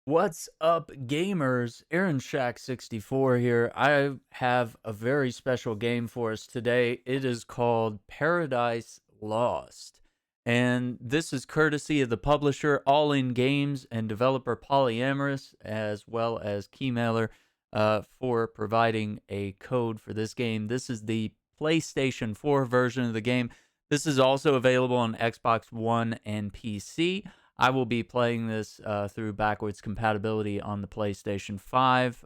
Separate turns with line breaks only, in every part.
What's up, gamers? Aaron Shack64 here. I have a very special game for us today. It is called Paradise Lost. And this is courtesy of the publisher All In Games and developer PolyAmorous, as well as Keymailer, for providing a code for this game. This is the PlayStation 4 version of the game. This is also available on Xbox One and PC. I will be playing this through backwards compatibility on the PlayStation 5.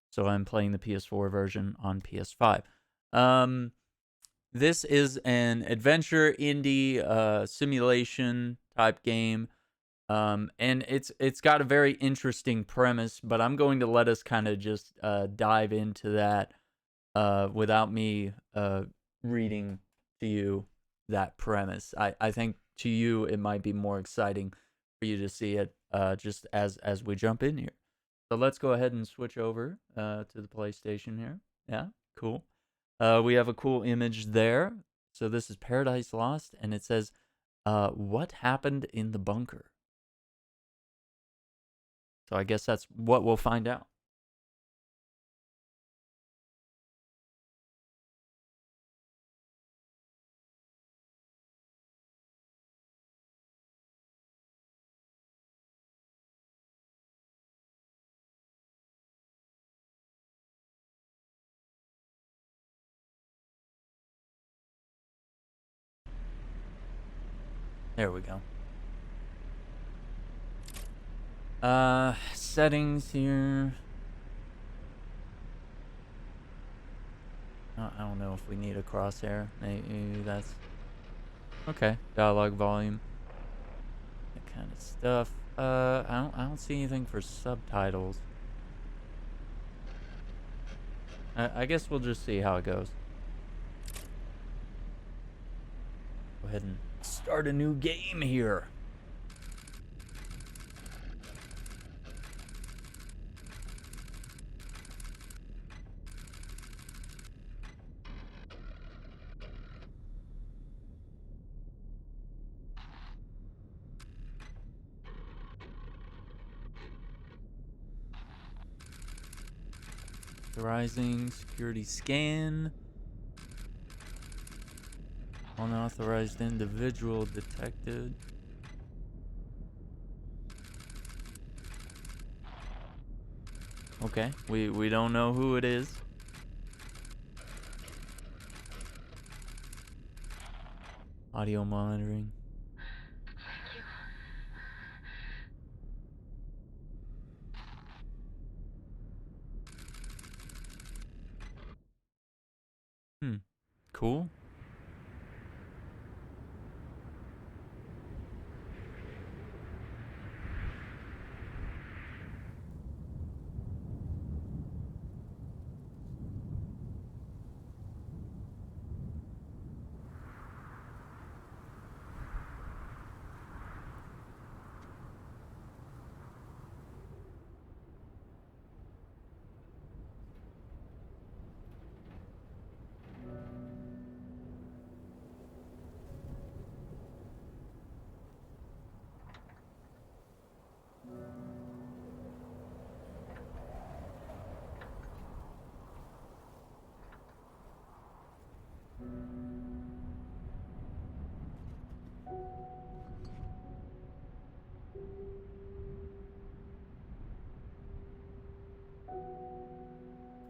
So I'm playing the PS4 version on PS5. This is an adventure indie simulation type game. And it's got a very interesting premise, but I'm going to let us kind of just dive into that without me reading to you that premise. I think to you it might be more exciting for you to see it just as we jump in here. So let's go ahead and switch over to the PlayStation here. Yeah, cool. We have a cool image there. So this is Paradise Lost, and it says, "What happened in the bunker?" So I guess that's what we'll find out. There we go. Settings here. I don't know if we need a crosshair. Maybe that's okay. Dialogue volume, that kind of stuff. I don't see anything for subtitles. I guess we'll just see how it goes. Go ahead and start a new game here. Authorizing security scan. Unauthorized individual detected. Okay, we don't know who it is. Audio monitoring. Cool.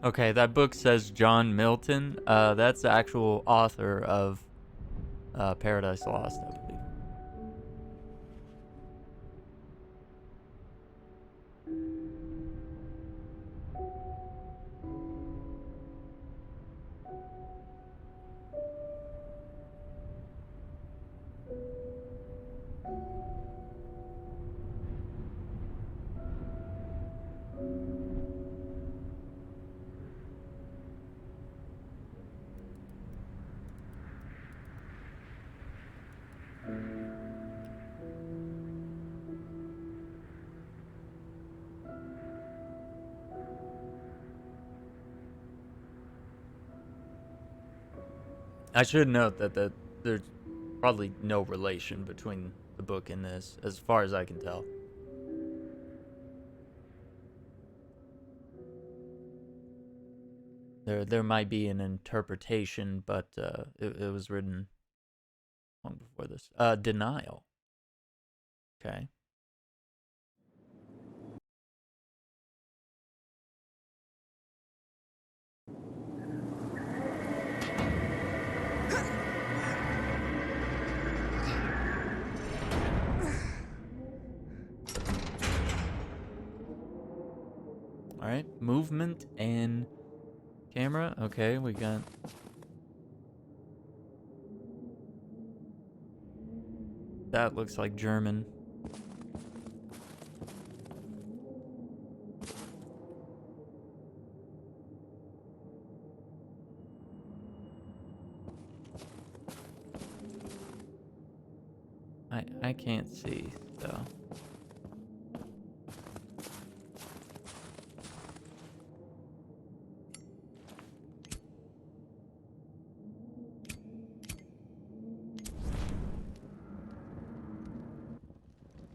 Okay, that book says John Milton. That's the actual author of Paradise Lost, I believe. I should note that there's probably no relation between the book and this, as far as I can tell. There might be an interpretation, but it was written long before this. Denial. Okay. All right, movement and camera. Okay, we got. That looks like German. I can't see, so.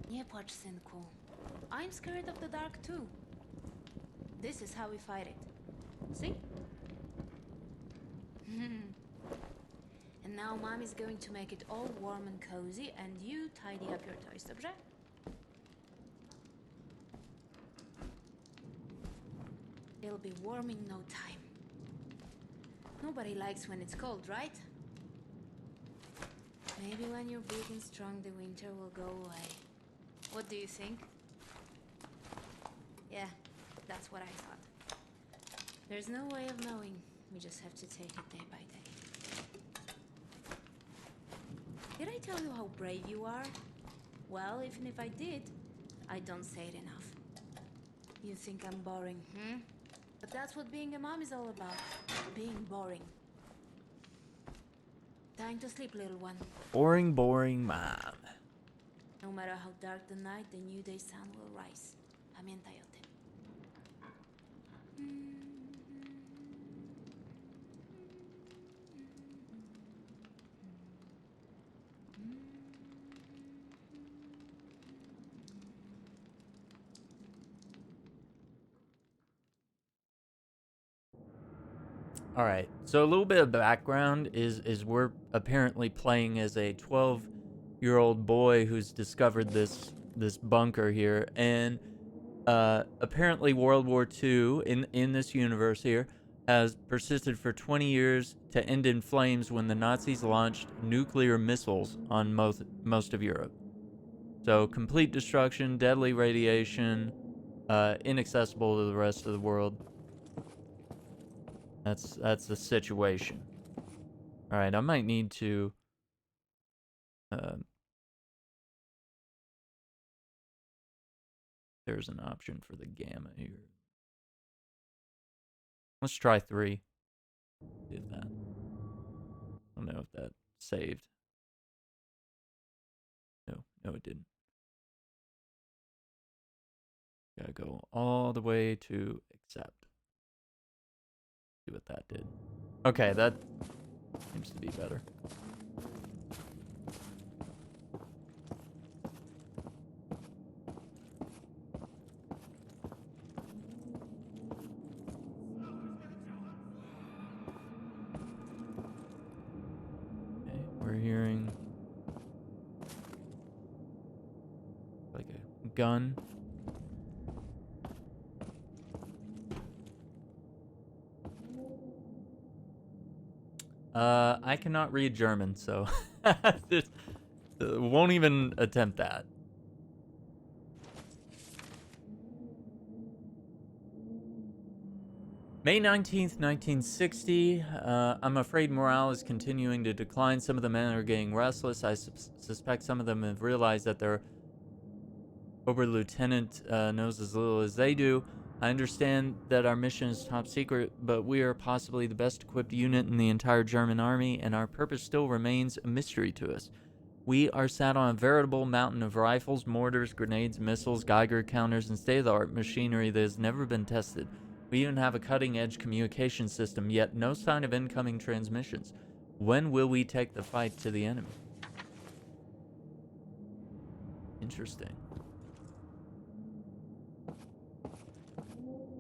Nie płacz, synku. I'm scared of the dark too. This is how we fight it. See? And now Mommy's going to make it all warm and cozy, and you tidy up your toys, dobrze? It'll be warm in no time. Nobody likes when it's cold, right? Maybe when you're big and strong, the winter will go away. What do you think? Yeah, that's what I thought. There's no way of knowing. We just have to take it day by day. Did I tell you how brave you are? Well, even if I did, I don't say it enough. You think I'm boring, hmm? But that's what being a mom is all about. Being boring. Time to sleep, little one.
Boring, boring mom.
No matter how dark the night, the new day sun will rise. Pamiętaj o tym.
All right. So a little bit of background is we're apparently playing as a 12-year-old boy who's discovered this bunker here, and apparently World War II in this universe here has persisted for 20 years to end in flames when the Nazis launched nuclear missiles on most of Europe. So complete destruction, deadly radiation, inaccessible to the rest of the world. That's the situation. All right, I might need to. There's an option for the gamma here. Let's try 3. Did that? I don't know if that saved. No, it didn't. Gotta go all the way to accept. See what that did. Okay, that seems to be better. Okay, we're hearing like a gun. I cannot read German, so just, won't even attempt that. May 19th, 1960. I'm afraid morale is continuing to decline. Some of the men are getting restless. I suspect some of them have realized that their Oberlieutenant knows as little as they do. I understand that our mission is top secret, but we are possibly the best equipped unit in the entire German army, and our purpose still remains a mystery to us. We are sat on a veritable mountain of rifles, mortars, grenades, missiles, Geiger counters, and state-of-the-art machinery that has never been tested. We even have a cutting-edge communication system, yet no sign of incoming transmissions. When will we take the fight to the enemy? Interesting.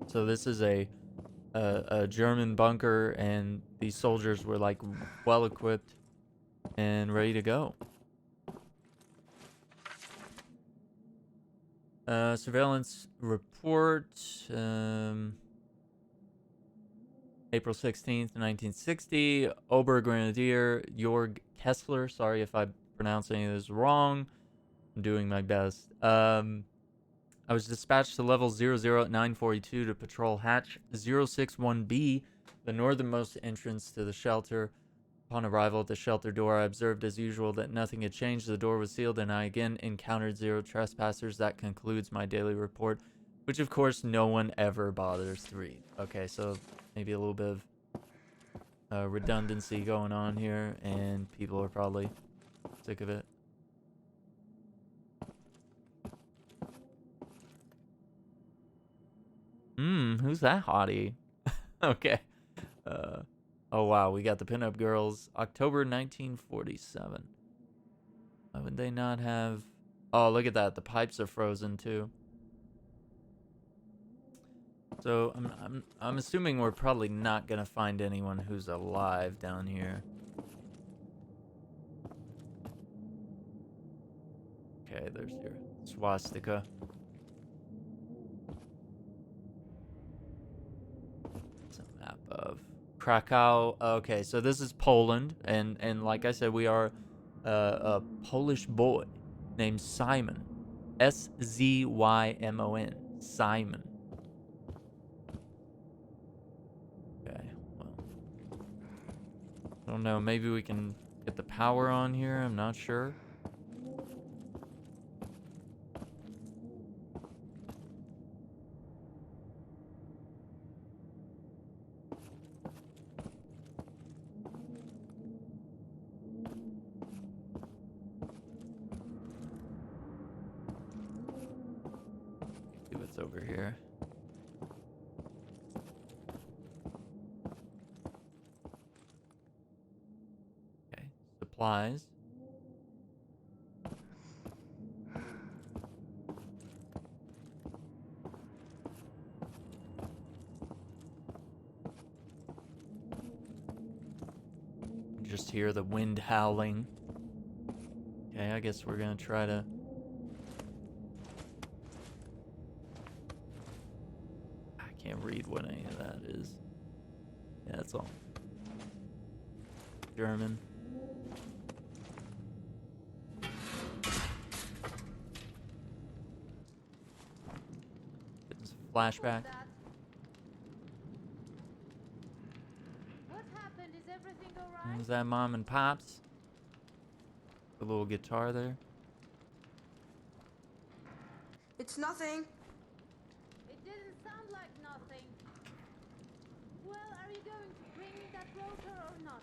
So this is a a German bunker, and these soldiers were like well equipped and ready to go. Surveillance report. April 16th, 1960. Obergrenadier Jorg Kessler. Sorry if I pronounce any of this wrong. I'm doing my best. I was dispatched to level 00 at 9:42 to patrol hatch 061B, the northernmost entrance to the shelter. Upon arrival at the shelter door, I observed as usual that nothing had changed. The door was sealed, and I again encountered 0 trespassers. That concludes my daily report, which of course no one ever bothers to read. Okay, so maybe a little bit of redundancy going on here, and people are probably sick of it. Who's that hottie? Okay. Oh wow, we got the pinup girls. October 1947. Why would they not have... Oh, look at that. The pipes are frozen too. So I'm assuming we're probably not gonna find anyone who's alive down here. Okay, there's your swastika. It's a map of Krakow. Okay, so this is Poland, and like I said, we are a Polish boy named Simon. Szymon. Simon. Okay, well, I don't know. Maybe we can get the power on here. I'm not sure. See what's over here. Okay, supplies. Just hear the wind howling. Okay, I guess we're gonna try to... I can't read what any of that is. Yeah, that's all German. It's a flashback.
What happened? Is everything alright?
Was that Mom and Pops? The little guitar there.
It's nothing.
It didn't sound like nothing. Well, are you going to bring me that rotor or not?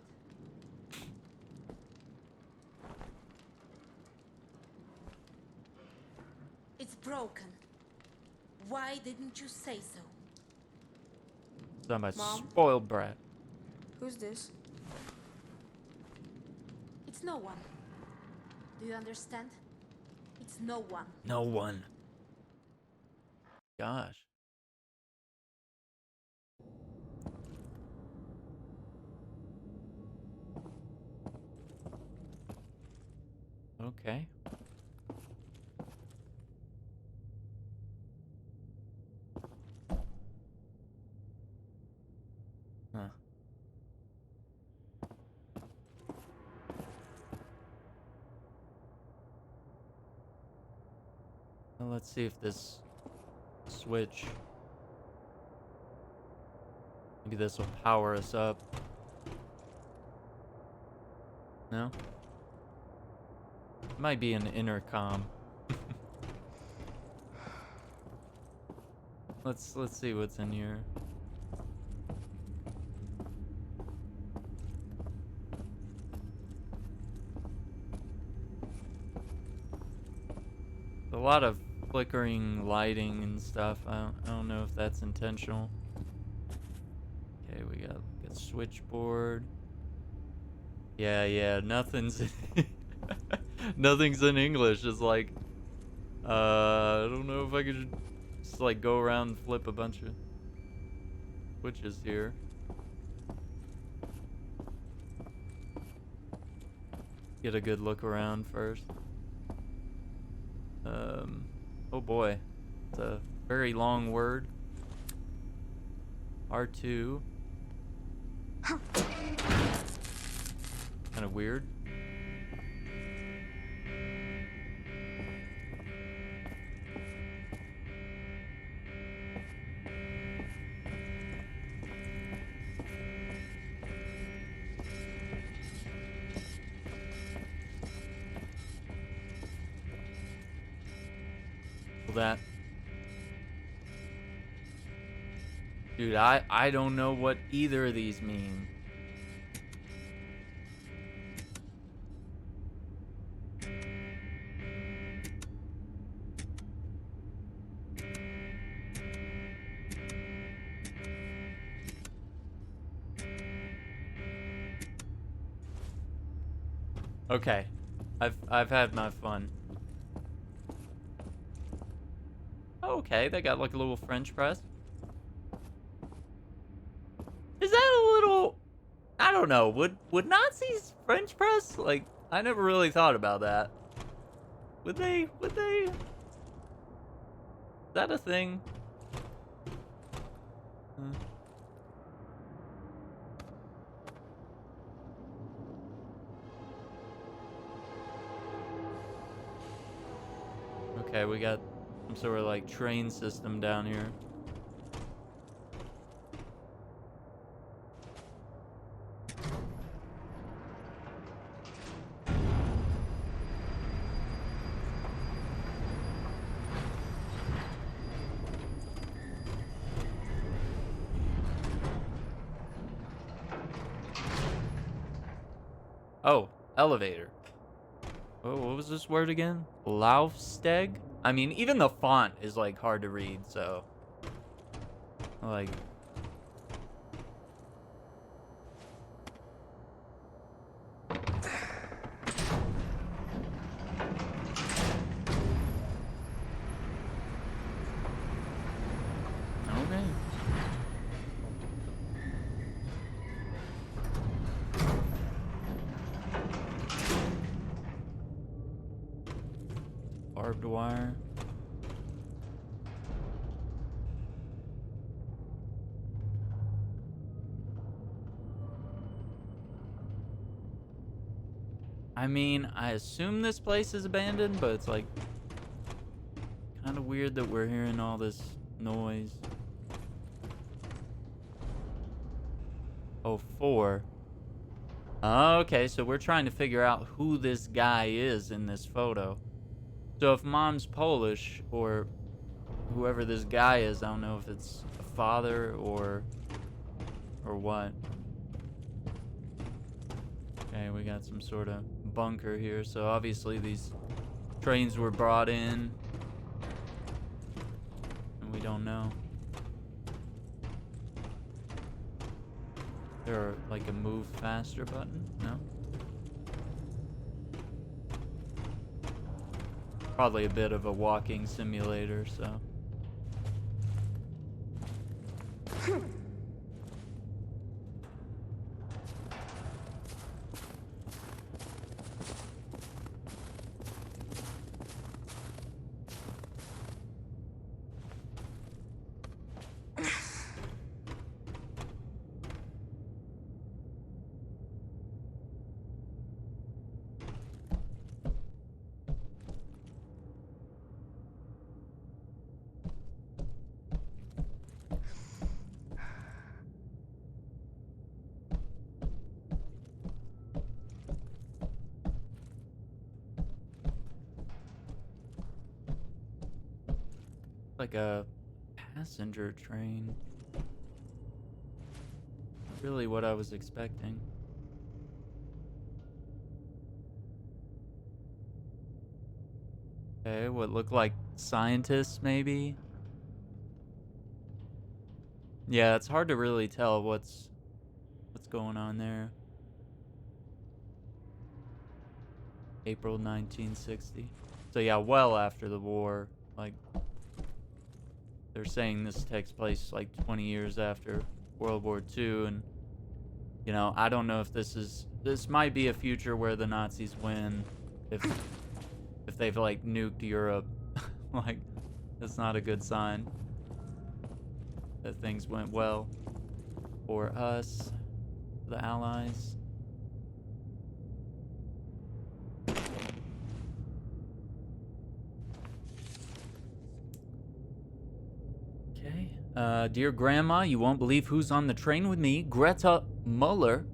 It's broken. Why didn't you say so?
Done by
Mom?
spoiled brat.
Who's this?
It's no one. Do you understand? It's no one.
No one. Gosh. Okay. Huh. Well, let's see if this switch... Maybe this will power us up. No? It might be an intercom. Let's see what's in here. A lot of flickering lighting and stuff. I don't know if that's intentional. Okay, we got a switchboard. Yeah, nothing's nothing's in English. It's like I don't know if I could just like go around and flip a bunch of... switches here. Get a good look around first. Oh boy. It's a very long word. R2. Kind of weird. That. Dude, I don't know what either of these mean. Okay. I've had my fun. Okay, they got like a little French press. Is that a little... I don't know. Would Nazis French press? Like, I never really thought about that. Would they? Is that a thing? Okay, we got some sort of like train system down here. Oh, elevator. Oh, what was this word again? Laufsteg? I mean, even the font is like hard to read, so like okay. Barbed wire. I mean, I assume this place is abandoned, but it's like kind of weird that we're hearing all this noise. Oh, 4. Okay, so we're trying to figure out who this guy is in this photo. So if Mom's Polish, or whoever this guy is, I don't know if it's a father or what. Okay, we got some sort of bunker here, so obviously these trains were brought in, and we don't know. There like a move faster button? No? Probably a bit of a walking simulator, so. Like a passenger train. Not really what I was expecting. Okay, what look like scientists maybe? Yeah, it's hard to really tell what's going on there. April 1960. So yeah, well after the war. Like, they're saying this takes place like 20 years after World War II, and I don't know if this might be a future where the Nazis win, if they've like nuked Europe. Like, that's not a good sign that things went well for us, the Allies. Okay. Dear Grandma, you won't believe who's on the train with me. Greta Muller.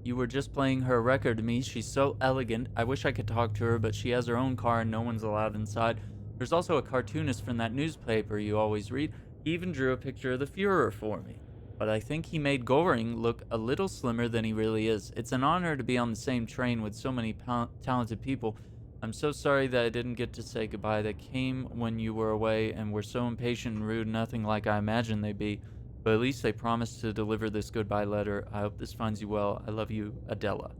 You were just playing her record to me. She's so elegant. I wish I could talk to her, but she has her own car and no one's allowed inside. There's also a cartoonist from that newspaper you always read. He even drew a picture of the Fuhrer for me. But I think he made Goring look a little slimmer than he really is. It's an honor to be on the same train with so many talented people. I'm so sorry that I didn't get to say goodbye. They came when you were away and were so impatient and rude, nothing like I imagined they'd be. But at least they promised to deliver this goodbye letter. I hope this finds you well. I love you, Adela.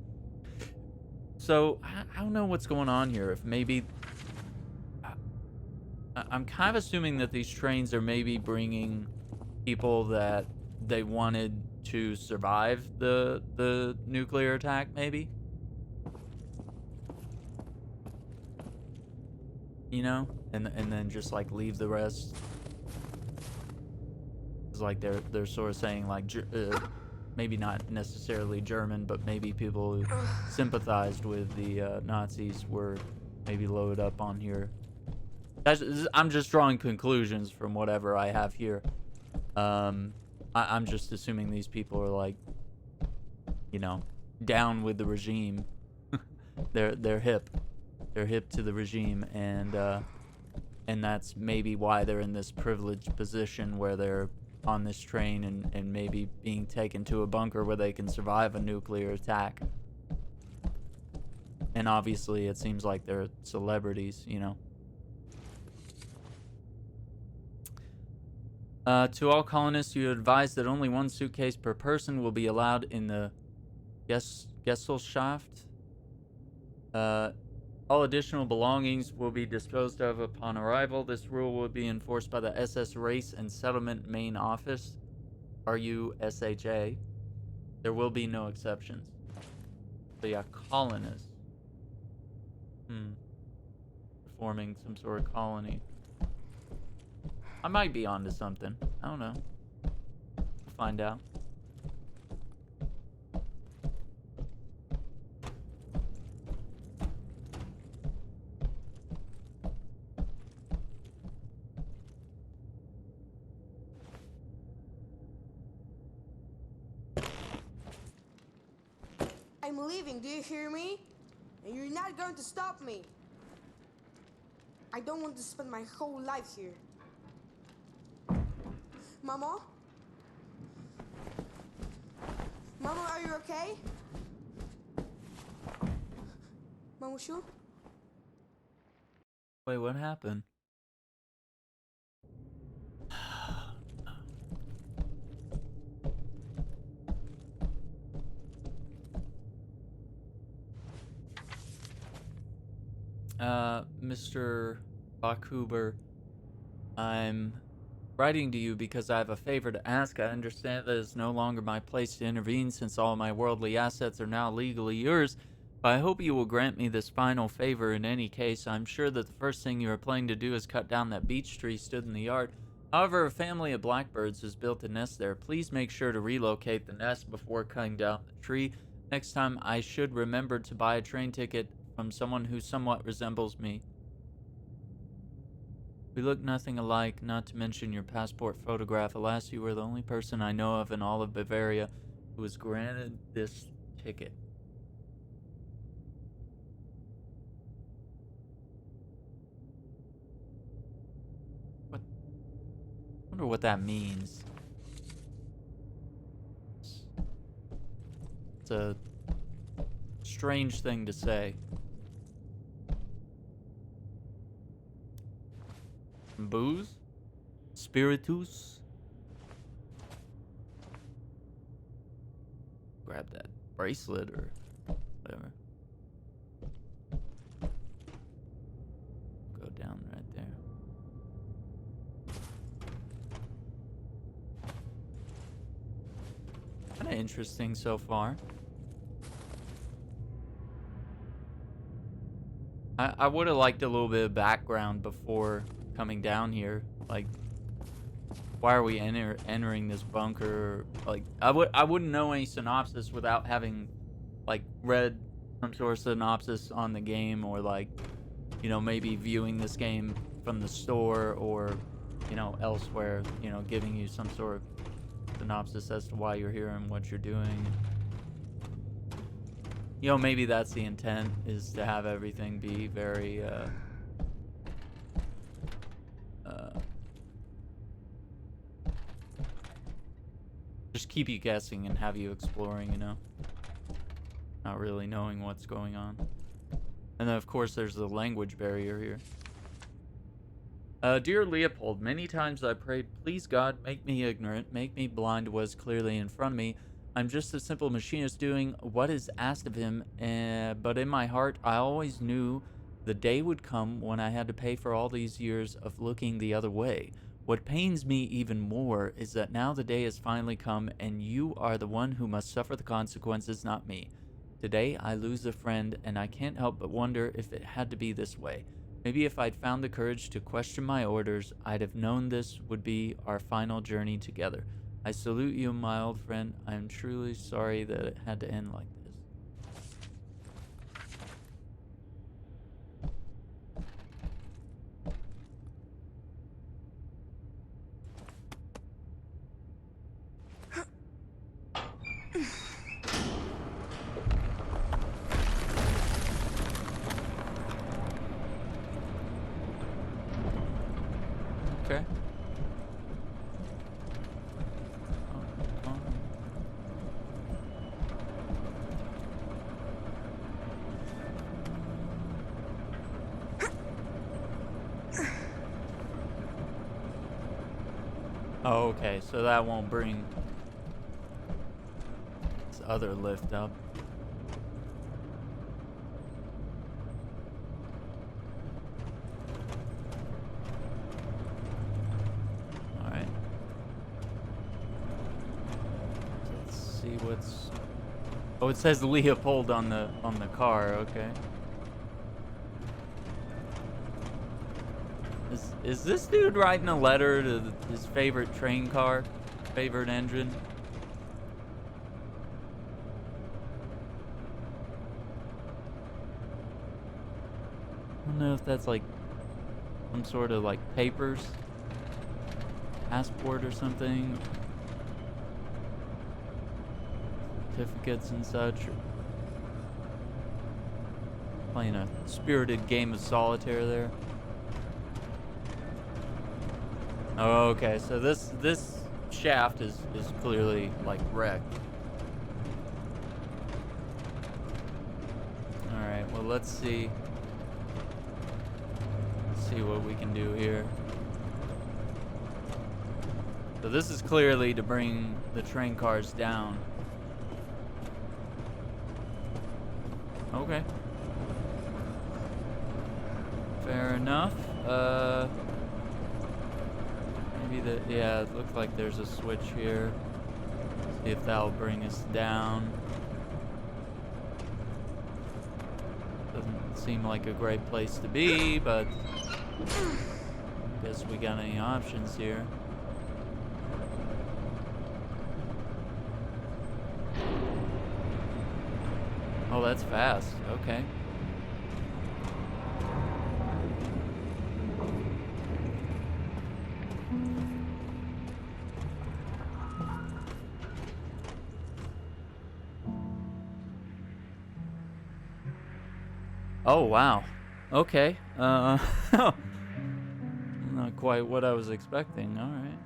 So, I don't know what's going on here. If maybe... I'm kind of assuming that these trains are maybe bringing people that they wanted to survive the nuclear attack, maybe? And then just, like, leave the rest. It's like they're sort of saying, like, maybe not necessarily German, but maybe people who sympathized with the Nazis were maybe loaded up on here. I'm just drawing conclusions from whatever I have here. I'm just assuming these people are like, down with the regime. They're hip. They're hip to the regime, and that's maybe why they're in this privileged position where they're on this train and maybe being taken to a bunker where they can survive a nuclear attack. And obviously it seems like they're celebrities, To all colonists, you advise that only one suitcase per person will be allowed in the Gesellschaft. All additional belongings will be disposed of upon arrival. This rule will be enforced by the SS Race and Settlement Main Office, RUSHA. There will be no exceptions. So yeah, colonists. Forming some sort of colony. I might be onto something. I don't know. We'll find out.
I'm leaving, do you hear me? And you're not going to stop me. I don't want to spend my whole life here. Mama? Mama, are you okay? Mamushu?
Wait, what happened? Mr. Bakuber, I'm writing to you because I have a favor to ask. I understand that it's no longer my place to intervene since all my worldly assets are now legally yours, but I hope you will grant me this final favor in any case. I'm sure that the first thing you are planning to do is cut down that beech tree stood in the yard. However, a family of blackbirds has built a nest there. Please make sure to relocate the nest before cutting down the tree. Next time, I should remember to buy a train ticket from someone who somewhat resembles me. We look nothing alike, not to mention your passport photograph. Alas, you are the only person I know of in all of Bavaria who was granted this ticket. What? I wonder what that means. It's a strange thing to say. Booze? Spiritus? Grab that bracelet or whatever. Go down right there. of interesting so far. I would have liked a little bit of background before coming down here. Like, why are we entering this bunker? Like, I wouldn't know any synopsis without having, like, read some sort of synopsis on the game, or like, you know, maybe viewing this game from the store, or, you know, elsewhere, you know, giving you some sort of synopsis as to why you're here and what you're doing. You know, maybe that's the intent, is to have everything be very, just keep you guessing and have you exploring, you know? Not really knowing what's going on. And then, of course, there's the language barrier here. Dear Leopold, many times I prayed, please God, make me ignorant, make me blind to what is clearly in front of me. I'm just a simple machinist doing what is asked of him, but in my heart, I always knew the day would come when I had to pay for all these years of looking the other way. What pains me even more is that now the day has finally come, and you are the one who must suffer the consequences, not me. Today, I lose a friend, and I can't help but wonder if it had to be this way. Maybe if I'd found the courage to question my orders, I'd have known this would be our final journey together. I salute you, my old friend. I am truly sorry that it had to end like this. Okay. Oh, okay, so that won't bring this other lift up. Alright. Let's see what's... Oh, it says Leopold on the car, okay. Is this dude writing a letter to his favorite train car? Favorite engine? I don't know if that's like some sort of like papers, passport or something, certificates and such. Or playing a spirited game of solitaire there. Oh, okay, so this shaft is clearly like wrecked. All right, well let's see what we can do here. So this is clearly to bring the train cars down. Okay. Fair enough. Maybe yeah, it looks like there's a switch here. See if that'll bring us down. Doesn't seem like a great place to be, but guess we got any options here. Oh, that's fast. Okay. Oh, wow. Okay. Not quite what I was expecting. All right.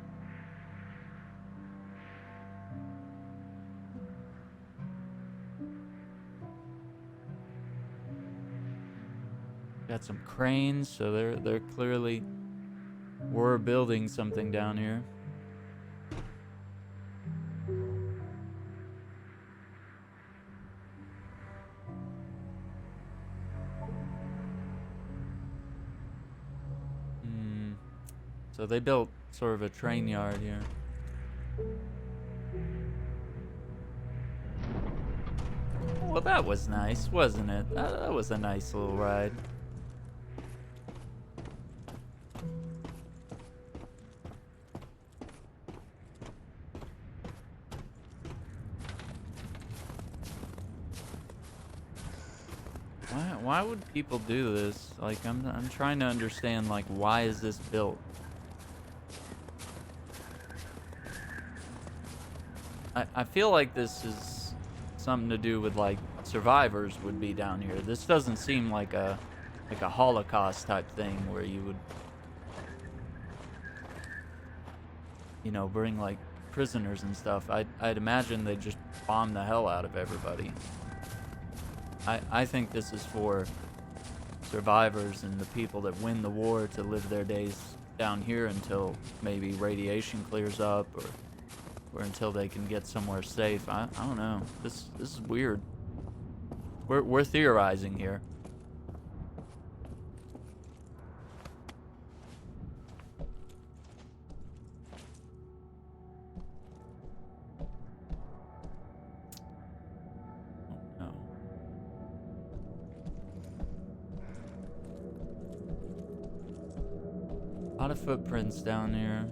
Got some cranes, so they're clearly were building something down here. So they built sort of a train yard here. well, that was nice, wasn't it? That was a nice little ride. Why would people do this? Like, I'm trying to understand, like, why is this built? I feel like this is something to do with, like, survivors would be down here. This doesn't seem like a Holocaust type thing where you would, you know, bring like prisoners and stuff. I'd imagine they'd just bomb the hell out of everybody. I think this is for survivors and the people that win the war to live their days down here until maybe radiation clears up or until they can get somewhere safe. I don't know. This is weird. We're theorizing here. Oh no. A lot of footprints down here.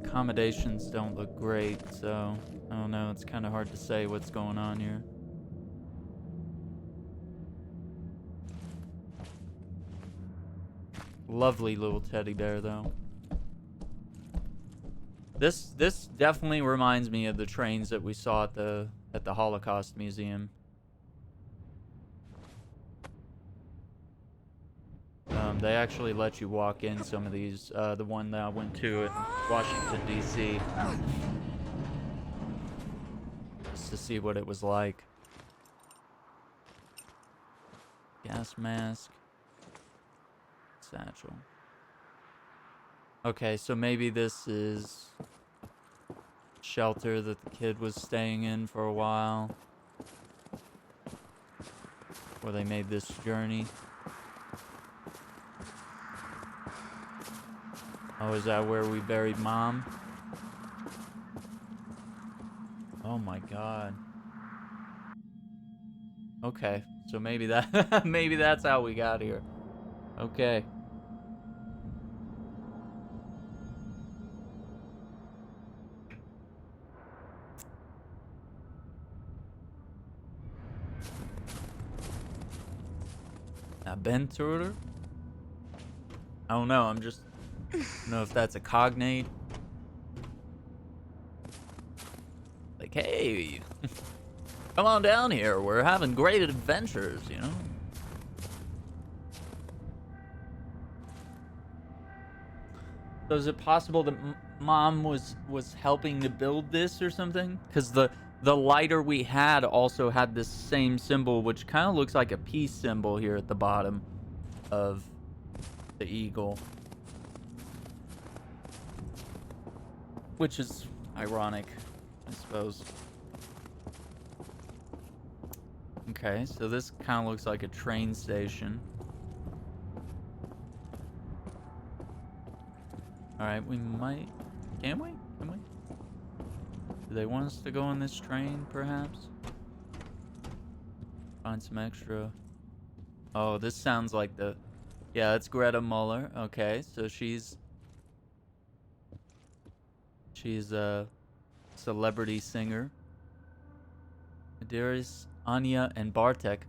Accommodations don't look great, so I don't know. It's kind of hard to say what's going on here. Lovely little teddy bear, though. This definitely reminds me of the trains that we saw at the Holocaust Museum. They actually let you walk in some of these. The one that I went to in Washington, D.C. just to see what it was like. Gas mask. Satchel. Okay, so maybe this is shelter that the kid was staying in for a while. Where they made this journey. Oh, is that where we buried Mom? Oh my god. Okay, so maybe that maybe that's how we got here. Okay. Benturer? I don't know, I don't know if that's a cognate. Like, hey, come on down here. We're having great adventures, you know? So is it possible that Mom was helping to build this or something? Because the lighter we had also had this same symbol, which kind of looks like a peace symbol here at the bottom of the eagle. Which is ironic, I suppose. Okay, so this kind of looks like a train station. Alright, we might... Can we? Can we? Do they want us to go on this train, perhaps? Find some extra... Oh, this sounds like the... Yeah, it's Greta Muller. Okay, so she's a celebrity singer. Darius, Anya, and Bartek.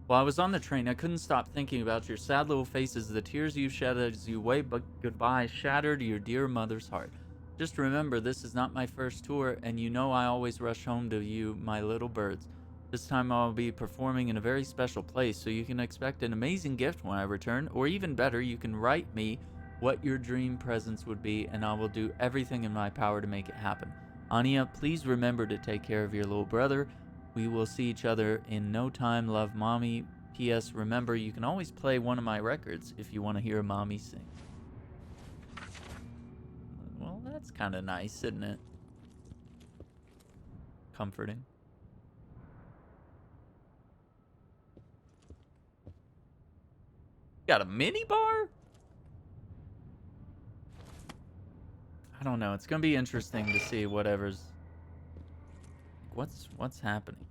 While I was on the train, I couldn't stop thinking about your sad little faces. The tears you shed as you waved goodbye shattered your dear mother's heart. Just remember, this is not my first tour, and you know I always rush home to you, my little birds. This time I'll be performing in a very special place, so you can expect an amazing gift when I return, or even better, you can write me what your dream presents would be, and I will do everything in my power to make it happen. Anya, please remember to take care of your little brother. We will see each other in no time. Love, Mommy. P.S. Remember, you can always play one of my records if you want to hear Mommy sing. Well, that's kind of nice, isn't it? Comforting. Got a mini bar? I don't know. It's gonna be interesting to see whatever's... What's happening?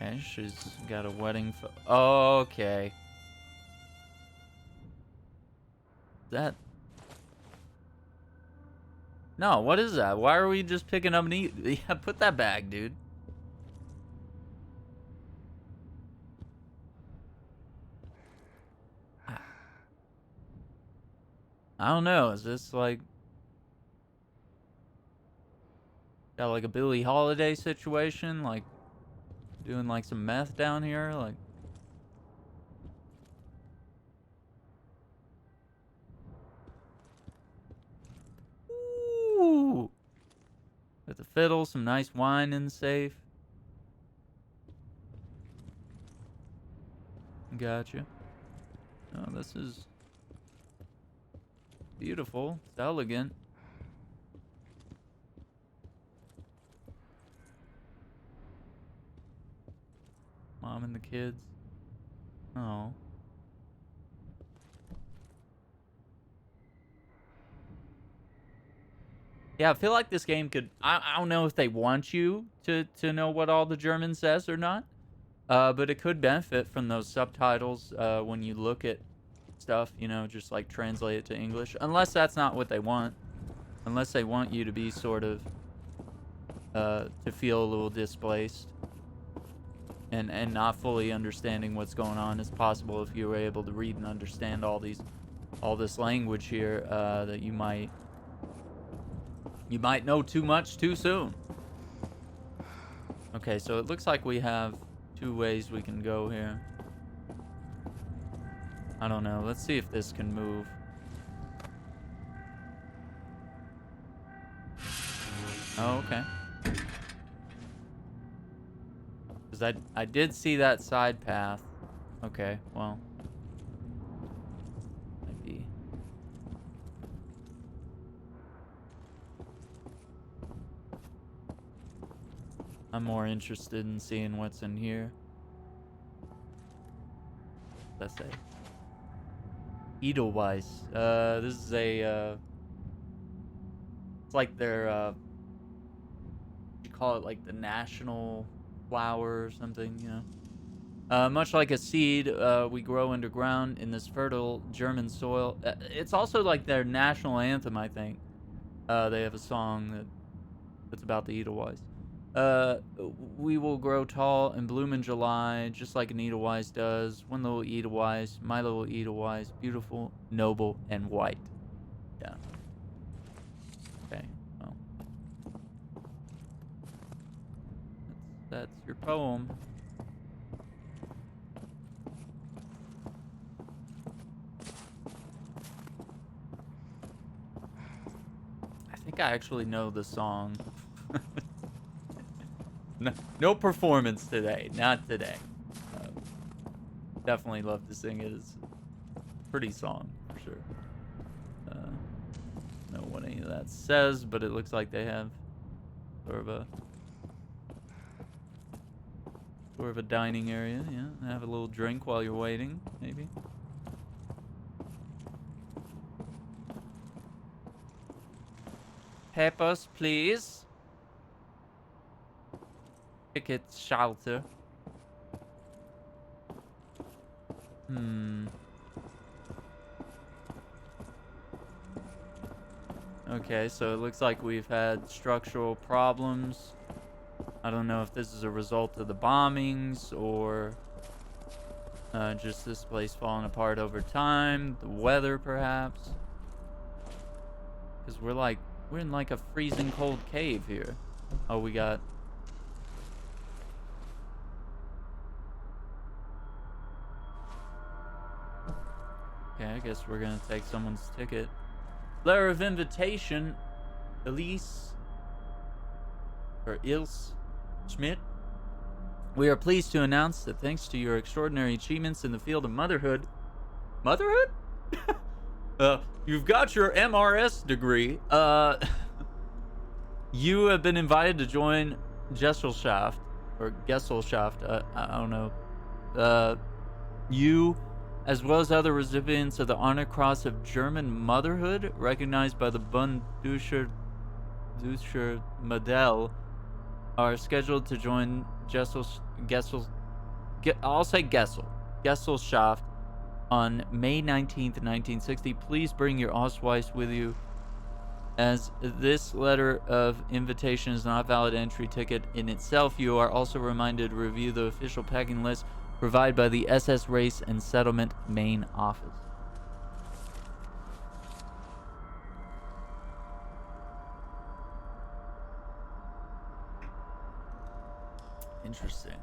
Okay, she's got a wedding okay. That... No, what is that? Why are we just picking up and eat? Yeah, put that back, dude. I don't know. Is this like... Got like a Billie Holiday situation? Like, doing like some meth down here? Like... Ooh! With the fiddle, some nice wine in the safe. Gotcha. Oh, this is... beautiful. It's elegant. Mom and the kids. Oh. Yeah, I feel like this game could... I don't know if they want you to know what all the German says or not. But it could benefit from those subtitles when you look at stuff, you know, just like translate it to English. Unless that's not what they want. Unless they want you to be sort of... to feel a little displaced. And not fully understanding what's going on. It's possible if you were able to read and understand all this language here, that you might know too much too soon. Okay, so it looks like we have 2 ways we can go here. I don't know. Let's see if this can move. Oh, okay. Because I did see that side path. Okay, well. Maybe. I'm more interested in seeing what's in here. Let's say. Edelweiss. This is a, it's like their, you call it like the national flower or something, you know. Much like a seed, we grow underground in this fertile German soil. It's also like their national anthem, I think. They have a song that's about the Edelweiss. We will grow tall and bloom in July, just like an Edelweiss does. One little Edelweiss, my little Edelweiss, beautiful, noble, and white. Yeah. Okay, well. That's your poem. I think I actually know the song. No performance today. Not today. Definitely love to sing it. It's a pretty song, for sure. Don't know what any of that says, but it looks like they have sort of a dining area. Yeah, have a little drink while you're waiting, maybe. Peppers, please. Ticket shelter. Okay, so it looks like we've had structural problems. I don't know if this is a result of the bombings or just this place falling apart over time. The weather, perhaps. Because we're in like a freezing cold cave here. Oh, we got... Okay, I guess we're gonna take someone's ticket. Letter of invitation, Elise, or Ilse Schmidt. We are pleased to announce that thanks to your extraordinary achievements in the field of motherhood, you've got your MRS degree. You have been invited to join Gesellschaft, or Gesellschaft, I don't know. You, as well as other recipients of the Honor Cross of German Motherhood, recognized by the Bund Deutscher Modell, are scheduled to join Gesselshaft on May 19th, 1960. Please bring your Ausweis with you, as this letter of invitation is not a valid entry ticket in itself. You are also reminded to review the official packing list provided by the SS Race and Settlement main office. Interesting.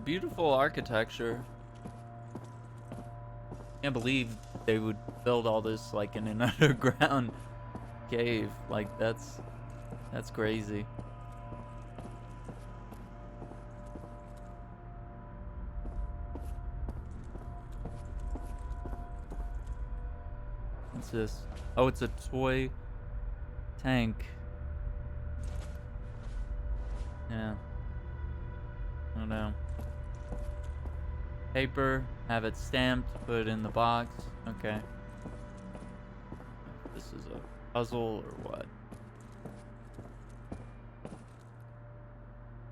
Beautiful architecture. Can't believe they would build all this like in an underground cave. Like that's crazy. What's this? Oh, it's a toy tank. Yeah. I don't know. Paper, have it stamped, put it in the box. Okay. This is a puzzle or what?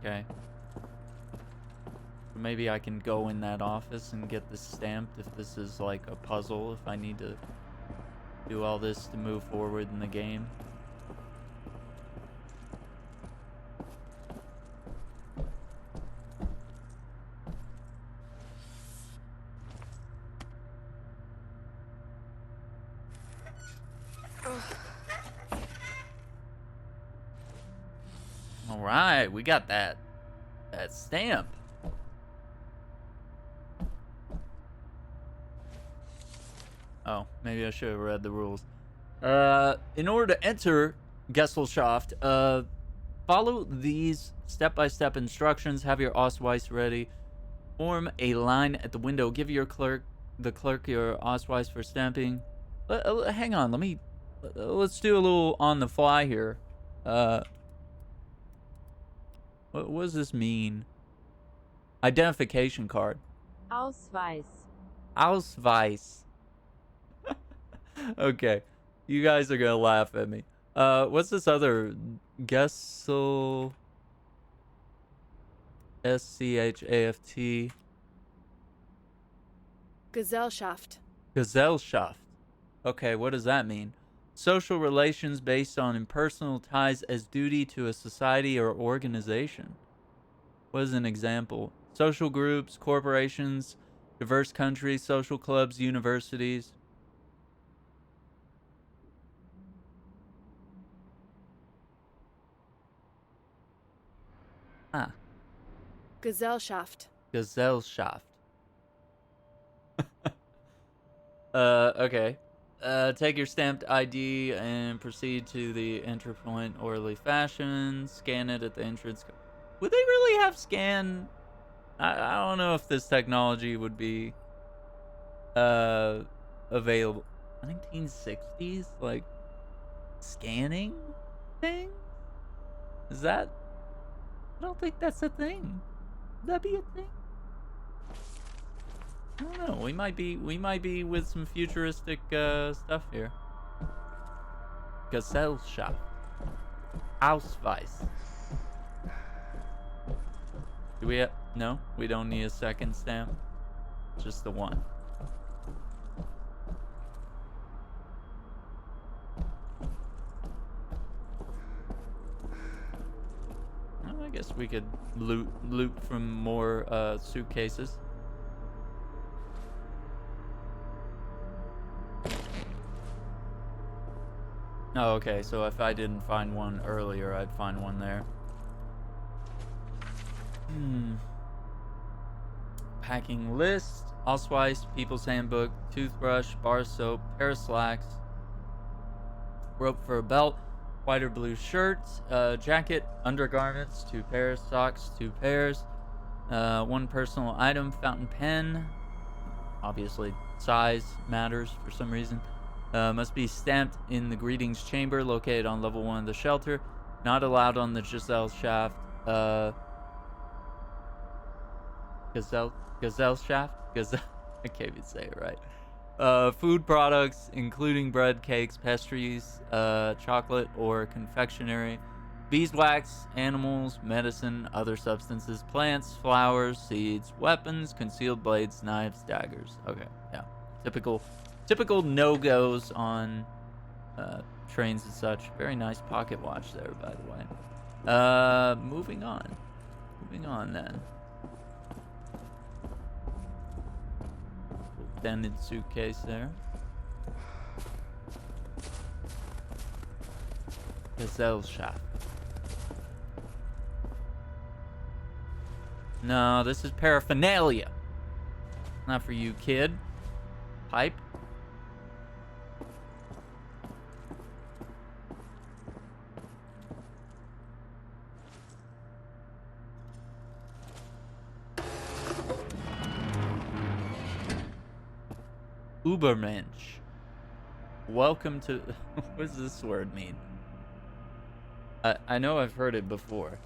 Okay. Maybe I can go in that office and get this stamped if this is like a puzzle, if I need to do all this to move forward in the game. All right, we got that stamp. Oh, maybe I should have read the rules. In order to enter Gesellschaft, follow these step-by-step instructions. Have your Ausweis ready. Form a line at the window. Give the clerk your Ausweis for stamping. Hang on, let's do a little on the fly here. What does this mean? Identification card.
Ausweis.
Ausweis. Okay. You guys are gonna laugh at me. What's this other? Gessel... S-C-H-A-F-T.
Gesellschaft.
Gesellschaft. Okay, what does that mean? Social relations based on impersonal ties as duty to a society or organization. What is an example? Social groups, corporations, diverse countries, social clubs, universities. Ah.
Gesellschaft.
Gesellschaft. Okay. Take your stamped ID and proceed to the entry point orderly fashion. Scan it at the entrance. Would they really have scan? I don't know if this technology would be available. 1960s? Like, scanning thing? Is that... I don't think that's a thing. Would that be a thing? I don't know. We might be with some futuristic stuff here. Gesellschaft. Ausweis. Do we have... No, we don't need a second stamp. Just the one. Well, I guess we could loot from more suitcases. Oh, okay, so if I didn't find one earlier, I'd find one there. Packing list, Ausweis, People's Handbook, toothbrush, bar soap, pair of slacks, rope for a belt, white or blue shirt, jacket, undergarments, 2 pairs, socks, 2 pairs, 1 personal item, fountain pen, obviously size matters for some reason. Must be stamped in the greetings chamber located on level 1 of the shelter. Not allowed on the Gesellschaft. Gesellschaft? I can't even say it right. Food products, including bread, cakes, pastries, chocolate, or confectionery, beeswax, animals, medicine, other substances, plants, flowers, seeds, weapons, concealed blades, knives, daggers. Okay, yeah. Typical no-goes on trains and such. Very nice pocket watch there, by the way. Moving on. Moving on then. Little dented suitcase there. Gesellschaft. No, this is paraphernalia. Not for you, kid. Pipe. Ubermensch. Welcome to... What does this word mean? I know I've heard it before.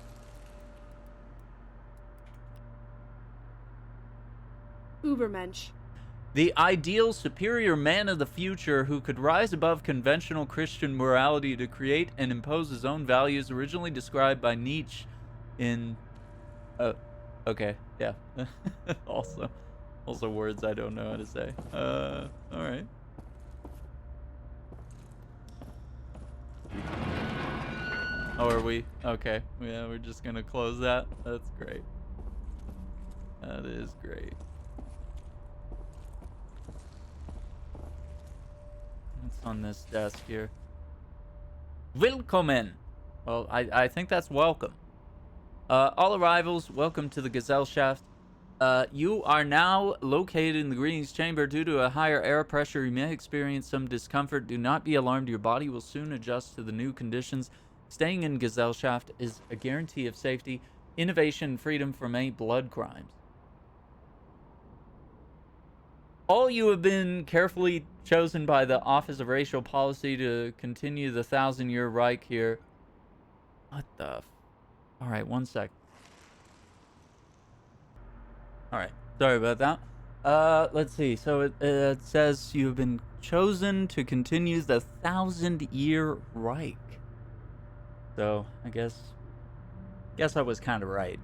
Ubermensch.
The ideal superior man of the future who could rise above conventional Christian morality to create and impose his own values, originally described by Nietzsche in... okay, yeah. Also words I don't know how to say. Alright. Oh, are we? Okay. Yeah, we're just gonna close that. That's great. That is great. What's on this desk here? Willkommen! Well, I think that's welcome. All arrivals, welcome to the Gesellschaft. You are now located in the greetings chamber. Due to a higher air pressure, you may experience some discomfort. Do not be alarmed. Your body will soon adjust to the new conditions. Staying in Gesellschaft is a guarantee of safety, innovation, and freedom from any blood crimes. All you have been carefully chosen by the Office of Racial Policy to continue the 1,000-year Reich here. What the... Alright, one sec. Alright, sorry about that. Let's see. So it says you've been chosen to continue the 1,000-year Reich. So, I guess I was kind of right.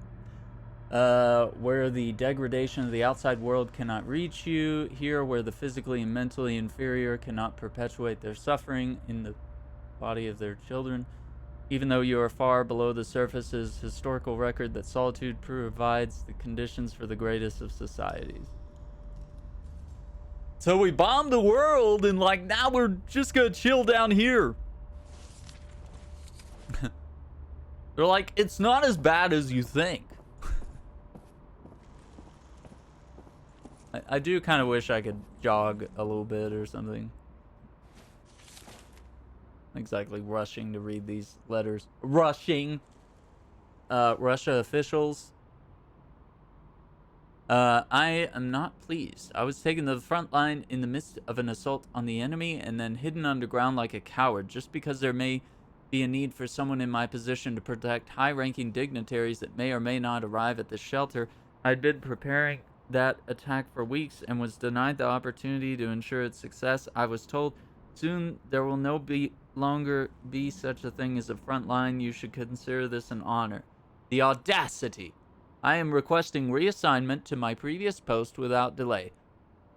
Where the degradation of the outside world cannot reach you. Here, where the physically and mentally inferior cannot perpetuate their suffering in the body of their children. Even though you are far below the surface's historical record that solitude provides the conditions for the greatest of societies. So we bombed the world and like now we're just gonna chill down here. They're like, it's not as bad as you think. I do kind of wish I could jog a little bit or something. Exactly, rushing to read these letters. Rushing. Russia officials. I am not pleased. I was taken to the front line in the midst of an assault on the enemy and then hidden underground like a coward just because there may be a need for someone in my position to protect high-ranking dignitaries that may or may not arrive at the shelter. I'd been preparing that attack for weeks and was denied the opportunity to ensure its success. I was told soon there will no longer be such a thing as a front line. You should consider this an honor. The audacity! I am requesting reassignment to my previous post without delay.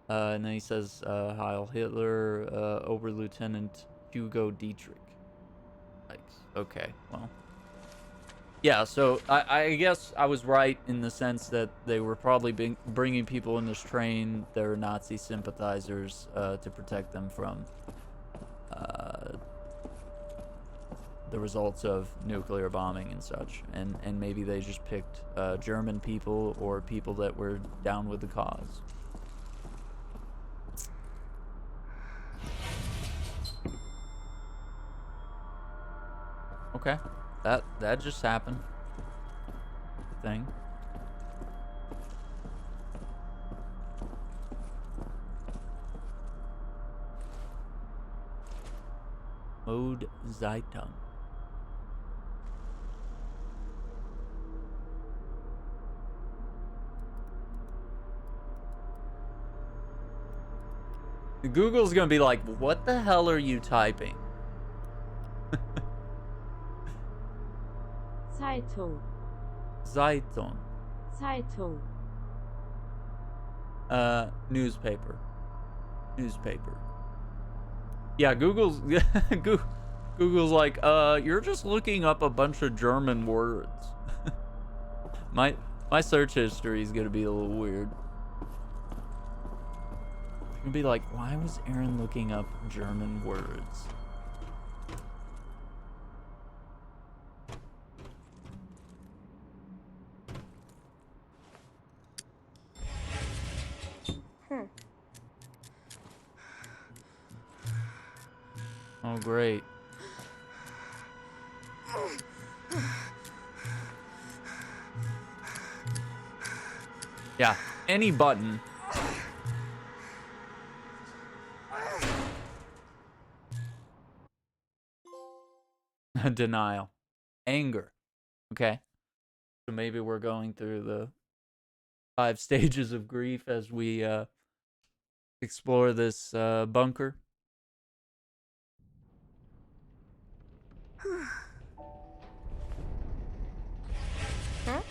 And then he says, Heil Hitler, Oberlieutenant Hugo Dietrich. Okay, well. Yeah, so I guess I was right in the sense that they were probably bringing people in this train, their Nazi sympathizers, to protect them from the results of nuclear bombing and such. And maybe they just picked German people or people that were down with the cause. Okay, that just happened. Thing. Mode Zeitung. Google's gonna be like, what the hell are you typing?
Zeitung,
Zeitung.
Zeitung,
Newspaper. Newspaper. Yeah, Google's Google's like, you're just looking up a bunch of German words. My search history is gonna be a little weird. It's gonna be like, why was Aaron looking up German words? Oh, great. Yeah, any button. Denial. Anger. Okay. So maybe we're going through the 5 stages of grief as we explore this bunker.
Huh?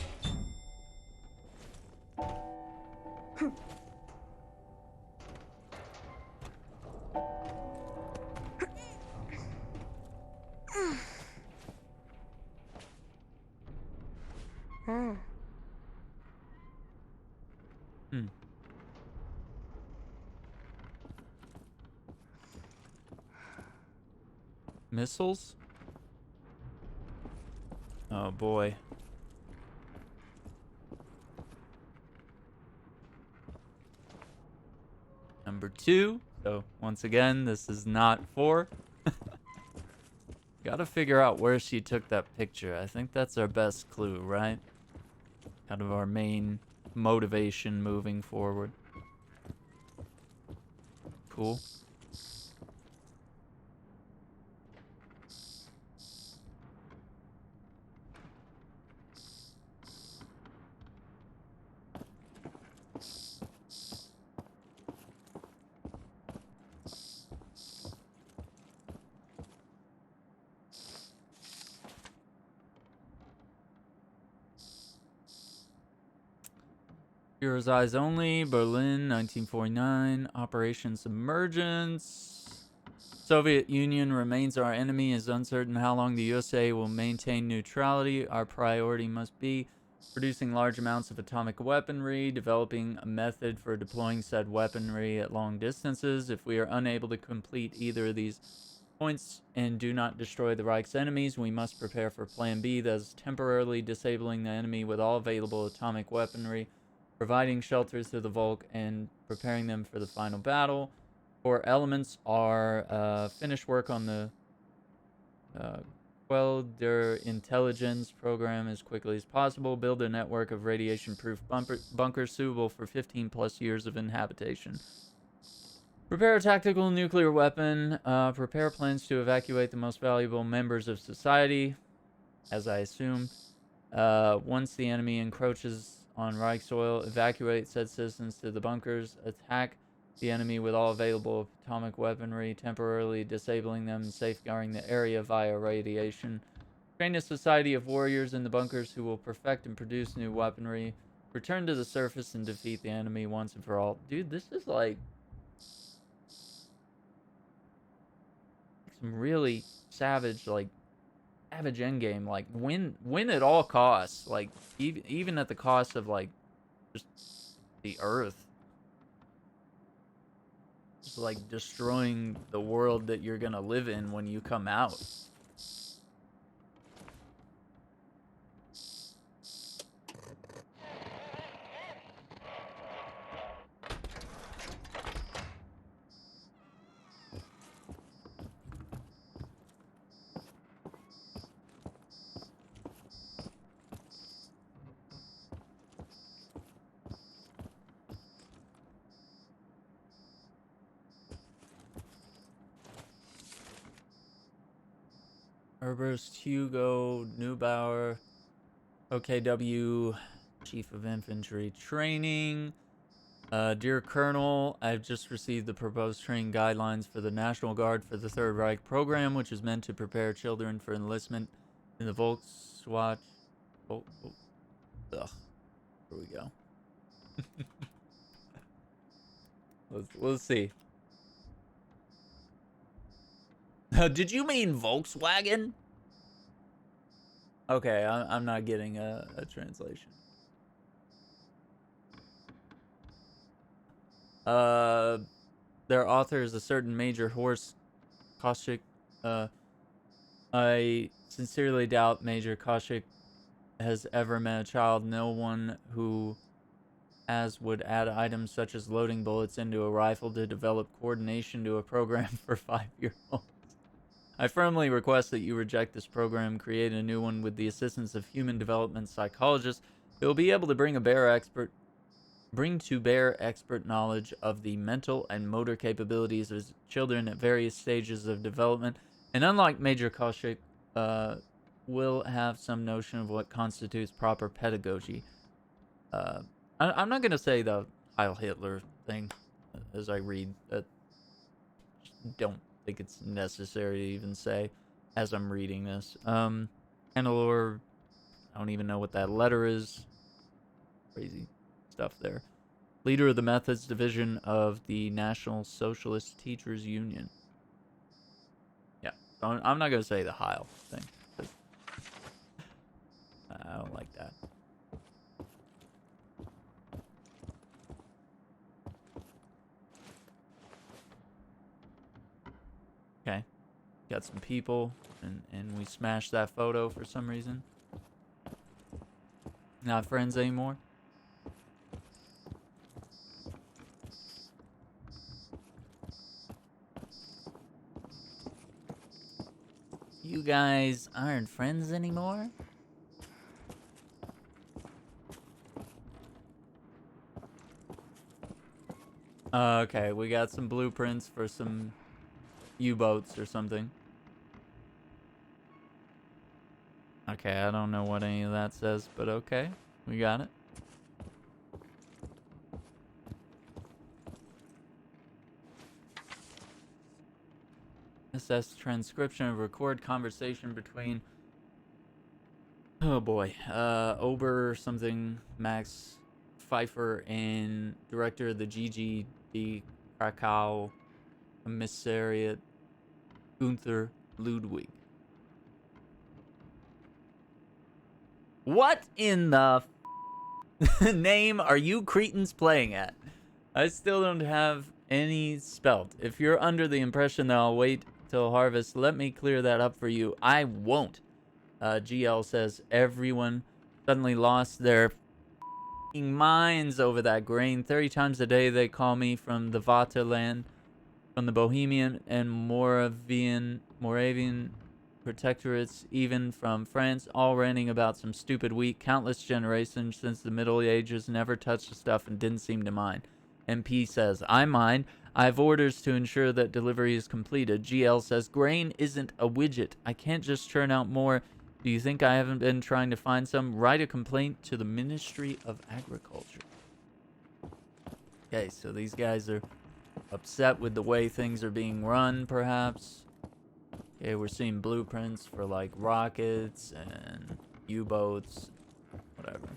Hmm. Missiles? Oh boy. Number 2. So once again, this is not 4. Gotta figure out where she took that picture. I think that's our best clue, right? Kind of our main motivation moving forward. Cool. Hero's Eyes Only, Berlin, 1949. Operation Submergence. Soviet Union remains our enemy. It's uncertain how long the USA will maintain neutrality. Our priority must be producing large amounts of atomic weaponry, developing a method for deploying said weaponry at long distances. If we are unable to complete either of these points and do not destroy the Reich's enemies, we must prepare for Plan B, that is temporarily disabling the enemy with all available atomic weaponry, providing shelters to the Volk, and preparing them for the final battle. Core elements are finish work on the their intelligence program as quickly as possible, build a network of radiation-proof bunkers suitable for 15 plus years of inhabitation. Prepare a tactical nuclear weapon. Prepare plans to evacuate the most valuable members of society, as I assume. Once the enemy encroaches on Reich soil, evacuate said citizens to the bunkers. Attack the enemy with all available atomic weaponry, temporarily disabling them and safeguarding the area via radiation. Train a society of warriors in the bunkers who will perfect and produce new weaponry. Return to the surface and defeat the enemy once and for all. Dude, this is like some really savage endgame, like win at all costs, like even at the cost of like just the earth, just like destroying the world that you're gonna live in when you come out. Herbert Hugo Neubauer, OKW, Chief of Infantry Training. Dear Colonel, I've just received the proposed training guidelines for the National Guard for the Third Reich program, which is meant to prepare children for enlistment in the Volkswagen. Oh, ugh. Here we go. Let's see. Did you mean Volkswagen? Okay, I'm not getting a translation. Their author is a certain Major Horst Koschik. I sincerely doubt Major Koschik has ever met a child. No one who as would add items such as loading bullets into a rifle to develop coordination to a program for 5-year-olds. I firmly request that you reject this program, create a new one with the assistance of human development psychologists who will be able to bring to bear expert knowledge of the mental and motor capabilities of children at various stages of development, and unlike Major Koschik, will have some notion of what constitutes proper pedagogy. I'm not going to say the Heil Hitler thing as I read. Don't think it's necessary to even say as I'm reading this. Hannelore, I don't even know what that letter is. Crazy stuff there. Leader of the Methods Division of the National Socialist Teachers Union. Yeah, I'm not going to say the Heil thing. I don't like that. Okay. Got some people, and we smashed that photo for some reason. Not friends anymore. You guys aren't friends anymore? Okay, we got some blueprints for some U-boats or something. Okay, I don't know what any of that says, but okay, we got it. Assess transcription of record conversation between, oh boy, Ober something, Max Pfeiffer, and director of the GGD Krakow Commissariat, Gunther Ludwig. What in the name are you cretins playing at? I still don't have any spelt. If you're under the impression that I'll wait till harvest, let me clear that up for you. I won't. GL says everyone suddenly lost their minds over that grain. 30 times a day they call me from the Vaterland, from the Bohemian and Moravian protectorates, even from France, all ranting about some stupid wheat. Countless generations since the Middle Ages never touched the stuff and didn't seem to mind. MP says, I mind. I have orders to ensure that delivery is completed. GL says, grain isn't a widget. I can't just churn out more. Do you think I haven't been trying to find some? Write a complaint to the Ministry of Agriculture. Okay, so these guys are upset with the way things are being run, perhaps. Okay, we're seeing blueprints for, like, rockets and U-boats, whatever.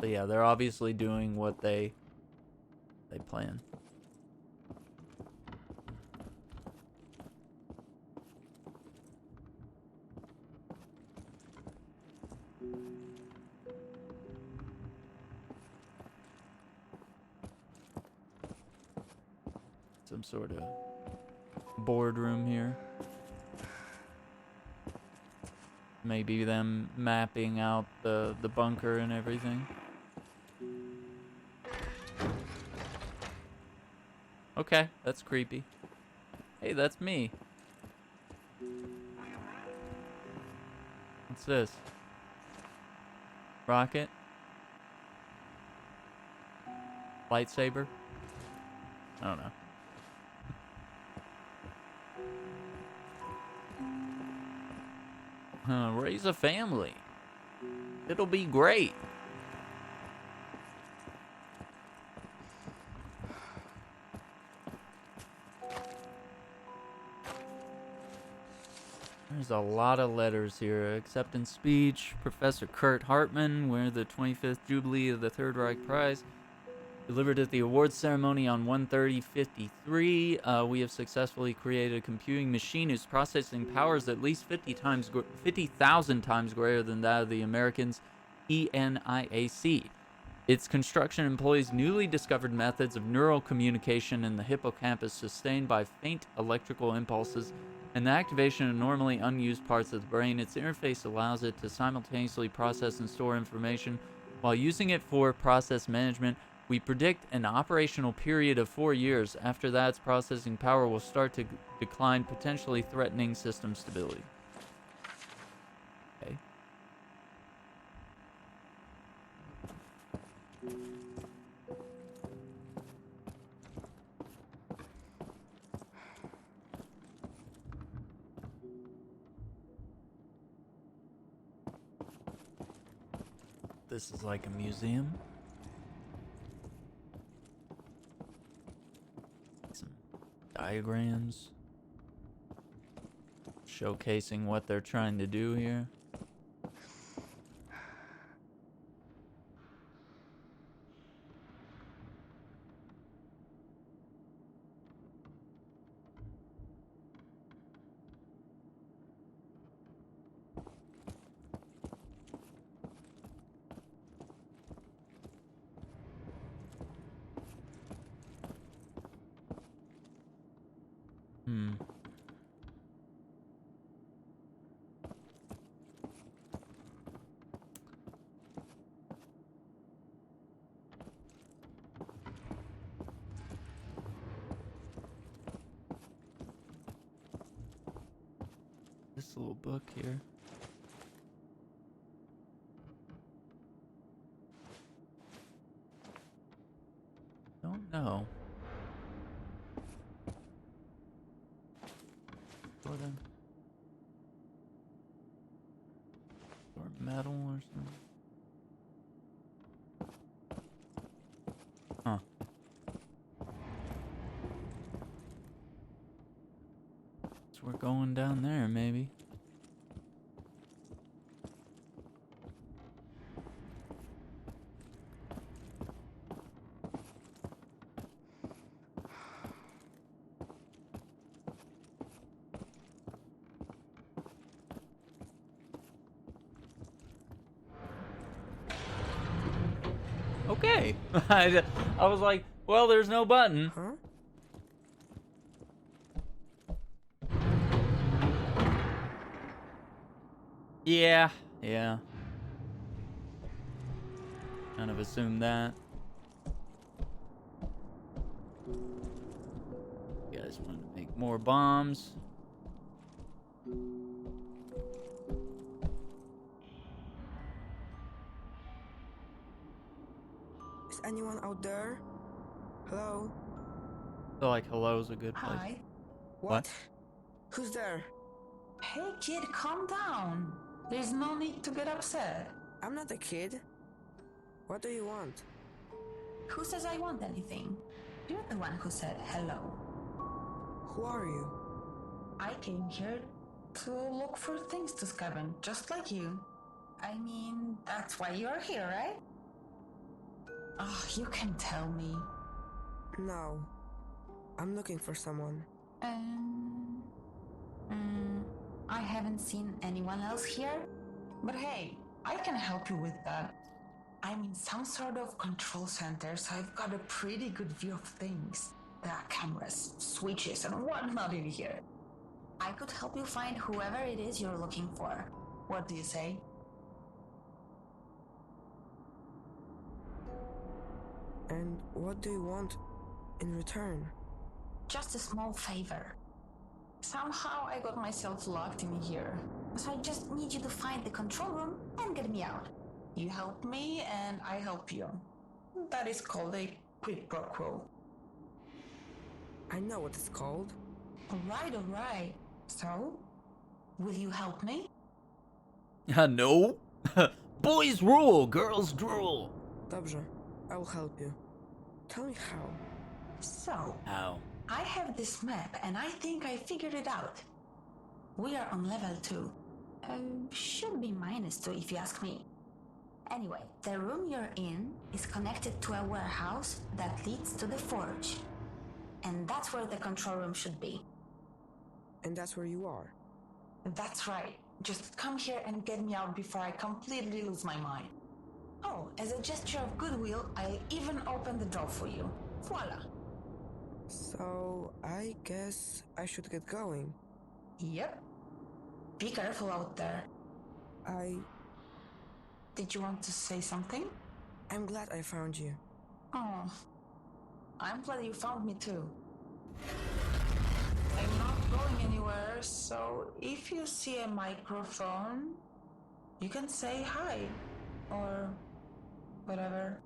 So yeah, they're obviously doing what they plan. Some sort of boardroom here. Maybe them mapping out the bunker and everything. Okay, that's creepy. Hey, that's me. What's this? Rocket? Lightsaber? I don't know. Raise a family. It'll be great. There's a lot of letters here. Acceptance speech, Professor Kurt Hartman, where the 25th Jubilee of the Third Reich Prize. Delivered at the awards ceremony on 1/30/53. We have successfully created a computing machine whose processing power is at least 50,000 times greater than that of the Americans' ENIAC. Its construction employs newly discovered methods of neural communication in the hippocampus sustained by faint electrical impulses and the activation of normally unused parts of the brain. Its interface allows it to simultaneously process and store information while using it for process management. We predict an operational period of 4 years. After that, its processing power will start to decline, potentially threatening system stability. Okay. This is like a museum. Some diagrams showcasing what they're trying to do here. This little book here. Don't know. Sort of metal or something. Huh. So we're going down there, maybe. Okay. I was like, well, there's no button.
Huh?
Yeah. Kind of assumed that. You guys wanted to make more bombs.
Is anyone out there? Hello?
I feel like hello's a good place.
Hi.
What?
Who's there?
Hey kid, calm down. There's no need to get upset.
I'm not a kid. What do you want?
Who says I want anything? You're the one who said hello.
Who are you?
I came here to look for things to scavenge, just like you. I mean, that's why you're here, right? Oh, you can tell me.
No. I'm looking for someone.
I haven't seen anyone else here. But hey, I can help you with that. I'm in some sort of control center, so I've got a pretty good view of things. There are cameras, switches, and whatnot in here. I could help you find whoever it is you're looking for. What do you say?
And what do you want in return?
Just a small favor. Somehow I got myself locked in here. So I just need you to find the control room and get me out. You help me and I help you. That is called a quid pro quo.
I know what it's called.
Alright. So, will you help me?
No. Boys rule, girls drool.
Dobrze, I will help you. Tell me how.
So,
How?
I have this map and I think I figured it out. We are on level 2. Should be -2 if you ask me. Anyway, the room you're in is connected to a warehouse that leads to the forge. And that's where the control room should be.
And that's where you are.
That's right. Just come here and get me out before I completely lose my mind. Oh, as a gesture of goodwill, I'll even open the door for you. Voila.
So, I guess I should get going.
Yep. Be careful out there. Did you want to say something?
I'm glad I found you.
Oh, I'm glad you found me too. I'm not going anywhere, so if you see a microphone, you can say hi, or whatever.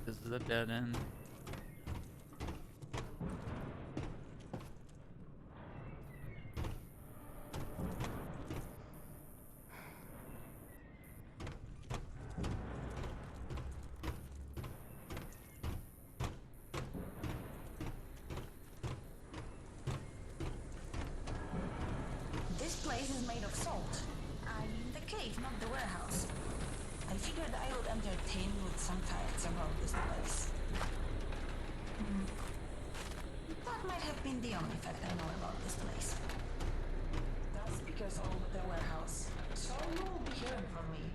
This is a dead end.
This place is made of salt. I mean the cave, not the warehouse. I figured I would entertain you with some facts about this place. That might have been the only fact I know about this place. That's because of the warehouse. So you will be hearing from me.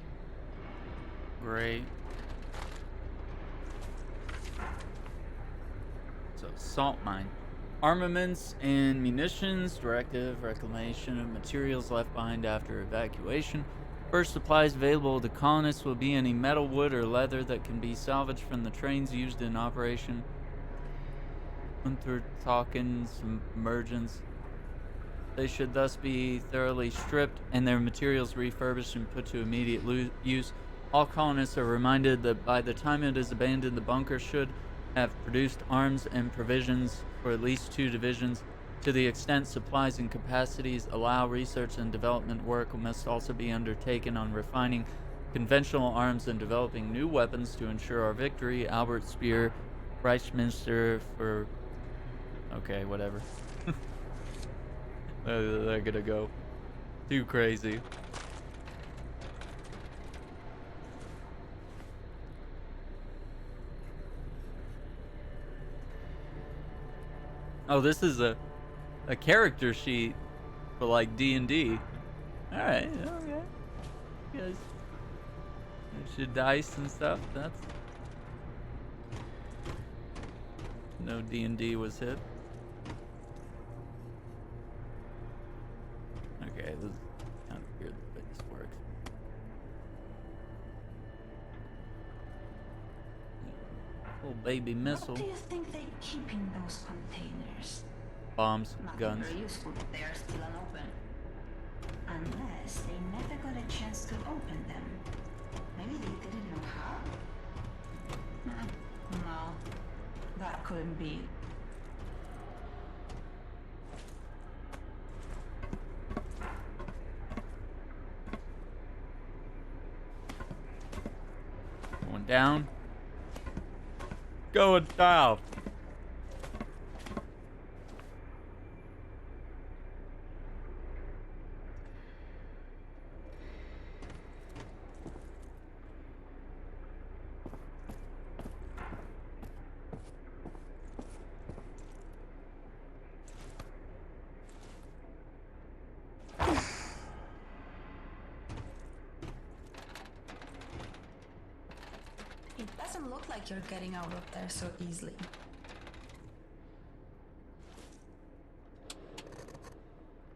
Great. So, salt mine. Armaments and munitions, directive, reclamation of materials left behind after evacuation. First supplies available to colonists will be any metal, wood, or leather that can be salvaged from the trains used in Operation Untertauchen Submergence. They should thus be thoroughly stripped and their materials refurbished and put to immediate use. All colonists are reminded that by the time it is abandoned, the bunker should have produced arms and provisions for at least 2 divisions. To the extent supplies and capacities allow, research and development work must also be undertaken on refining conventional arms and developing new weapons to ensure our victory. Albert Speer, Reichsminister for... Okay, whatever. They're gonna go too crazy. Oh, this is a character sheet for like D&D. All right, okay. You guys, there's your dice and stuff. That's no D&D was hit. Okay, this is kind of weird the way this works. Little baby missile.
What do you think they keep in those containers?
Bombs,
Nothing
guns.
very useful if they are still unopened. Unless they never got a chance to open them. Maybe they didn't know how? No, that couldn't be.
Going down. Going down.
It doesn't look like you're getting out of there so easily.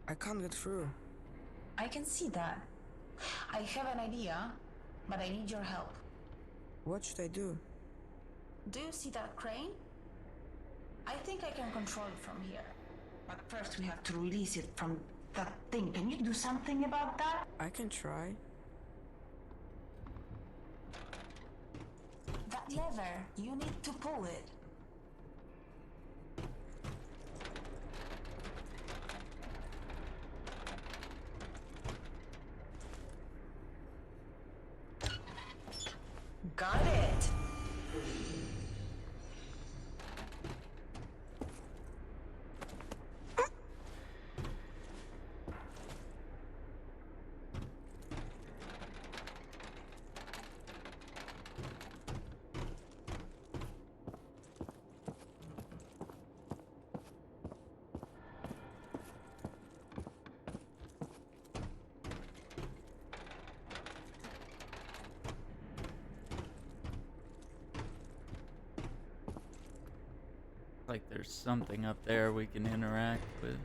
I can't get through.
I can see that. I have an idea, but I need your help.
What should I do?
Do you see that crane? I think I can control it from here. But first we have to release it from that thing. Can you do something about that?
I can try.
That lever, you need to pull it. Got it!
Like there's something up there we can interact with.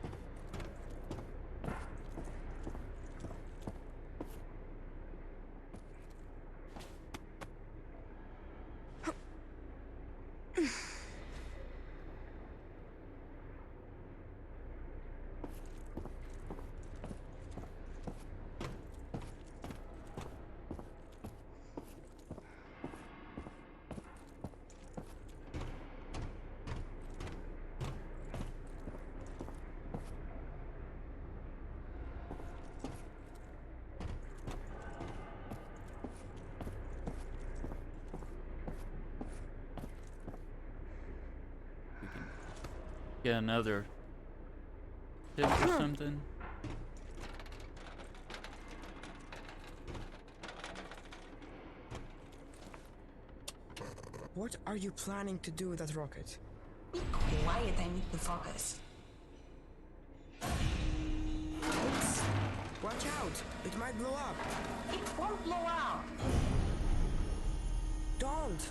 Get another tip or something.
What are you planning to do with that rocket?
Be quiet, I need to focus.
Oops. Watch out! It might blow up.
It won't blow out.
Don't!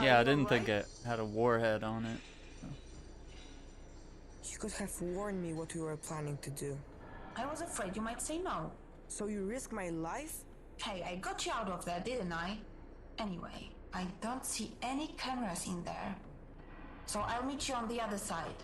Yeah, I
you
didn't think
alright?
it had a warhead on it.
You could have warned me what you were planning to do.
I was afraid you might say no.
So you risk my life?
Hey, I got you out of there, didn't I? Anyway, I don't see any cameras in there. So I'll meet you on the other side.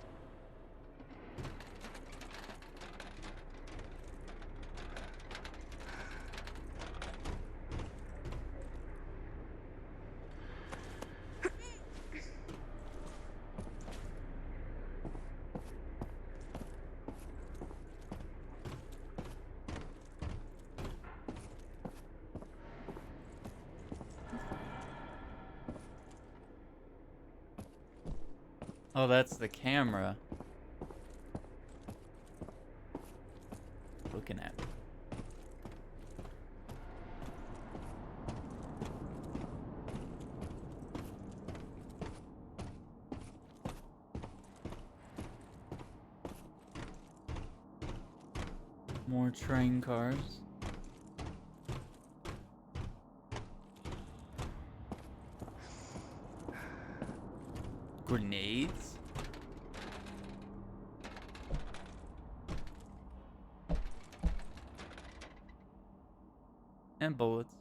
Oh, that's the camera. Looking at me. More train cars. Grenades? And bullets.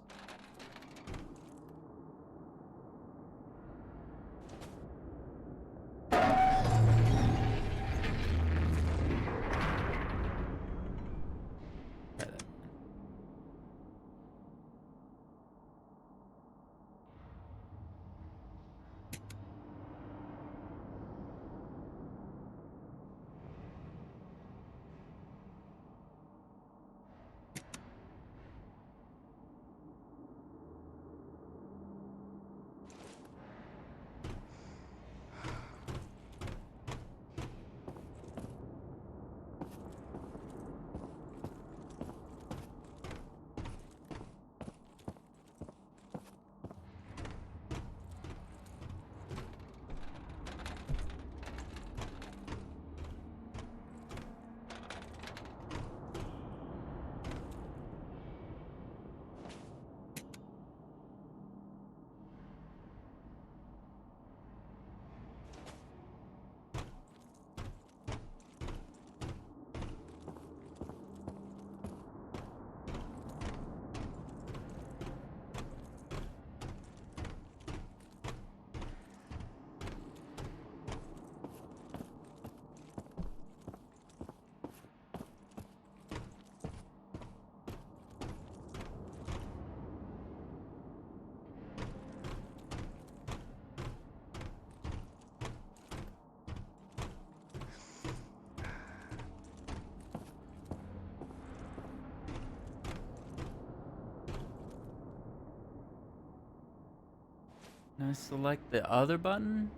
Can I select the other button?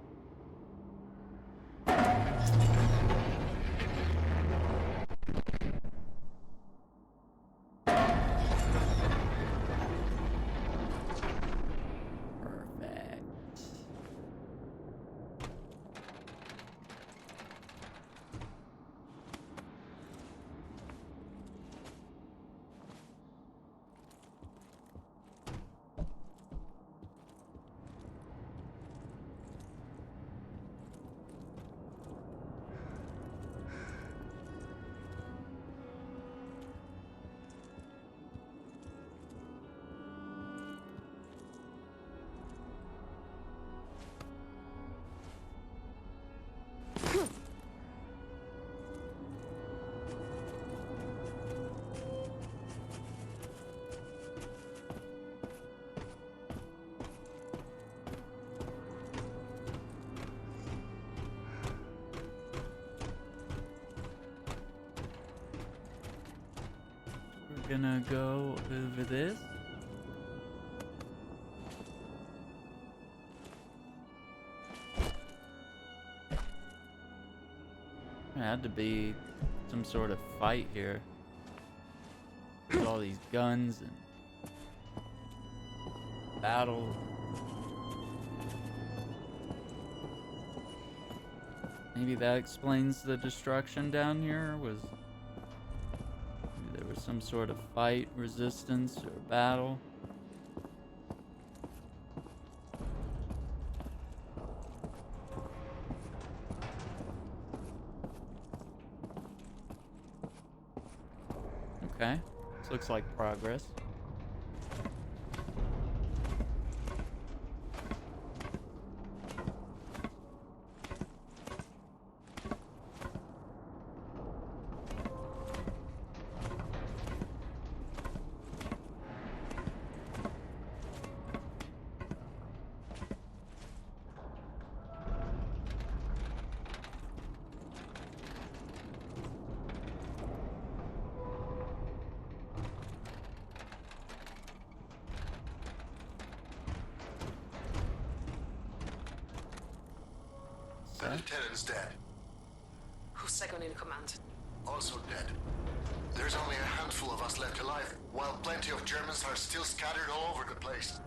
Perfect. We're gonna go over this. There had to be some sort of fight here. With all these guns and battle. Maybe that explains the destruction down here. Maybe there was some sort of fight, resistance, or battle. Okay, this looks like progress.
The lieutenant's dead.
Who's second in command?
Also dead. There's only a handful of us left alive, while plenty of Germans are still scattered all over the place.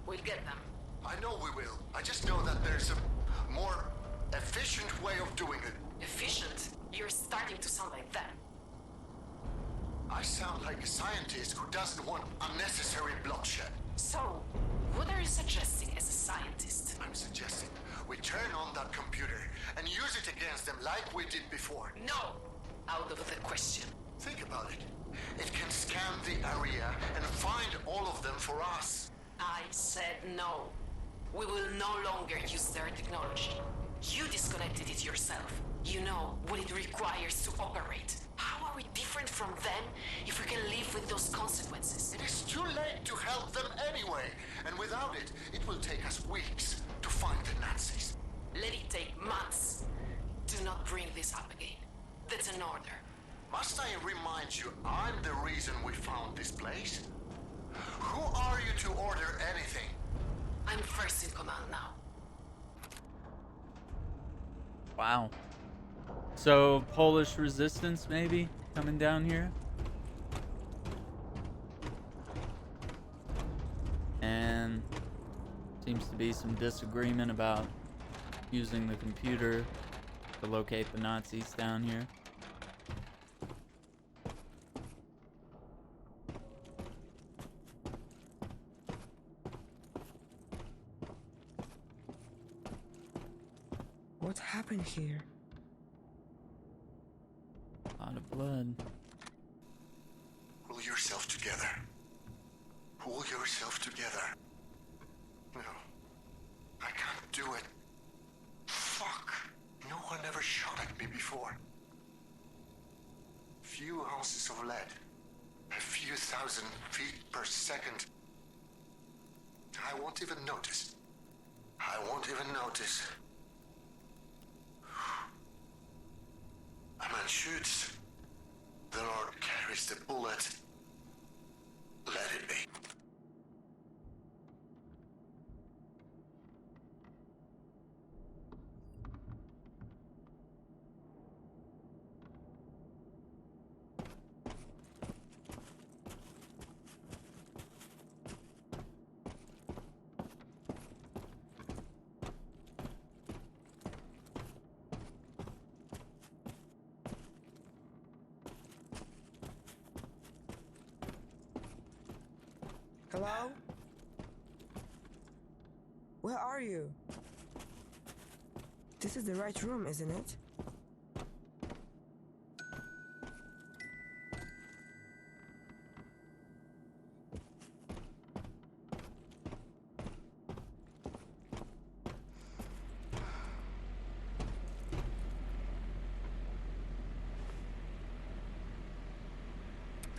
We'll get them.
I know we will. I just know that there's a more efficient way of doing it.
Efficient? You're starting to sound like that.
I sound like a scientist who doesn't want unnecessary bloodshed.
So, what are you suggesting as a scientist?
I'm suggesting we turn on that computer and use it against them like we did before.
No! Out of the question.
Think about it. It can scan the area and find all of them for us.
I said no. We will no longer use their technology. You disconnected it yourself. You know what it requires to operate. How are we different from them if we can live with those consequences?
It is too late to help them anyway, and without it, it will take us weeks to find the Nazis.
Let it take months. Do not bring this up again. That's an order.
Must I remind you, I'm the reason we found this place? Who are you to order anything?
I'm first in command now.
Wow. So, Polish resistance maybe coming down here? And seems to be some disagreement about using the computer to locate the Nazis down here.
What happened here?
A lot of blood.
Pull yourself together. Pull yourself together. No. I can't do it. Fuck. No one ever shot at me before. Few ounces of lead. A few thousand feet per second. I won't even notice. I won't even notice. A man shoots. The Lord carries the bullet. Let it be.
Hello? Where are you? This is the right room, isn't it?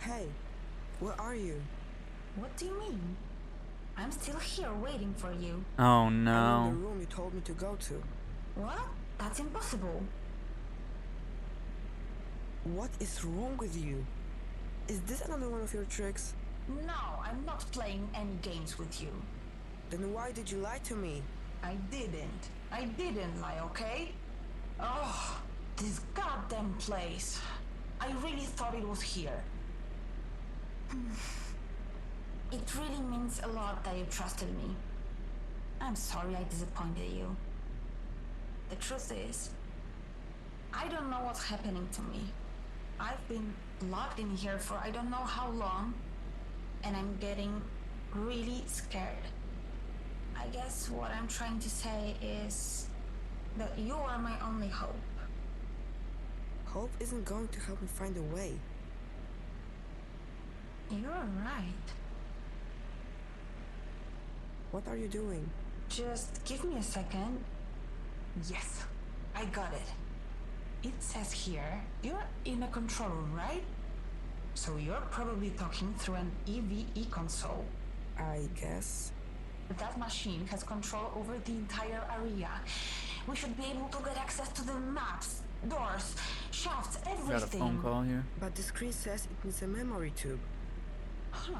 Hey, where are you?
What do you mean? I'm still here waiting for you.
Oh
I'm in the
no.
room you told me to go to.
What? That's impossible.
What is wrong with you? Is this another one of your tricks?
No, I'm not playing any games with you.
Then why did you lie to me?
I didn't. I didn't lie, okay? Oh, this goddamn place. I really thought it was here. It really means a lot that you trusted me. I'm sorry I disappointed you. The truth is, I don't know what's happening to me. I've been locked in here for I don't know how long, and I'm getting really scared. I guess what I'm trying to say is that you are my only hope.
Hope isn't going to help me find a way.
You're right.
What are you doing?
Just give me a second. Yes, I got it. It says here, you're in a control room, right? So you're probably talking through an EVE console.
I guess.
That machine has control over the entire area. We should be able to get access to the maps, doors, shafts, everything.
Got a phone call here.
But the screen says it needs a memory tube.
Huh.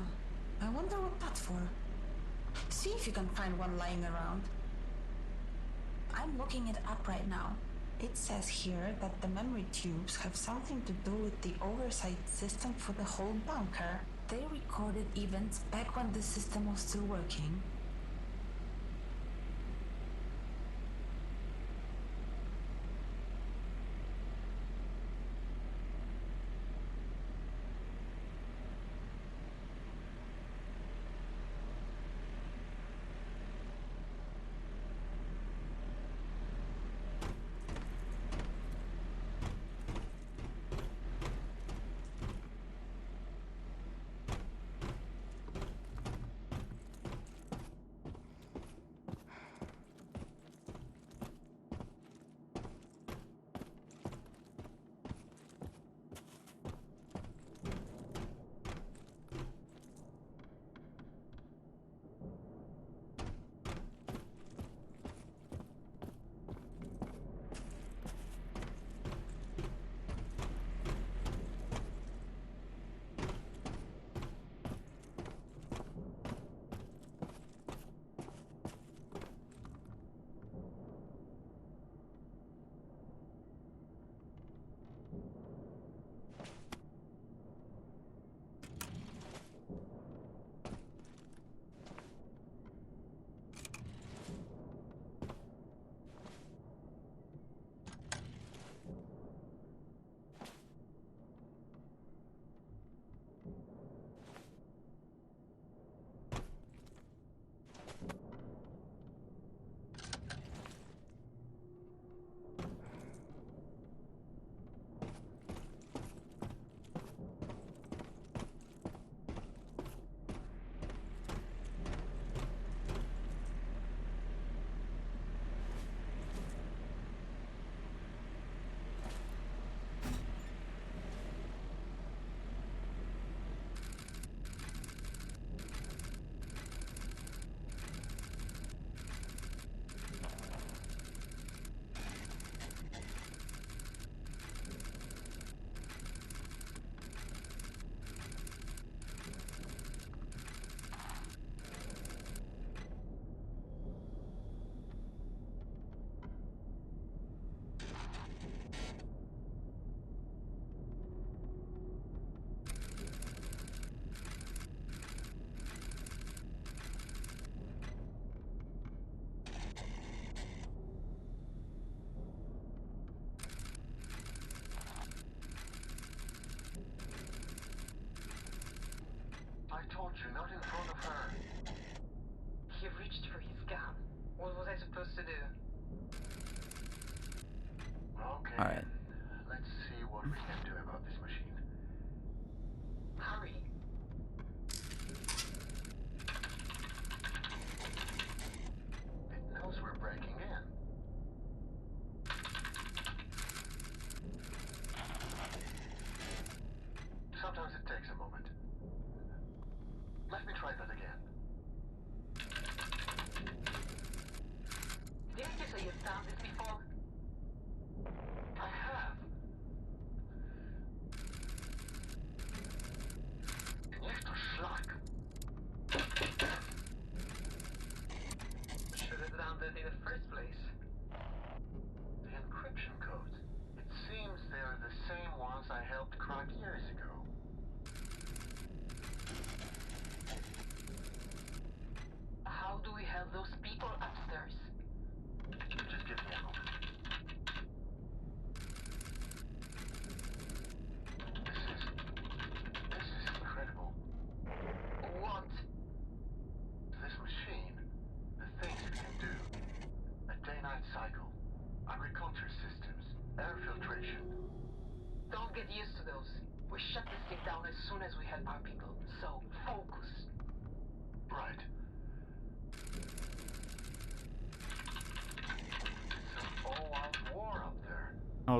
I wonder what that's for. See if you can find one lying around. I'm looking it up right now. It says here that the memory tubes have something to do with the oversight system for the whole bunker. They recorded events back when the system was still working.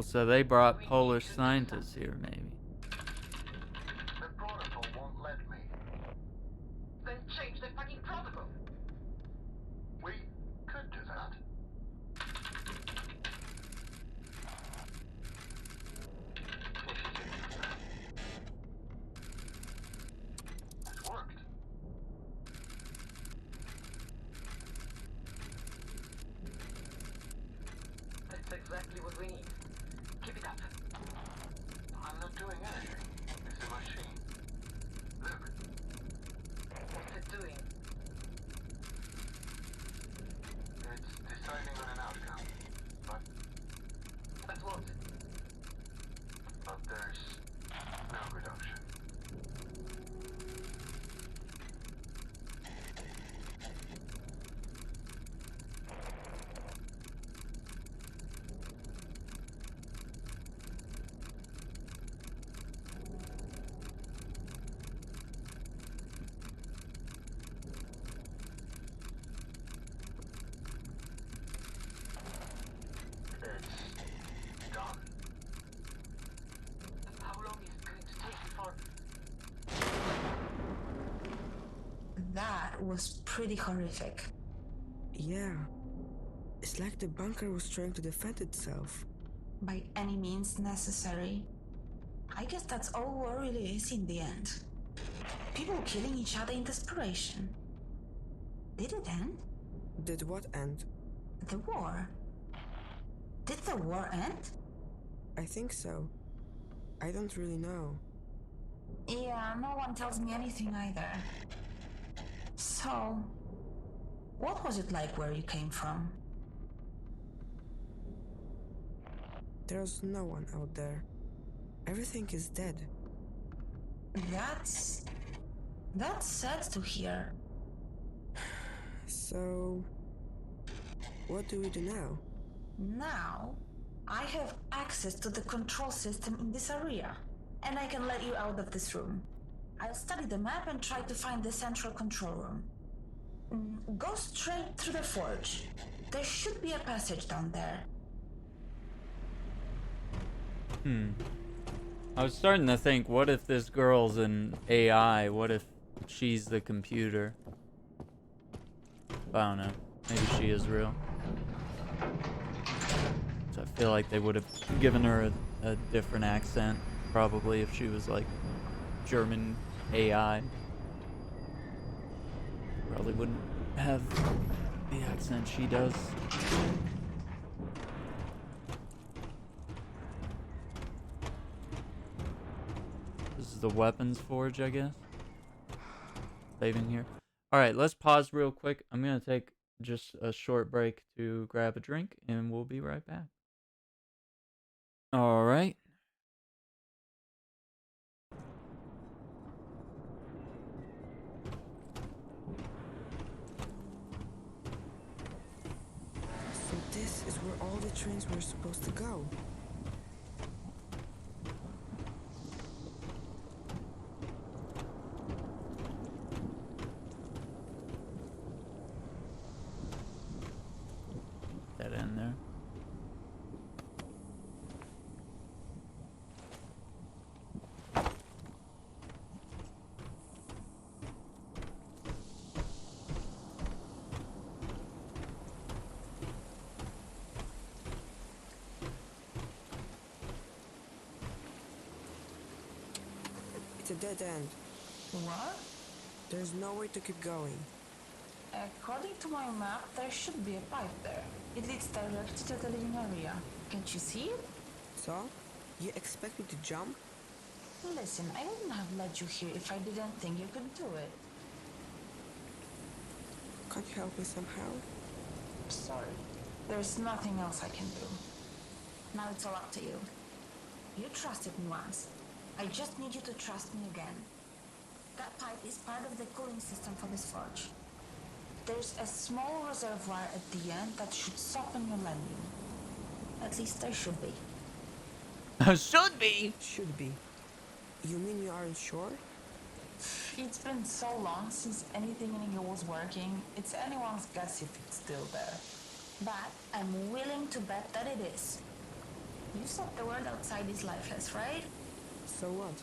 Oh, so they brought Polish scientists here, maybe.
The protocol won't let me.
Then change the fucking protocol.
We could do that. It worked.
That's exactly what we need. Keep it up.
I'm not doing anything. It's a machine. Look,
What's it doing?
it's deciding on an outcome.
But what?
But there's no good option. It's done.
How long is it going to take before...
That was pretty horrific.
Yeah. It's like the bunker was trying to defend itself.
By any means necessary. I guess that's all war really is in the end. People killing each other in desperation. Did it end?
Did what end?
The war. Did the war end?
I think so. I don't really know.
Yeah, no one tells me anything either. So, what was it like where you came from?
There's no one out there. Everything is dead.
That's sad to hear.
So, what do we do now?
Now, I have access to the control system in this area, and I can let you out of this room. I'll study the map and try to find the central control room. Go straight through the forge. There should be a passage down there.
I was starting to think, what if this girl's an AI? What if she's the computer? I don't know. Maybe she is real. So I feel like they would have given her a different accent, probably, if she was like German AI. Probably wouldn't have the accent she does. This is the weapons forge, I guess. Saving here. Alright, let's pause real quick. I'm gonna take just a short break to grab a drink, and we'll be right back. Alright.
So this is where all the trains were supposed to go.
That in there.
It's a dead end.
What?
There's no way to keep going.
According to my map, there should be a pipe there. It leads directly to the living area. Can't you see it?
So? You expect me to jump?
Listen, I wouldn't have let you here if I didn't think you could do it.
Can't you help me somehow?
Sorry. There's nothing else I can do. Now it's all up to you. You trusted me once. I just need you to trust me again. That pipe is part of the cooling system for this forge. There's a small reservoir at the end that should soften your landing. At least there should be.
Should be!
Should be. You mean you aren't sure?
It's been so long since anything in here was working, it's anyone's guess if it's still there. But I'm willing to bet that it is. You said the world outside is lifeless, right?
So what?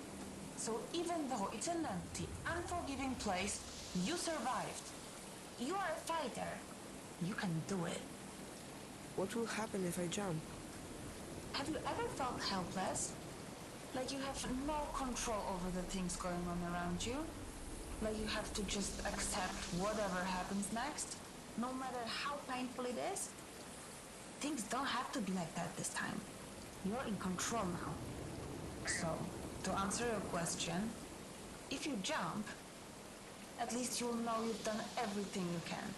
So even though it's an empty, unforgiving place, you survived. You are a fighter. You can do it.
What will happen if I jump?
Have you ever felt helpless? Like you have no control over the things going on around you? Like you have to just accept whatever happens next, no matter how painful it is? Things don't have to be like that this time. You're in control now. So, to answer your question, if you jump, at least you'll know you've done everything you can.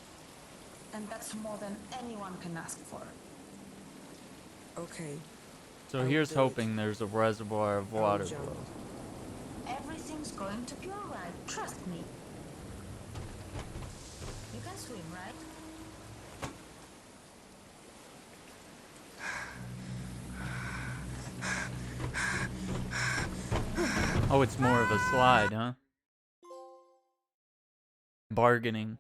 And that's more than anyone can ask for.
Okay.
So
I'll
here's
do it.
hoping there's a reservoir of
I'll
water
jump.
below.
Everything's going to be alright, trust me. You can swim, right?
Oh, it's more of a slide, huh? Bargaining.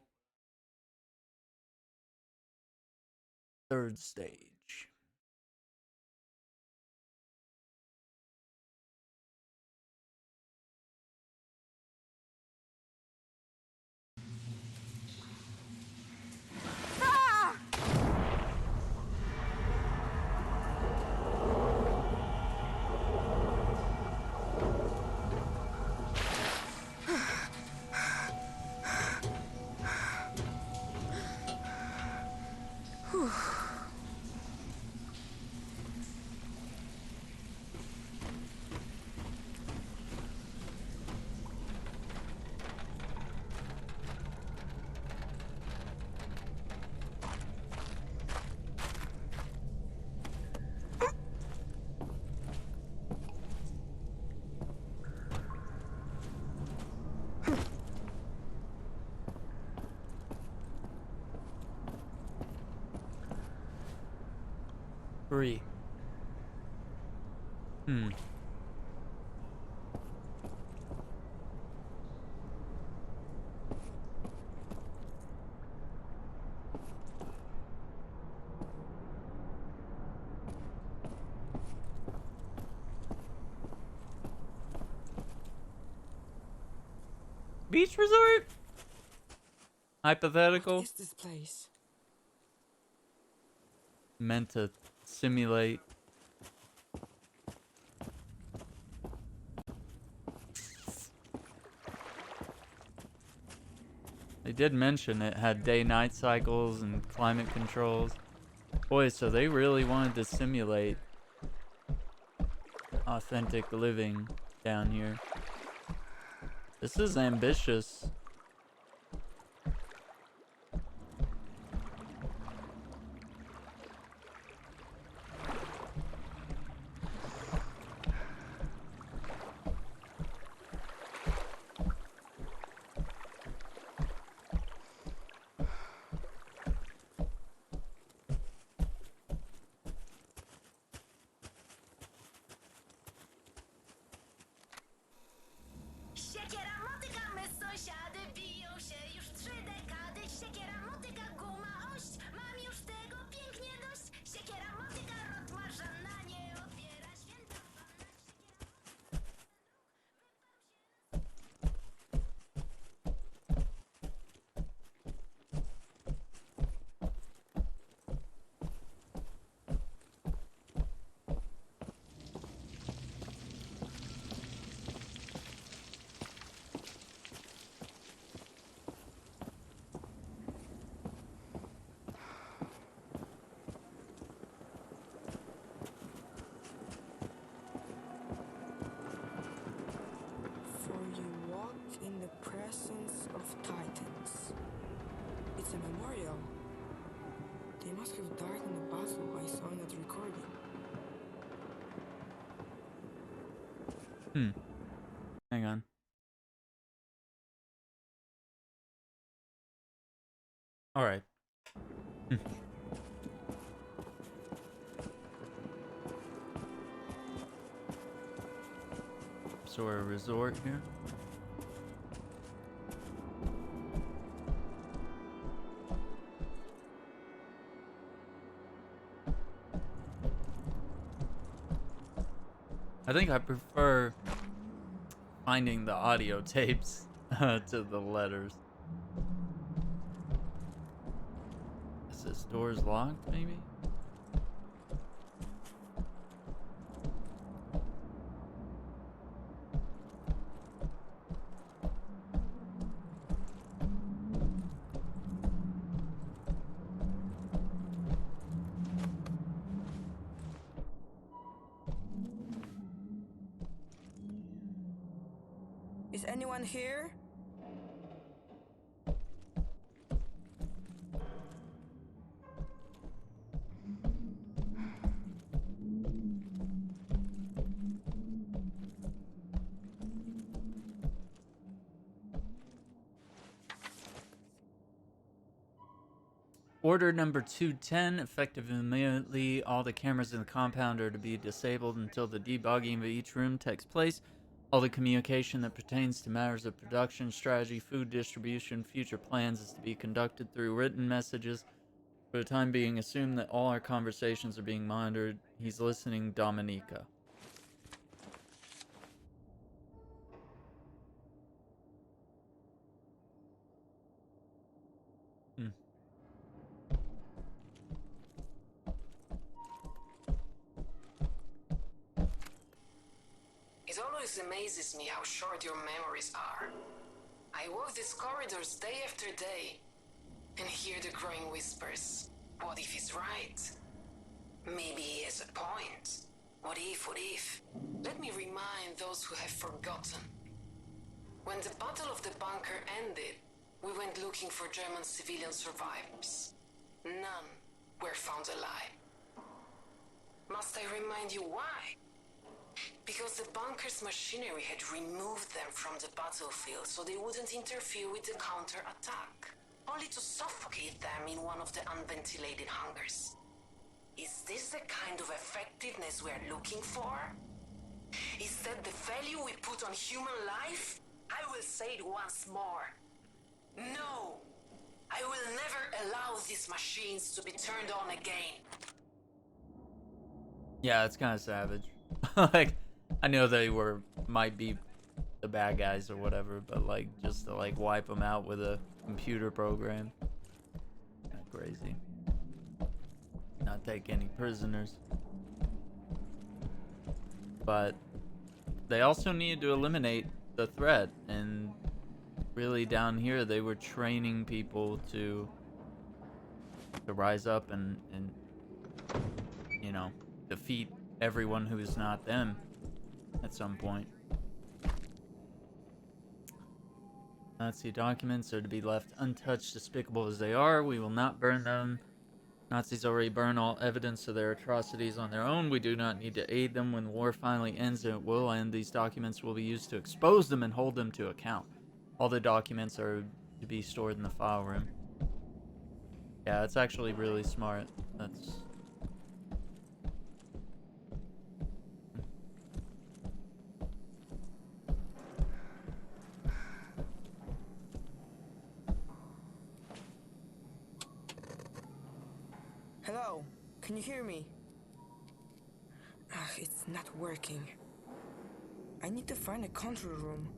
Third stage. Three. Beach resort? Hypothetical?
What is this place?
Meant to simulate. They did mention it had day-night cycles and climate controls. Boy, so they really wanted to simulate authentic living down here. This is ambitious.
Siekiera, motyka, my sąsiady biją się już 3 dekady. Siekiera, motyka, guma, ość. Mam już tego pięknie dość. Siekiera, motyka, rotmarza na nie odbiera. Święta panna, siekiera.
For you walk in the presence of titans. It's a memorial. They must have died in the battle I saw in that recording.
Hang on. Alright. So we're a resort here. I think I prefer finding the audio tapes to the letters. Is this door's locked, maybe?
Is anyone here?
Order number 210, effective immediately. All the cameras in the compound are to be disabled until the debugging of each room takes place. All the communication that pertains to matters of production, strategy, food distribution, future plans is to be conducted through written messages. For the time being, assume that all our conversations are being monitored. He's listening, Dominica.
It always amazes me how short your memories are. I walk these corridors day after day and hear the growing whispers. What if he's right? Maybe he has a point. What if, what if? Let me remind those who have forgotten. When the Battle of the Bunker ended, we went looking for German civilian survivors. None were found alive. Must I remind you why? Because the bunker's machinery had removed them from the battlefield so they wouldn't interfere with the counter-attack, only to suffocate them in one of the unventilated hangars. Is this the kind of effectiveness we're looking for? Is that the value we put on human life? I will say it once more. No! I will never allow these machines to be turned on again.
Yeah, it's kind of savage. Like, I know they might be the bad guys or whatever, but like, just to like wipe them out with a computer program. Not crazy. Not take any prisoners. But they also needed to eliminate the threat, and really down here they were training people to rise up and you know, defeat everyone who is not them at some point. Nazi documents are to be left untouched, despicable as they are. We will not burn them. Nazis already burn all evidence of their atrocities on their own. We do not need to aid them. When the war finally ends, and it will end, these documents will be used to expose them and hold them to account. All the documents are to be stored in the file room. Yeah, it's actually really smart. That's...
Hello? Can you hear me? It's not working. I need to find a control room.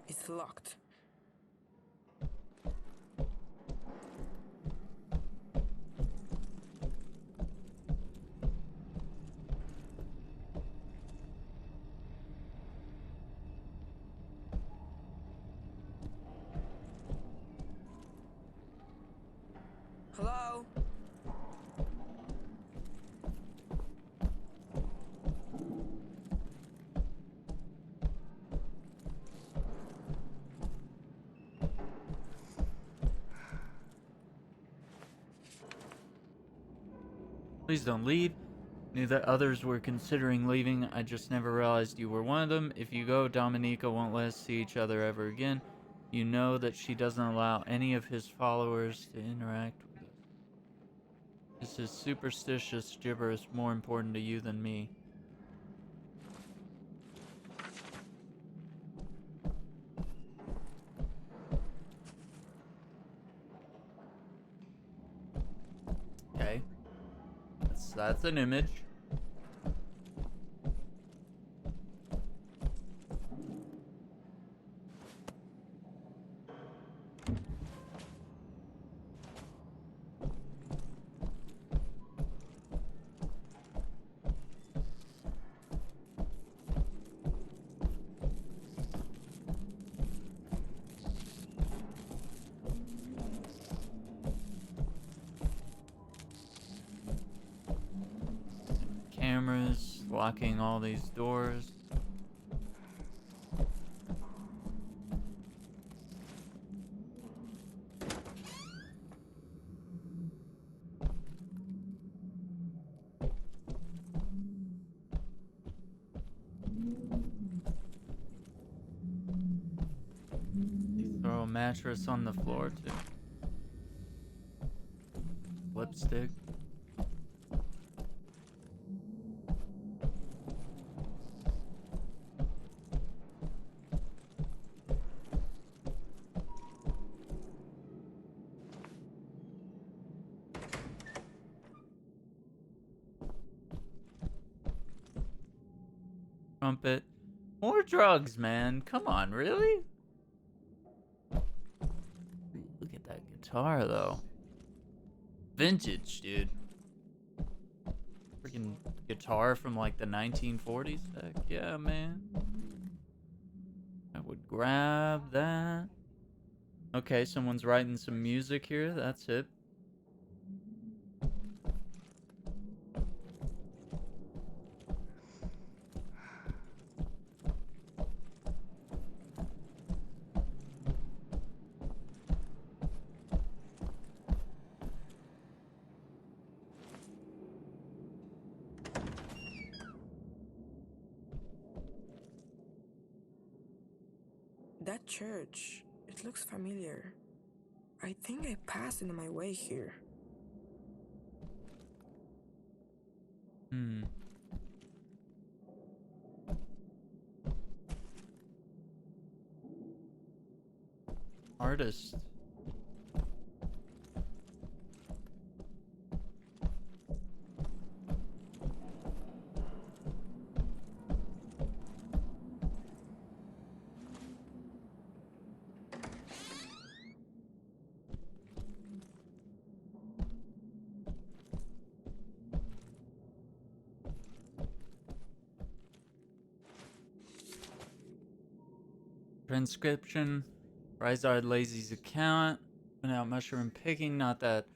It's locked. Hello?
Please don't leave. Knew that others were considering leaving. I just never realized you were one of them. If you go, Dominica won't let us see each other ever again. You know that she doesn't allow any of his followers to interact with us. This is superstitious gibberish more important to you than me. That's an image. Cameras locking all these doors. They throw a mattress on the floor too. Lipstick. Trumpet. More drugs, man. Come on, really? Look at that guitar, though. Vintage, dude. Freaking guitar from like the 1940s. Heck yeah, man. I would grab that. Okay, someone's writing some music here. That's it.
That church, it looks familiar. I think I passed it on my way here.
Artist. Transcription. Rizard Lazy's account. Went out mushroom picking. Not that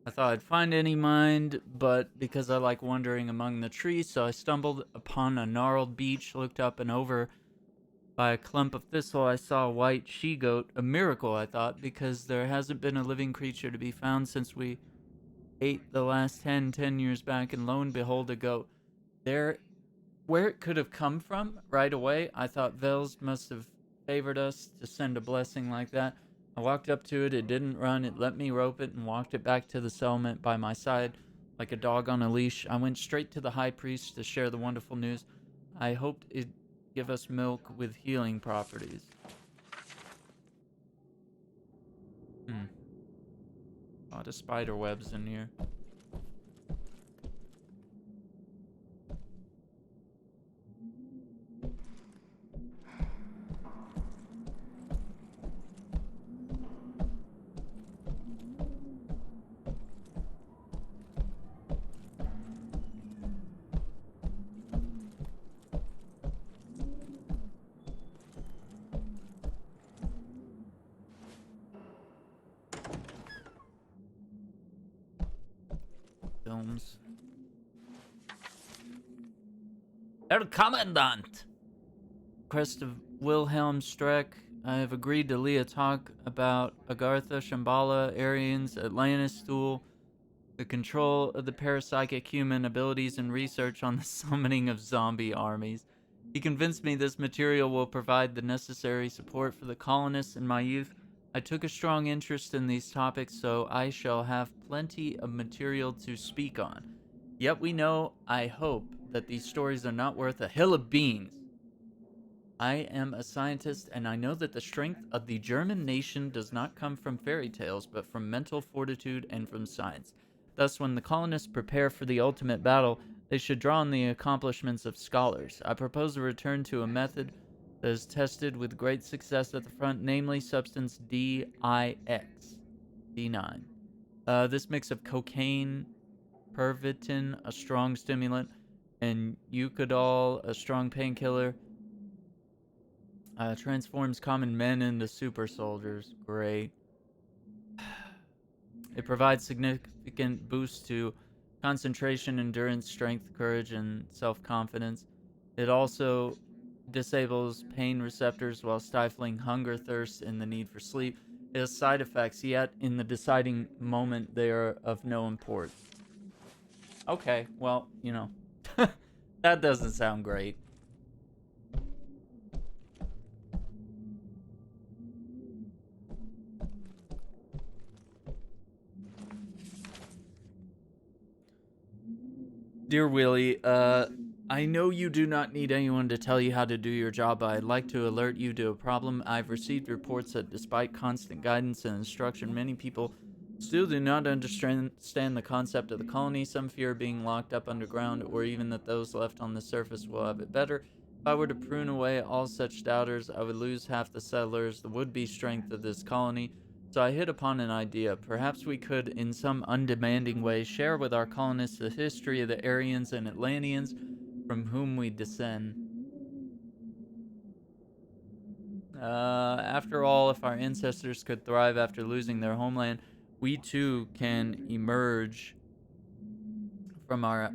I thought I'd find any mind, but because I like wandering among the trees, so I stumbled upon a gnarled beech, looked up and over by a clump of thistle. I saw a white she-goat. A miracle, I thought, because there hasn't been a living creature to be found since we ate the last 10 years back, and lo and behold, a goat. There, where it could have come from right away, I thought Vels must have favored us to send a blessing like that. I walked up to it, it didn't run, it let me rope it and walked it back to the settlement by my side like a dog on a leash. I went straight to the high priest to share the wonderful news. I hoped it'd give us milk with healing properties. A lot of spider webs in here. Films. Herr Commandant! Crest of Wilhelm Streck. I have agreed to Leah talk about Agartha, Shambhala, Aryans, Atlantis Stool, the control of the parapsychic human abilities and research on the summoning of zombie armies. He convinced me this material will provide the necessary support for the colonists in my youth. I took a strong interest in these topics, so I shall have plenty of material to speak on. Yet we know, I hope, that these stories are not worth a hill of beans. I am a scientist, and I know that the strength of the German nation does not come from fairy tales, but from mental fortitude and from science. Thus, when the colonists prepare for the ultimate battle, they should draw on the accomplishments of scholars. I propose a return to a method that is tested with great success at the front, namely substance DIX, D9. This mix of cocaine, pervitin, a strong stimulant, and eucadol, a strong painkiller, transforms common men into super soldiers. Great. It provides significant boosts to concentration, endurance, strength, courage, and self-confidence. It also disables pain receptors while stifling hunger, thirst, and the need for sleep. It has side effects, yet in the deciding moment they are of no import. Okay, well, that doesn't sound great. Dear Willie, I know you do not need anyone to tell you how to do your job, but I'd like to alert you to a problem. I've received reports that despite constant guidance and instruction, many people still do not understand the concept of the colony. Some fear being locked up underground, or even that those left on the surface will have it better. If I were to prune away all such doubters, I would lose half the settlers, the would-be strength of this colony. So I hit upon an idea. Perhaps we could, in some undemanding way, share with our colonists the history of the Aryans and Atlanteans from whom we descend. After all, if our ancestors could thrive after losing their homeland, we too can emerge from our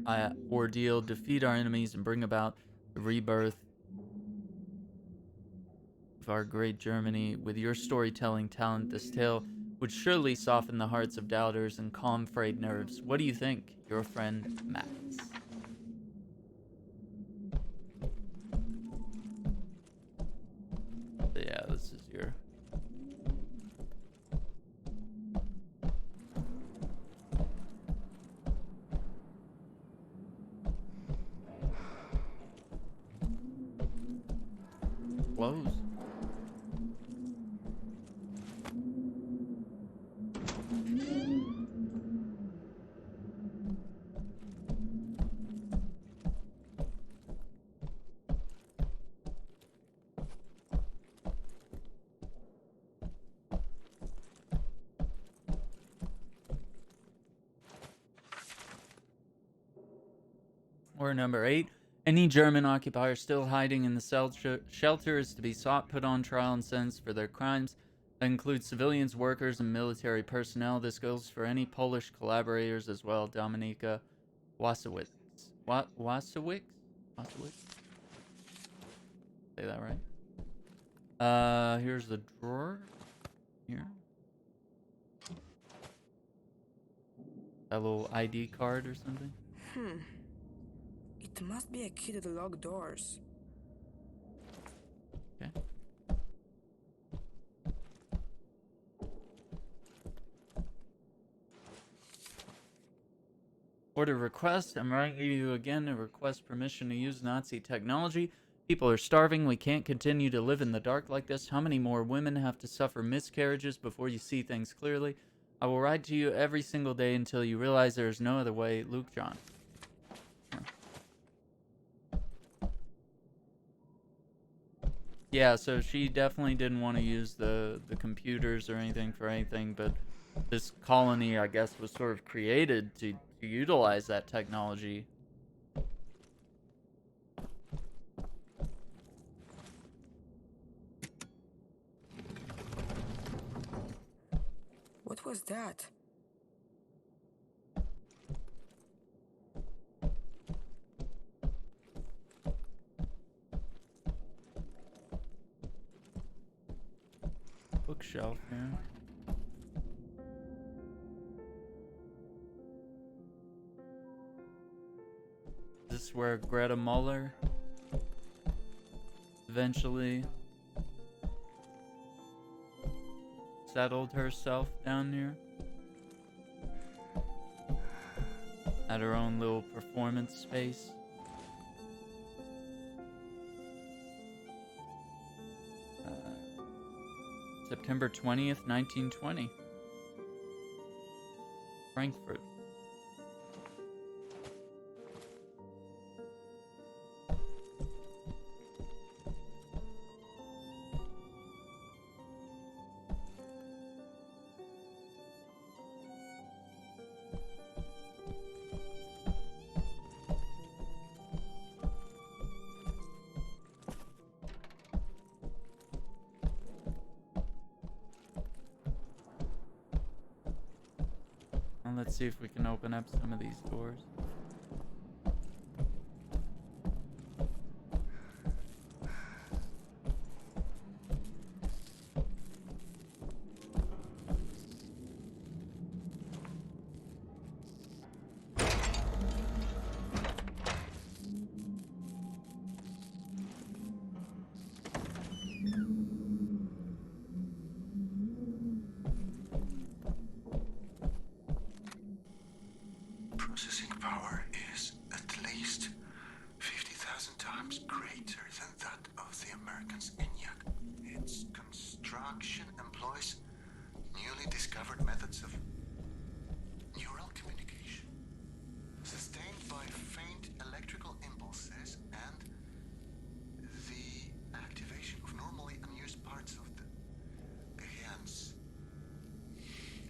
ordeal, defeat our enemies, and bring about the rebirth of our great Germany. With your storytelling talent, this tale would surely soften the hearts of doubters and calm frayed nerves. What do you think, your friend Max? So yeah, this is your... close. Or number 8. Any German occupier still hiding in the shelter is to be sought, put on trial, and sentenced for their crimes. That includes civilians, workers, and military personnel. This goes for any Polish collaborators as well. Dominika Wasowicz. Wasowicz? Say that right. Here's the drawer. Here. That little ID card or something.
It must be a key to the locked doors.
Okay. Order request. I'm writing you again to request permission to use Nazi technology. People are starving. We can't continue to live in the dark like this. How many more women have to suffer miscarriages before you see things clearly? I will write to you every single day until you realize there is no other way. Luke John. Yeah, so she definitely didn't want to use the computers or anything for anything, but this colony, I guess, was sort of created to utilize that technology.
What was that?
Bookshelf here. Is this where Greta Muller eventually settled herself down here? At her own little performance space. September 20th, 1920. Frankfurt. Let's see if we can open up some of these doors.
Processing power is at least 50,000 times greater than that of the American's ENIAC. Its construction employs newly discovered methods of neural communication, sustained by faint electrical impulses and the activation of normally unused parts of the Gehirns.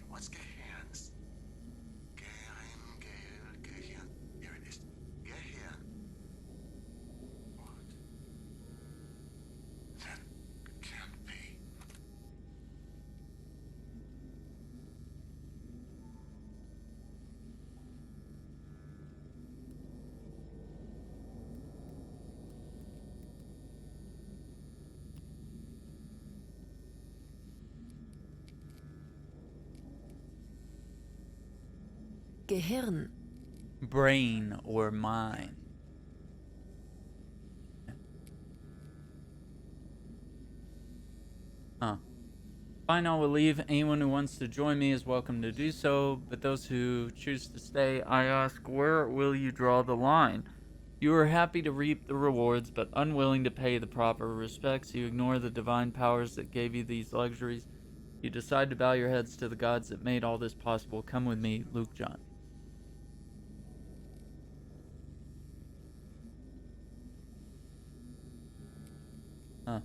What's Gehirns? Gehirn. Here it is. Gehirn. What? That can't be.
Gehirn.
Brain or mind. Huh. Fine, I will leave. Anyone who wants to join me is welcome to do so, but those who choose to stay, I ask, where will you draw the line? You are happy to reap the rewards, but unwilling to pay the proper respects. You ignore the divine powers that gave you these luxuries. You decide to bow your heads to the gods that made all this possible. Come with me, Luke John. Huh.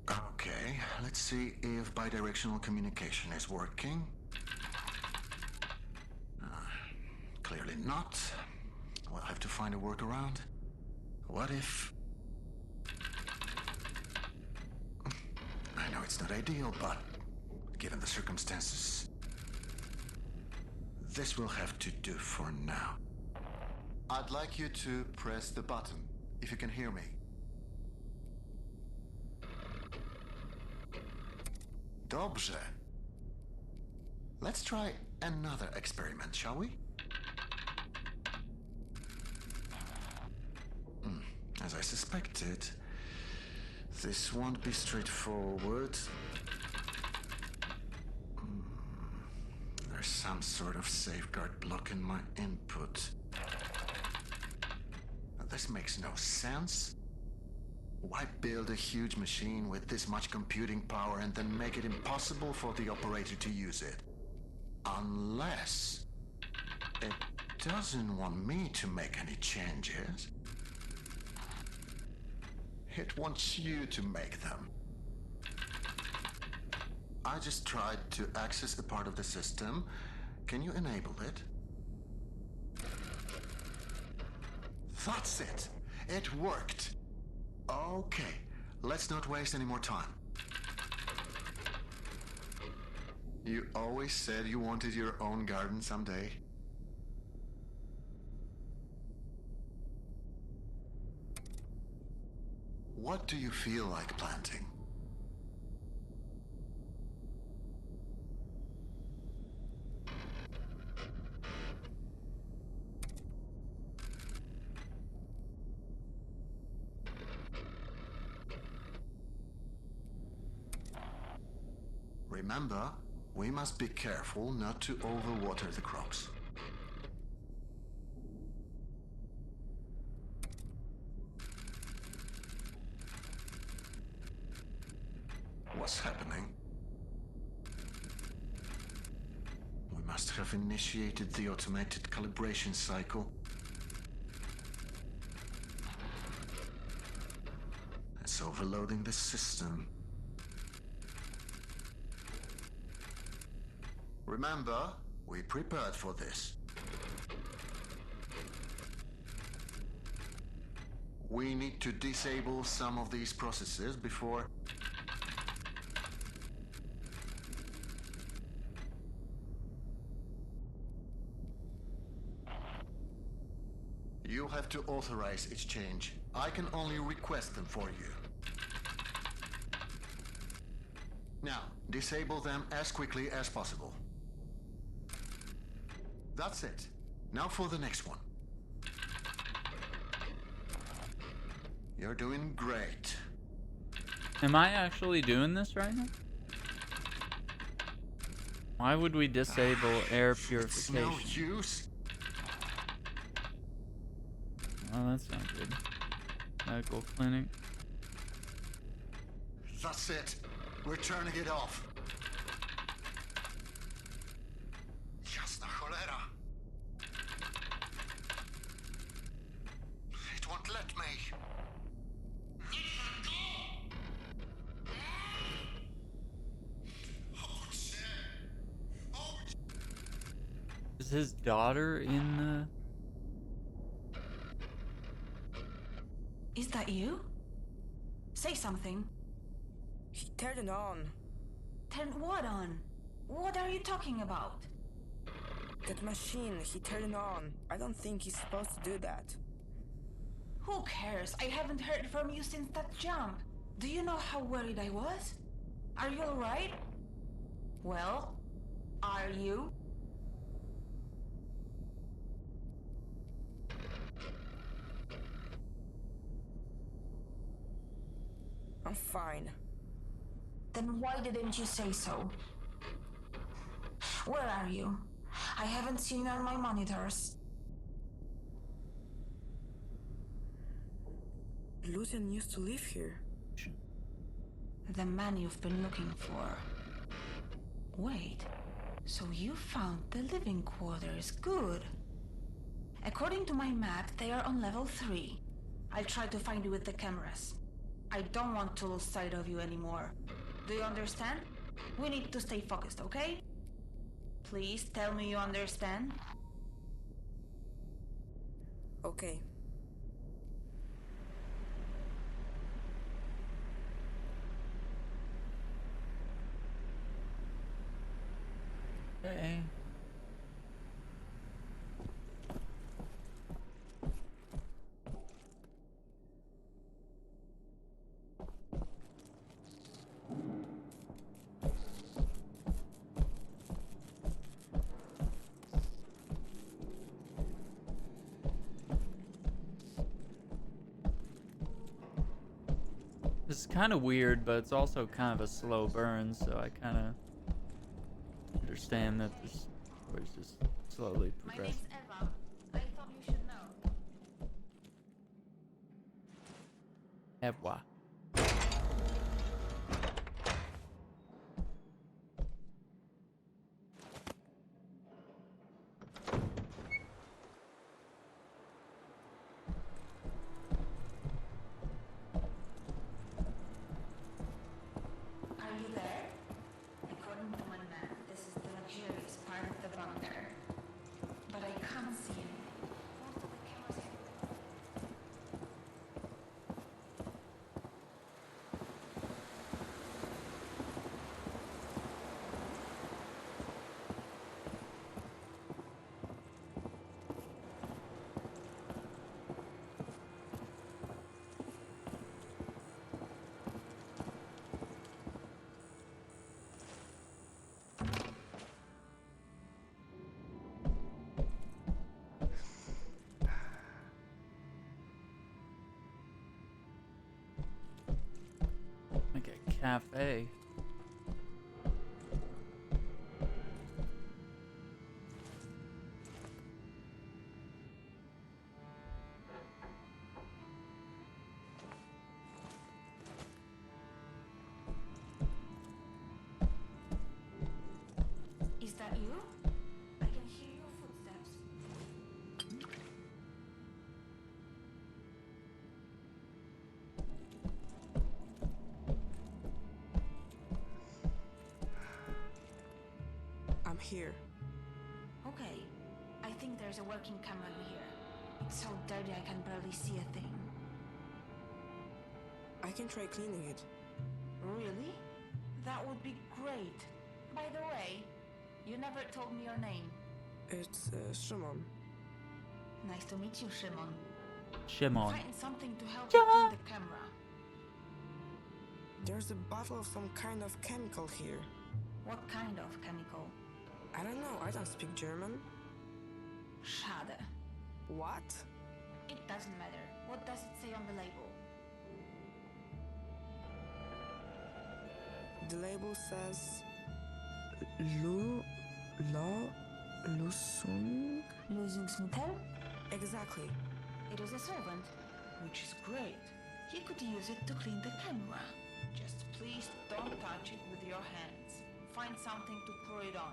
Okay, let's see if bidirectional communication is working. Clearly not. We'll have to find a workaround. What if... I know it's not ideal, but given the circumstances, this will have to do for now. I'd like you to press the button, if you can hear me. Dobrze. Let's try another experiment, shall we? As I suspected, this won't be straightforward. There's some sort of safeguard blocking my input. This makes no sense. Why build a huge machine with this much computing power and then make it impossible for the operator to use it? Unless it doesn't want me to make any changes. It wants you to make them. I just tried to access a part of the system. Can you enable it? That's it. It worked. Okay, let's not waste any more time. You always said you wanted your own garden someday. What do you feel like planting? Remember, we must be careful not to overwater the crops. What's happening? We must have initiated the automated calibration cycle. It's overloading the system. Remember, we prepared for this. We need to disable some of these processes before... You'll have to authorize its change. I can only request them for you. Now, disable them as quickly as possible. That's it. Now for the next one. You're doing great.
Am I actually doing this right now? Why would we disable air purification?
It's no use.
Oh, that's not good. Medical clinic.
That's it. We're turning it off. Jasna cholera. It won't let me.
Is his daughter in the...
Is that you? Say something.
He turned it on.
Turn what on? What are you talking about?
That machine, he turned it on. I don't think he's supposed to do that.
Who cares? I haven't heard from you since that jump. Do you know how worried I was? Are you alright? Well, are you?
I'm fine.
Then why didn't you say so? Where are you? I haven't seen you on my monitors.
Lucian used to live here.
The man you've been looking for. Wait, so you found the living quarters. Good. According to my map, they are on level 3. I'll try to find you with the cameras. I don't want to lose sight of you anymore. Do you understand? We need to stay focused, okay? Please tell me you understand.
Okay.
Hey. This is kind of weird, but it's also kind of a slow burn, so I kind of understand that this story's just slowly progressing.
Eva. I thought you should know.
Eva.
Are you there? According to my map, this is the luxurious part of the bunker. But I can't see anything. Most of the cameras have...
cafe.
Is that you? I can hear your footsteps.
I'm here.
Okay. I think there's a working camera in here. It's so dirty I can barely see a thing.
I can try cleaning it.
Really? That would be great. By the way, you never told me your name.
It's Shimon.
Nice to meet you, Shimon.
Shimon.
Find something to help you clean the camera.
There's a bottle of some kind of chemical here.
What kind of chemical?
I don't know, I don't speak German.
Schade.
What?
It doesn't matter. What does it say on the label?
The label says Lusung?
Lösungsmittel?
Exactly.
It is a solvent, which is great. He could use it to clean the camera. Just please don't touch it with your hands. Find something to pour it on.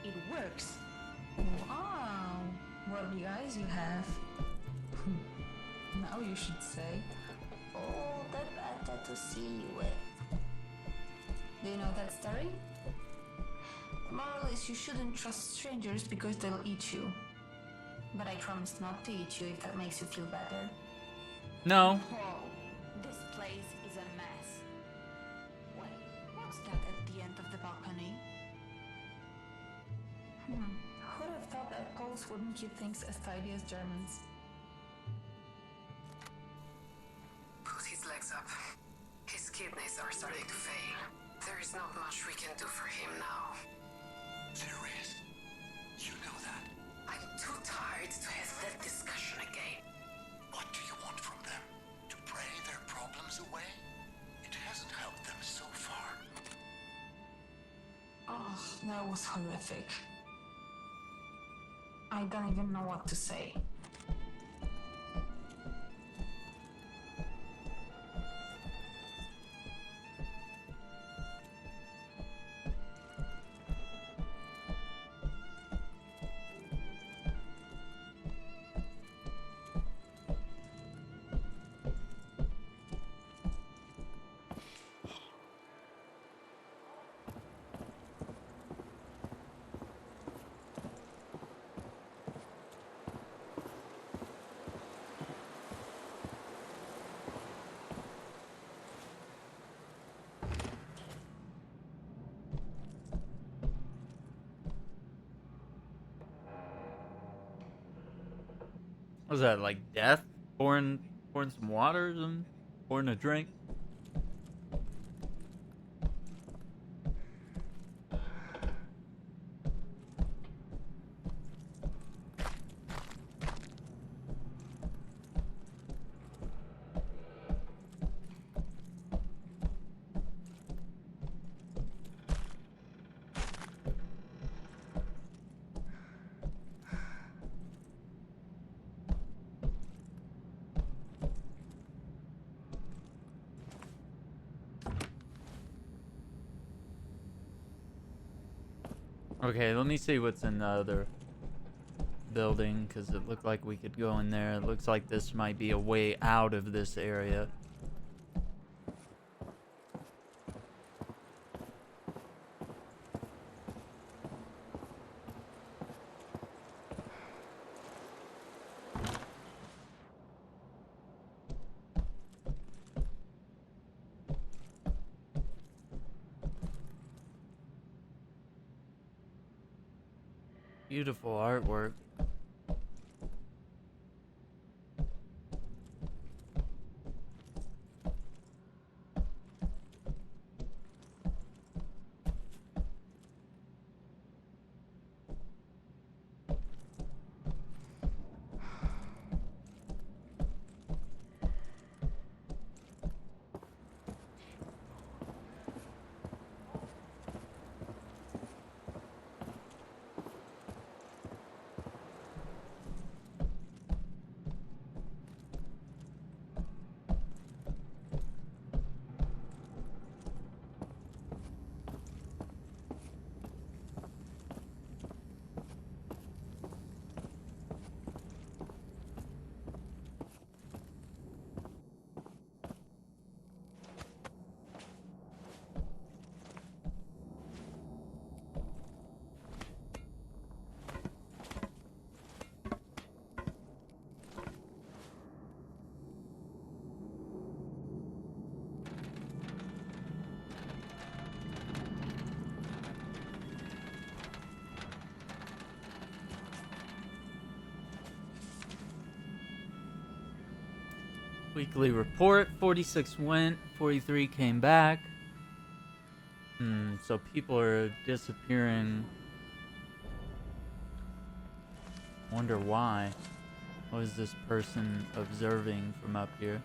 It works.
Wow, what big eyes you have. Now you should say.
Oh, the better to see you with.
Do you know that story? The moral is you shouldn't trust strangers because they'll eat you. But I promise not to eat you if that makes you feel better.
No.
Whoa, this place is a mess. Wait, what's that at the end of the balcony?
Who'd have thought that Poles wouldn't keep things as tidy as Germans?
Put his legs up. His kidneys are starting to fail. There is not much we can do for him now.
There is. You know that.
I'm too tired to have that discussion again.
What do you want from them? To pray their problems away? It hasn't helped them so far.
Oh, that was horrific. I don't even know what to say.
Was that like death? Pouring some water and pouring a drink? Okay, let me see what's in the other building, because it looked like we could go in there. It looks like this might be a way out of this area. Beautiful artwork. Weekly report, 46 went, 43 came back. So people are disappearing. Wonder why. What is this person observing from up here?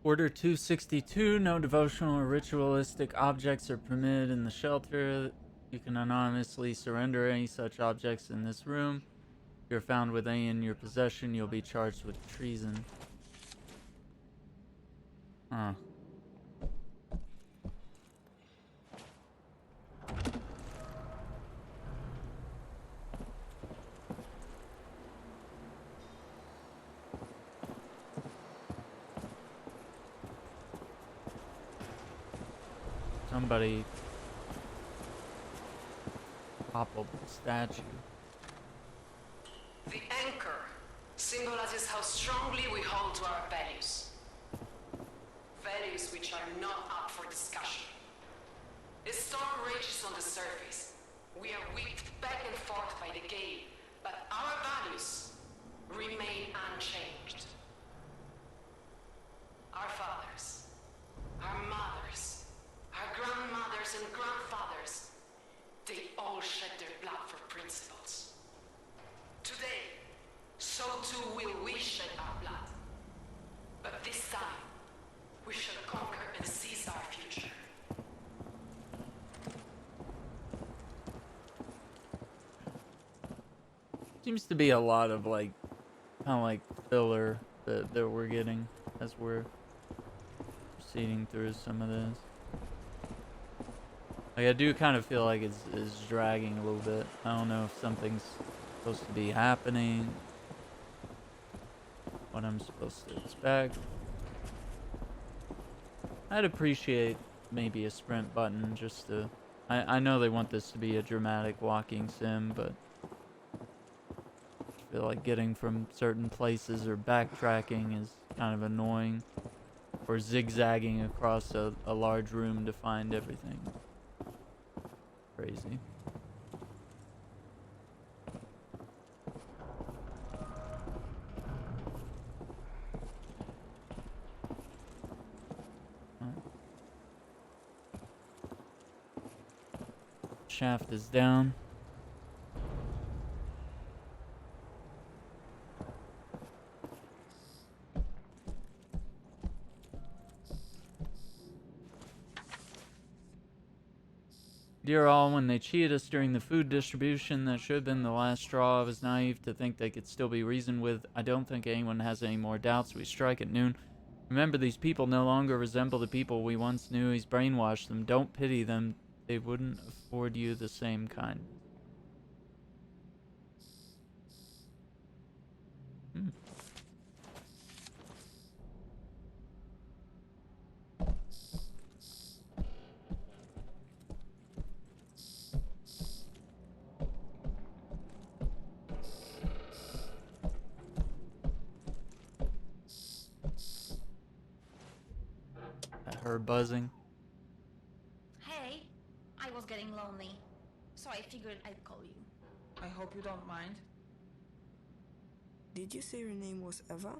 Order 262, no devotional or ritualistic objects are permitted in the shelter. You can anonymously surrender any such objects in this room. If you're found with any in your possession, you'll be charged with treason. Huh. Somebody pop up a statue.
The anchor symbolizes how strongly we hold to our values. Values which are not up for discussion. A storm rages on the surface. We are whipped back and forth by the gale, but our values remain unchanged. Our fathers, our mothers, our grandmothers and grandfathers, they all shed their blood for principles. Today, so too will we shed our blood. But this time, we shall conquer and seize our future.
Seems to be a lot of like, kind of like filler that we're getting as we're proceeding through some of this. Like, I do kind of feel like it's dragging a little bit. I don't know if something's supposed to be happening, what I'm supposed to expect. I'd appreciate maybe a sprint button just to... I know they want this to be a dramatic walking sim, but I feel like getting from certain places or backtracking is kind of annoying. Or zigzagging across a large room to find everything. Crazy. shaft is down. Dear all, when they cheated us during the food distribution, that should have been the last straw. I was naive to think they could still be reasoned with. I don't think anyone has any more doubts. We strike at noon. Remember, these people no longer resemble the people we once knew. He's brainwashed them. Don't pity them. They wouldn't afford you the same kindness. I heard buzzing.
Hey, I was getting lonely, so I figured I'd call you.
I hope you don't mind.
Did you say your name was Eva?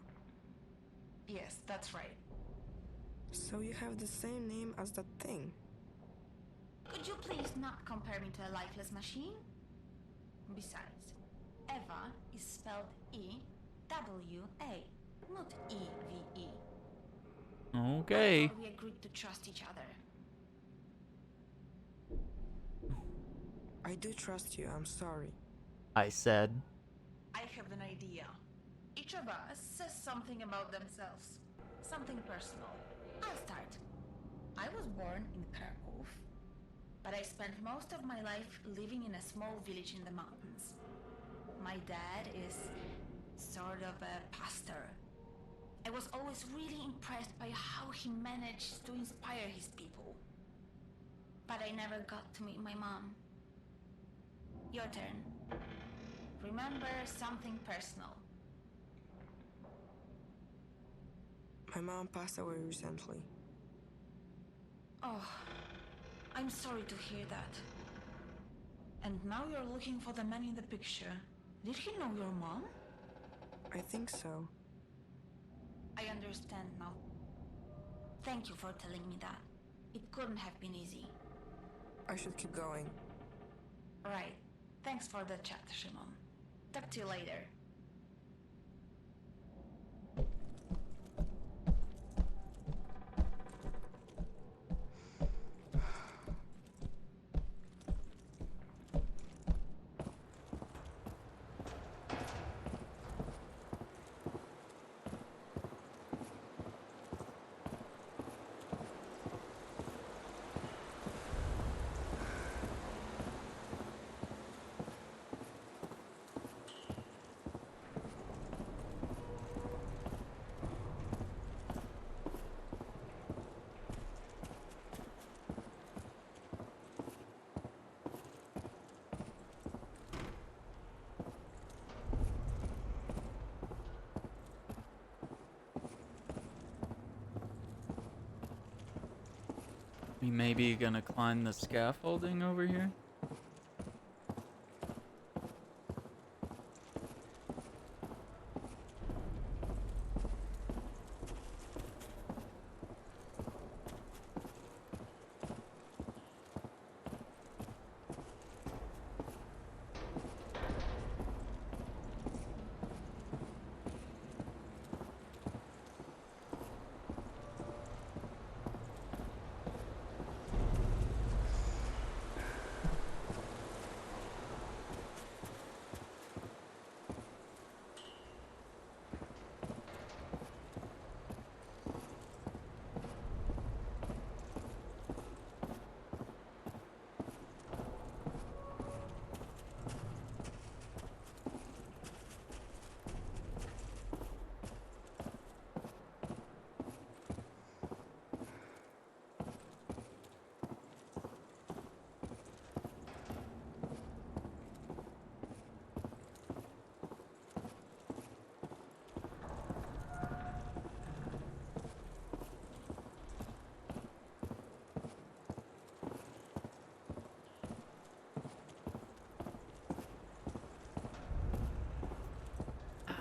Yes, that's right.
So you have the same name as that thing?
Could you please not compare me to a lifeless machine? Besides, Eva is spelled E-W-A, not E-V-E.
Okay.
I thought we agreed to trust each other.
I do trust you, I'm sorry.
I said.
I have an idea. Each of us says something about themselves. Something personal.
I'll start. I was born in Krakow, but I spent most of my life living in a small village in the mountains. My dad is sort of a pastor. I was always really impressed by how he managed to inspire his people. But I never got to meet my mom. Your turn. Remember something personal.
My mom passed away recently.
Oh, I'm sorry to hear that.
And now you're looking for the man in the picture. Did he know your mom?
I think so.
I understand now. Thank you for telling me that. It couldn't have been easy.
I should keep going.
Right. Thanks for the chat, Shimon. Talk to you later.
We may be gonna climb the scaffolding over here.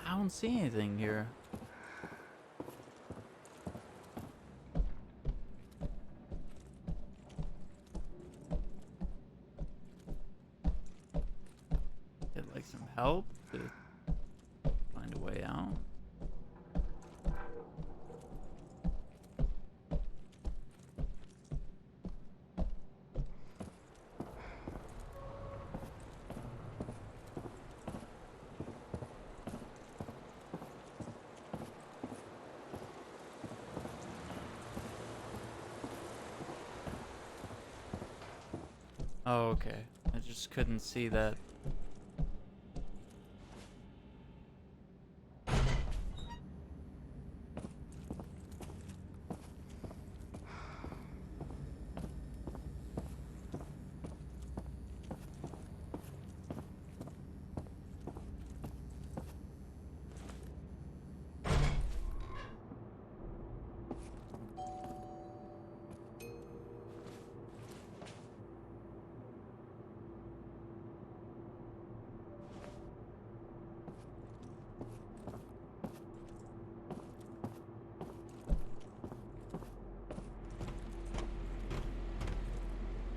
I don't see anything here. help to find a way out. Oh, okay. I just couldn't see that.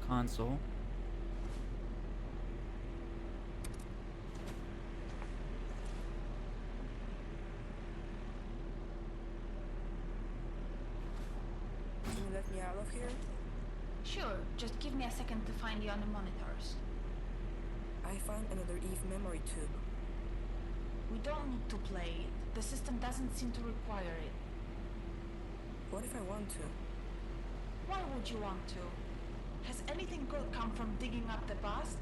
Console.
Can you let me out of here?
Sure, just give me a second to find you on the monitors.
I found another Eve memory tube.
We don't need to play it. The system doesn't seem to require it.
What if I want to?
Why would you want to? Has anything good come from digging up the past?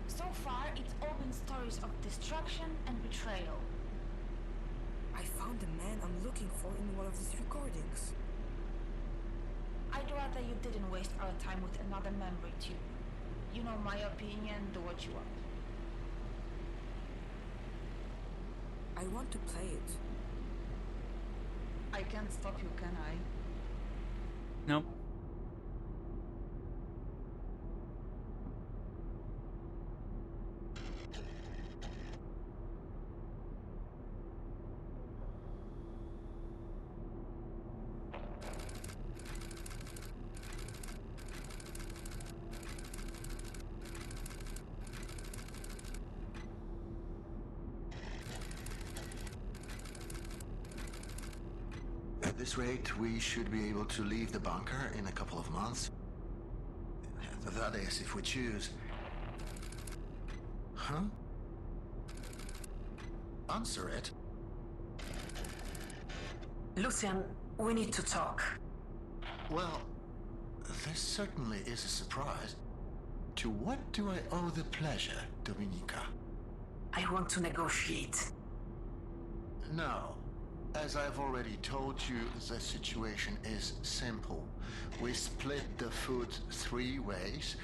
So far, it's all been stories of destruction and betrayal.
I found the man I'm looking for in one of these recordings.
I'd rather you didn't waste our time with another memory tube. You know my opinion, do what you want.
I want to play it.
I can't stop you, can I?
Nope.
At this rate, we should be able to leave the bunker in a couple of months. That is, if we choose. Huh? Answer it.
Lucian, we need to talk.
Well, this certainly is a surprise. To what do I owe the pleasure, Dominica?
I want to negotiate.
No. As I've already told you, the situation is simple. We split the food 3 ways.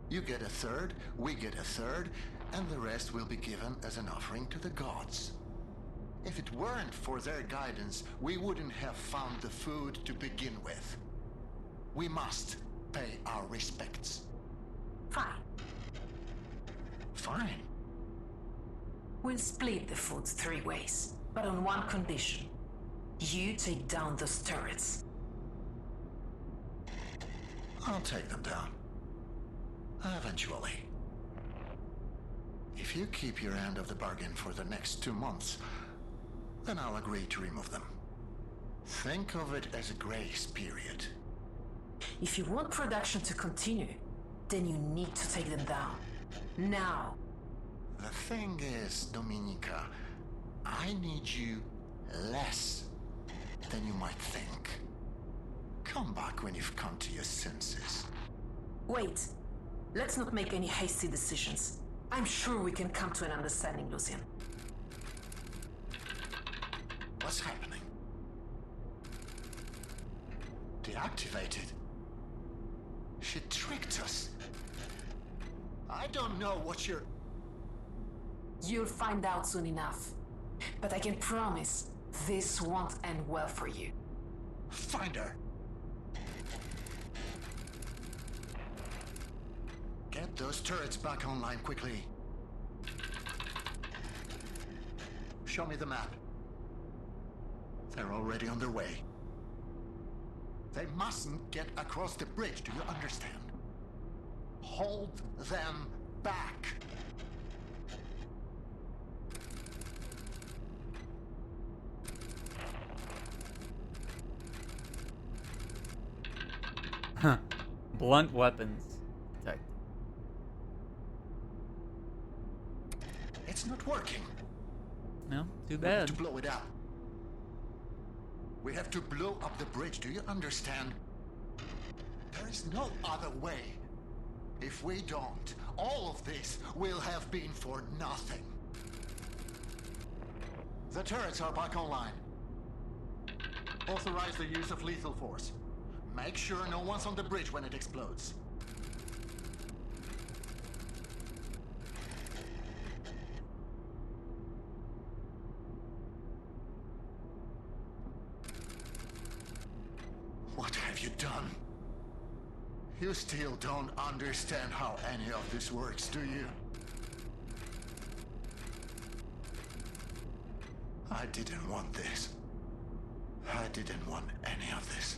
You get a third, we get a third, and the rest will be given as an offering to the gods. If it weren't for their guidance, we wouldn't have found the food to begin with. We must pay our respects.
Fine.
Fine.
We'll split the food 3 ways, but on one condition. You take down those turrets.
I'll take them down. Eventually. If you keep your end of the bargain for the next 2 months, then I'll agree to remove them. Think of it as a grace period.
If you want production to continue, then you need to take them down. Now.
The thing is, Dominica, I need you less than you might think. Come back when you've come to your senses.
Wait. Let's not make any hasty decisions. I'm sure we can come to an understanding, Lucian.
What's happening? Deactivated? She tricked us. I don't know what you're...
You'll find out soon enough. But I can promise this won't end well for you.
Find her. Get those turrets back online quickly. Show me the map. They're already on their way. They mustn't get across the bridge, do you understand? Hold them back.
Blunt weapons detected.
It's not working.
No, too
We have
bad.
to blow it up. We have to blow up the bridge, do you understand? There is no other way. If we don't, all of this will have been for nothing. The turrets are back online. Authorize the use of lethal force. Make sure no one's on the bridge when it explodes. What have you done? You still don't understand how any of this works, do you? I didn't want this. I didn't want any of this.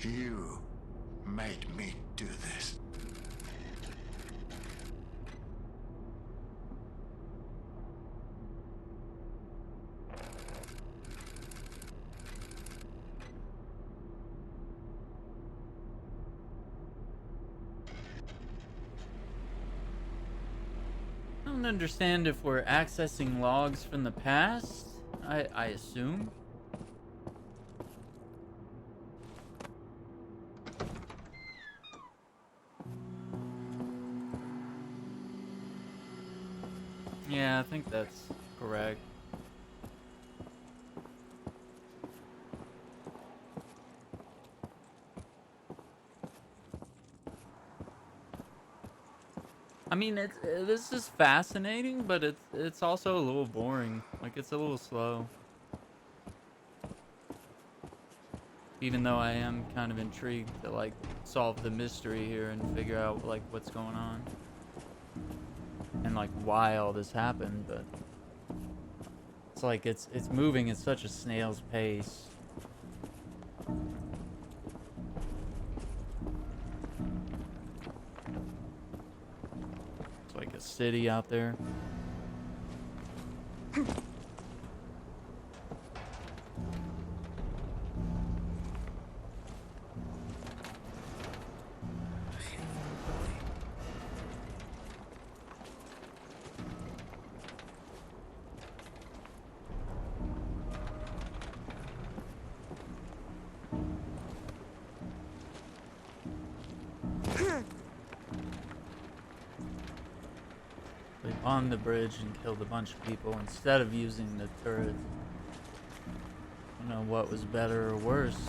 You made me do this.
I don't understand if we're accessing logs from the past. I assume. Yeah, I think that's correct. I mean, this is fascinating, but it's also a little boring. Like, it's a little slow. Even though I am kind of intrigued to like solve the mystery here and figure out like what's going on and like why all this happened, but it's like it's moving at such a snail's pace. It's like a city out there. They bombed the bridge and killed a bunch of people instead of using the turret. I don't know what was better or worse.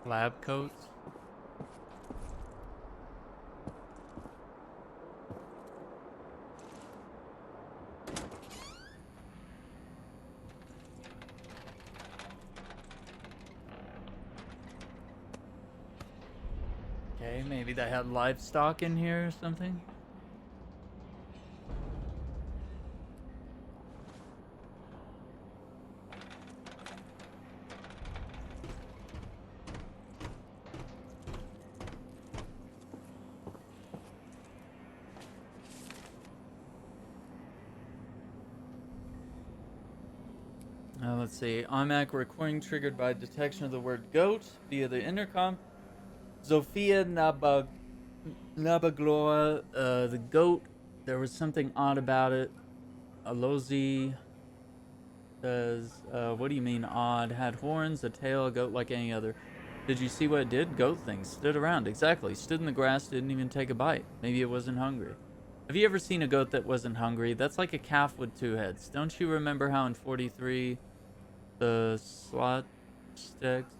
Lab coats. Okay, maybe they had livestock in here or something. Let's see. IMAC recording triggered by detection of the word goat via the intercom. Zofia Nabagloa, the goat there was something odd about it. Alozi says, what do you mean odd? Had horns, a tail, a goat like any other. Did you see what it did? Goat things. Stood around. Exactly. Stood in the grass, didn't even take a bite. Maybe it wasn't hungry. Have you ever seen a goat that wasn't hungry? That's like a calf with two heads. Don't you remember how in 43, the slot sticks,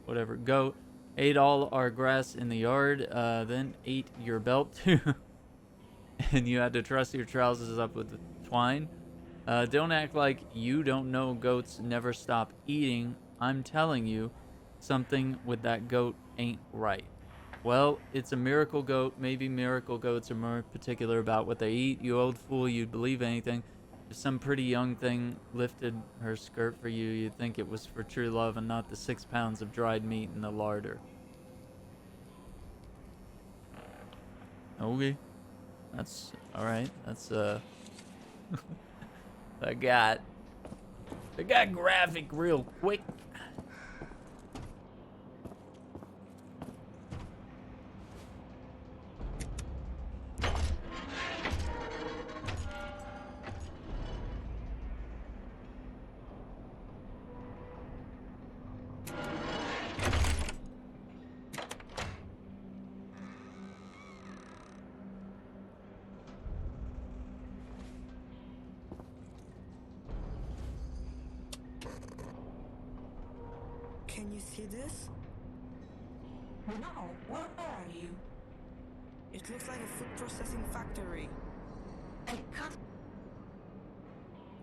whatever, goat ate all our grass in the yard, then ate your belt too, and you had to truss your trousers up with the twine? Don't act like you don't know goats never stop eating. I'm telling you, something with that goat ain't right. Well, it's a miracle goat. Maybe miracle goats are more particular about what they eat. You old fool, you'd believe anything. If some pretty young thing lifted her skirt for you, you'd think it was for true love and not the 6 pounds of dried meat in the larder. Okay. That's alright. That's I got graphic real quick.
Can you see this?
No, where are you?
It looks like a food processing factory.
I can't.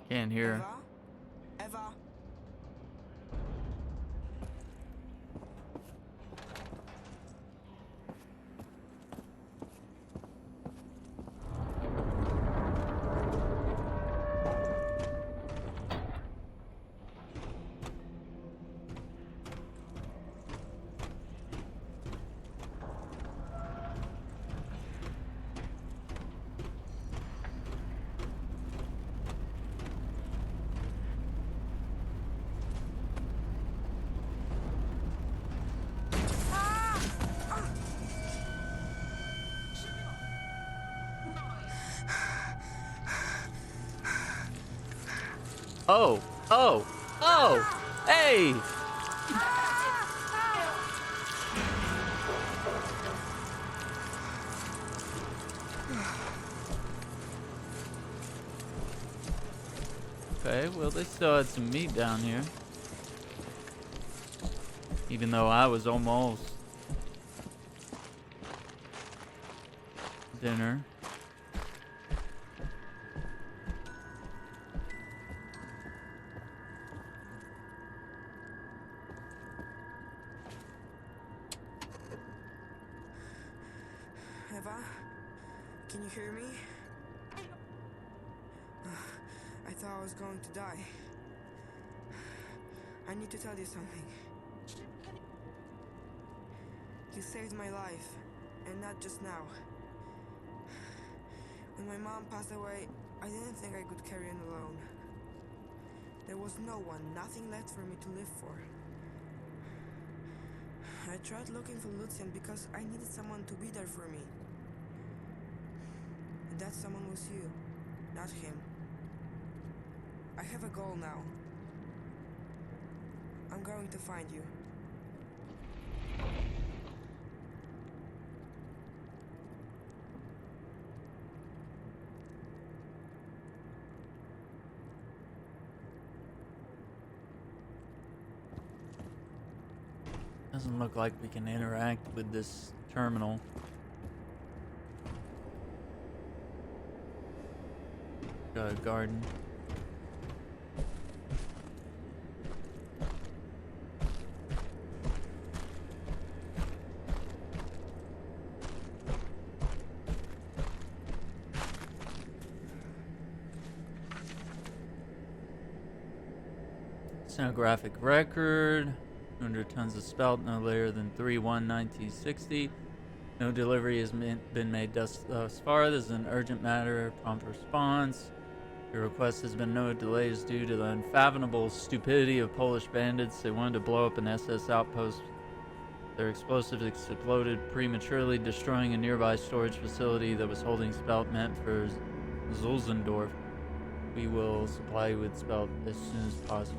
Can't hear.
Eva? Eva?
Oh, oh, oh, hey! Okay, well, they still had some meat down here. Even though I was almost dinner.
Eva? Can you hear me? I thought I was going to die. I need to tell you something. You saved my life, and not just now. When my mom passed away, I didn't think I could carry on alone. There was no one, nothing left for me to live for. I tried looking for Lucian because I needed someone to be there for me. And that someone was you, not him. I have a goal now. I'm going to find you.
Doesn't look like we can interact with this terminal. Got a garden. Stenographic record. 200 tons of spelt, no later than 3/1/1960. No delivery has been made thus far. This is an urgent matter. Prompt response. Your request has been no delays due to the unfathomable stupidity of Polish bandits. They wanted to blow up an SS outpost Their explosives exploded prematurely, destroying a nearby storage facility that was holding spelt meant for Zulzendorf. We will supply you with spelt as soon as possible.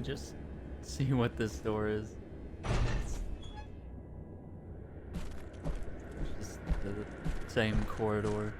Just see what this door is. It's just the same corridor.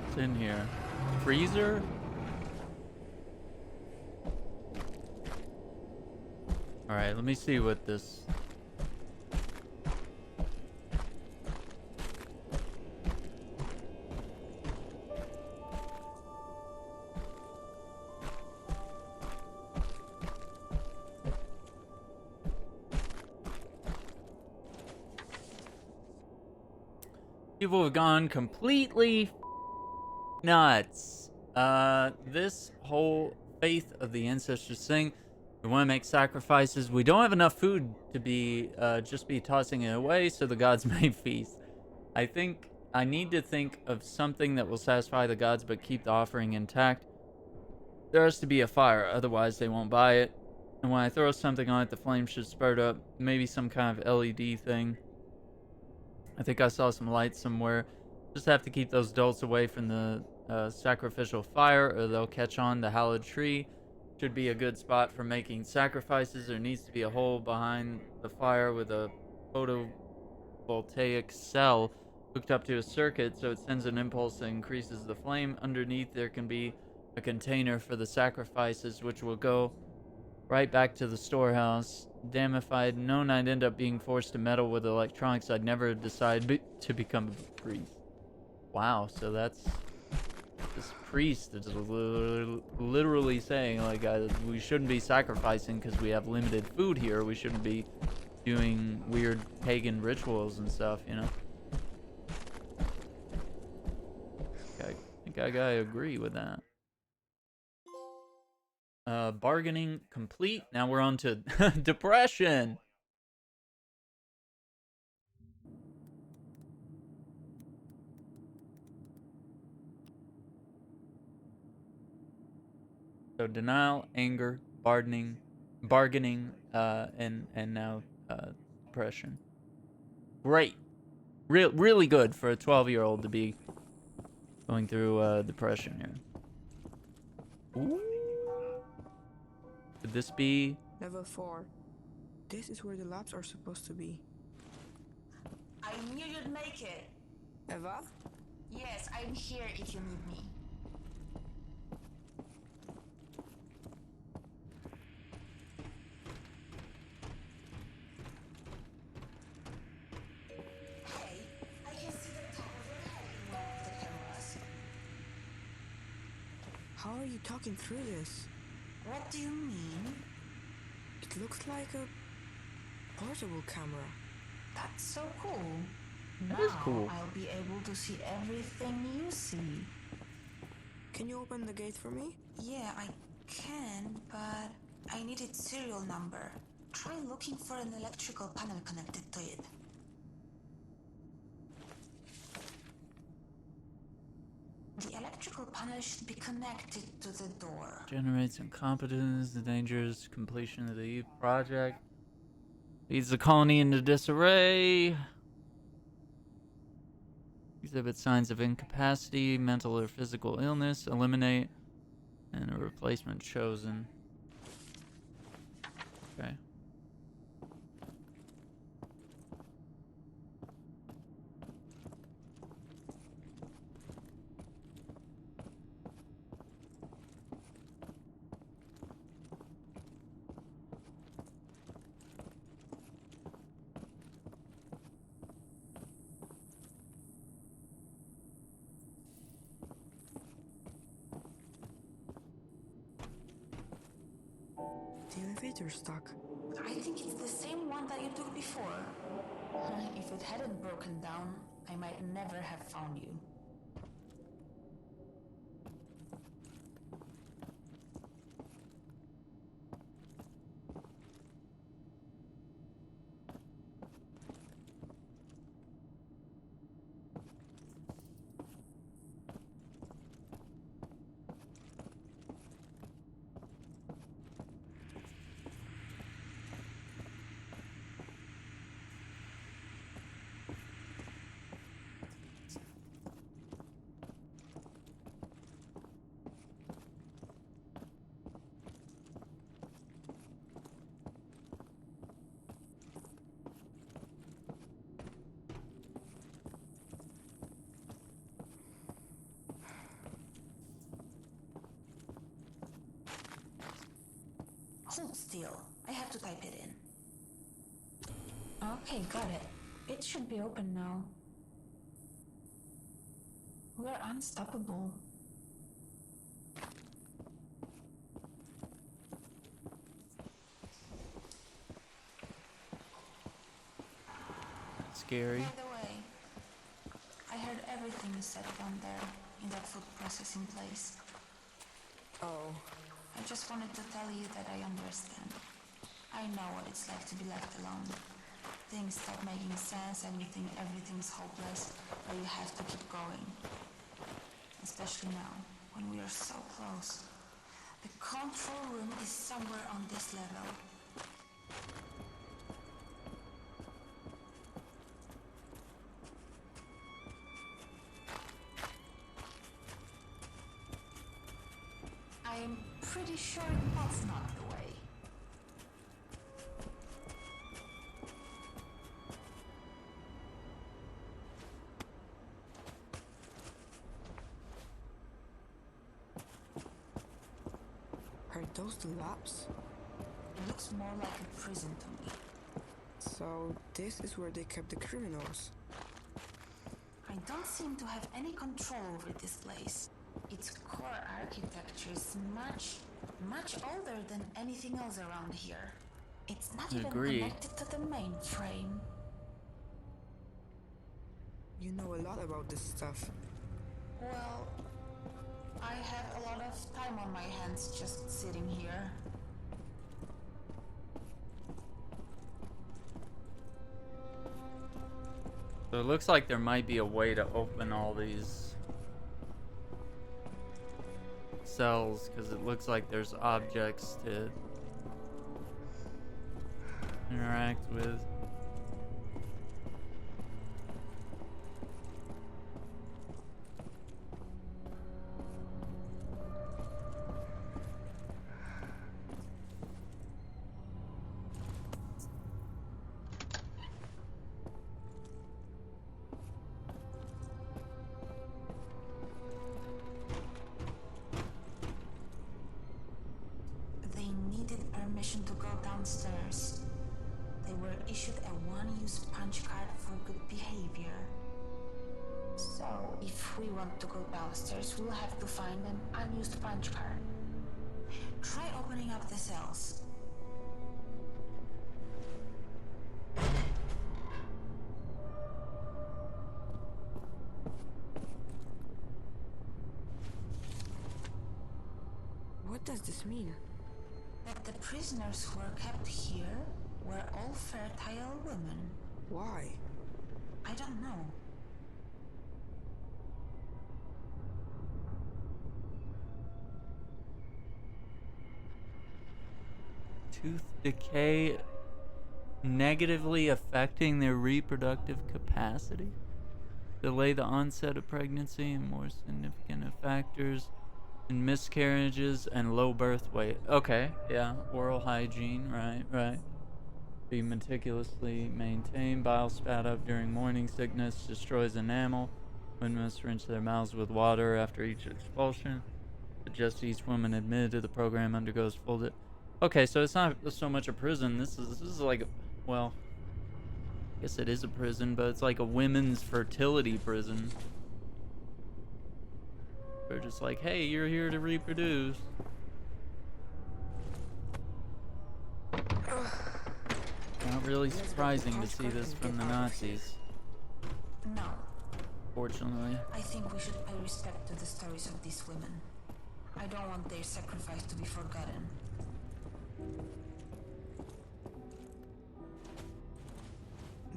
What's in here? Freezer? Alright, let me see what this... People have gone completely nuts. This whole faith of the ancestors thing, we want to make sacrifices. We don't have enough food to be just be tossing it away, so the gods may feast. I think I need to think of something that will satisfy the gods but keep the offering intact. There has to be a fire, otherwise they won't buy it. And when I throw something on it, the flame should spurt up. Maybe some kind of LED thing. I think I saw some lights somewhere. Just have to keep those dolts away from the sacrificial fire, or they'll catch on. The hallowed tree should be a good spot for making sacrifices. There needs to be a hole behind the fire with a photovoltaic cell hooked up to a circuit, so it sends an impulse that increases the flame. Underneath there can be a container for the sacrifices, which will go right back to the storehouse. Damn, if I'd known I'd end up being forced to meddle with electronics, I'd never decide to become a priest. Wow, so that's... This priest is literally saying, like, we shouldn't be sacrificing because we have limited food here. We shouldn't be doing weird pagan rituals and stuff, you know? I think I gotta agree with that. Bargaining complete. Now we're on to depression. So denial, anger, bargaining, and now depression. Great, really good for a 12-year-old to be going through depression here. Ooh. Could this be
Level 4. This is where the labs are supposed to be.
I knew you'd make it.
Eva?
Yes, I'm here if you need me. Hey, I can see the top of your head in one of the cameras.
How are you talking through this?
What do you mean?
It looks like a portable camera.
That's so cool.
That
now
is cool.
I'll be able to see everything you see.
Can you open the gate for me?
Yeah, I can, but I need its serial number. Try looking for an electrical panel connected to it. The electrical panel
tunnel should be connected to the door.
Generates incompetence, the dangers, completion of the project. Leads the colony into disarray. Exhibit signs of incapacity, mental or physical illness. Eliminate. And a replacement chosen. Okay.
The elevator's stuck.
I think it's the same one that you took before. If it hadn't broken down, I might never have found you. Hold still. I have to type it in. Okay, got it. It should be open now. We're unstoppable.
That's scary.
By the way, I heard everything you said down there in that food processing place.
Oh,
I just wanted to tell you that I understand. I know what it's like to be left alone. Things stop making sense and you think everything's hopeless, but you have to keep going. Especially now, when we are so close. The control room is somewhere on this level. I'm pretty sure that's not the way.
are those the labs?
It looks more like a prison to me.
So this is where they kept the criminals.
I don't seem to have any control over this place. Its core architecture is much older than anything else around here. It's not even connected to the mainframe.
You know a lot about this stuff.
Well, I have a lot of time on my hands just sitting here.
So it looks like there might be a way to open all these cells, because it looks like there's objects to interact with.
They needed permission to go downstairs. They were issued a one-use punch card for good behavior. So, if we want to go downstairs, we'll have to find an unused punch card. Try opening up the cells.
What does this mean?
That the prisoners who were kept here were all fertile women.
Why?
I don't know.
tooth decay negatively affecting their reproductive capacity. Delay the onset of pregnancy and more significant factors in miscarriages and low birth weight. Okay, yeah, oral hygiene, right. Be meticulously maintained. Bile spat up during morning sickness destroys enamel. Women must rinse their mouths with water after each expulsion. Suggest each woman admitted to the program undergoes full. Okay, so it's not so much a prison. This is like, well, I guess it is a prison, but it's like a women's fertility prison. They're just like, hey, you're here to reproduce. Not really surprising to see this from the Nazis.
No.
Fortunately.
I think we should pay respect to the stories of these women. I don't want their sacrifice to be forgotten.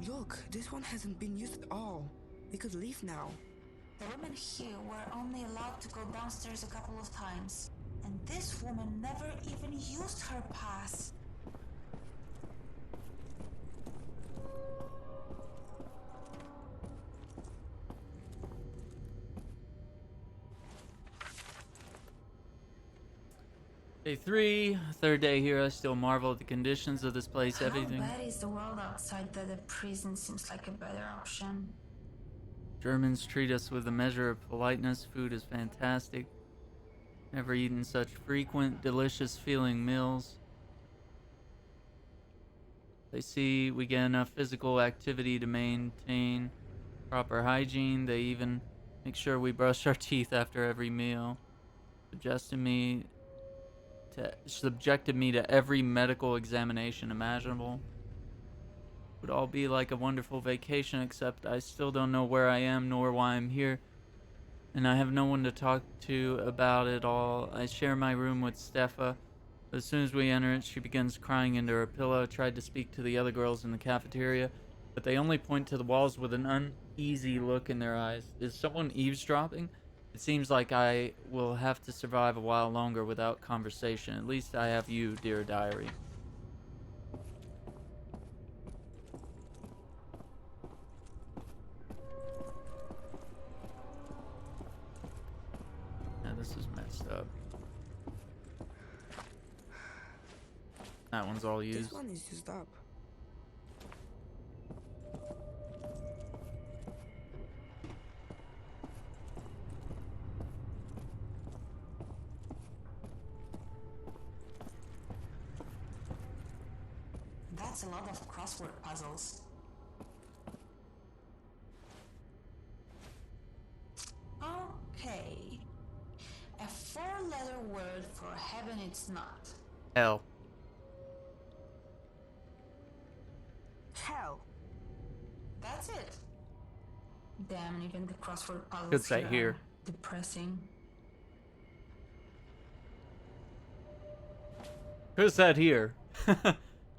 Look, this one hasn't been used at all. We could leave now.
The women here were only allowed to go downstairs a couple of times. And this woman never even used her pass.
Day 3, third day here. I still marvel at the conditions of this place, everything.
How bad is the world outside that a prison seems like a better option?
Germans treat us with a measure of politeness. Food is fantastic. Never eaten such frequent, delicious feeling meals. They see we get enough physical activity to maintain proper hygiene. They even make sure we brush our teeth after every meal. Subjected me to every medical examination imaginable. Would all be like a wonderful vacation, except I still don't know where I am nor why I'm here, and I have no one to talk to about it all. I share my room with Stefa. As soon as we enter it, she begins crying into her pillow. I tried to speak to the other girls in the cafeteria, but they only point to the walls with an uneasy look in their eyes. Is someone eavesdropping? It seems like I will have to survive a while longer without conversation. At least I have you, dear diary. Yeah, this is messed up. That one's all used.
This one is used up.
That's a lot of crossword puzzles. Okay. A 4-letter word for heaven it's not.
Hell.
Hell.
That's it. Damn, even the crossword puzzles
Could say here.
are depressing.
Who's that here?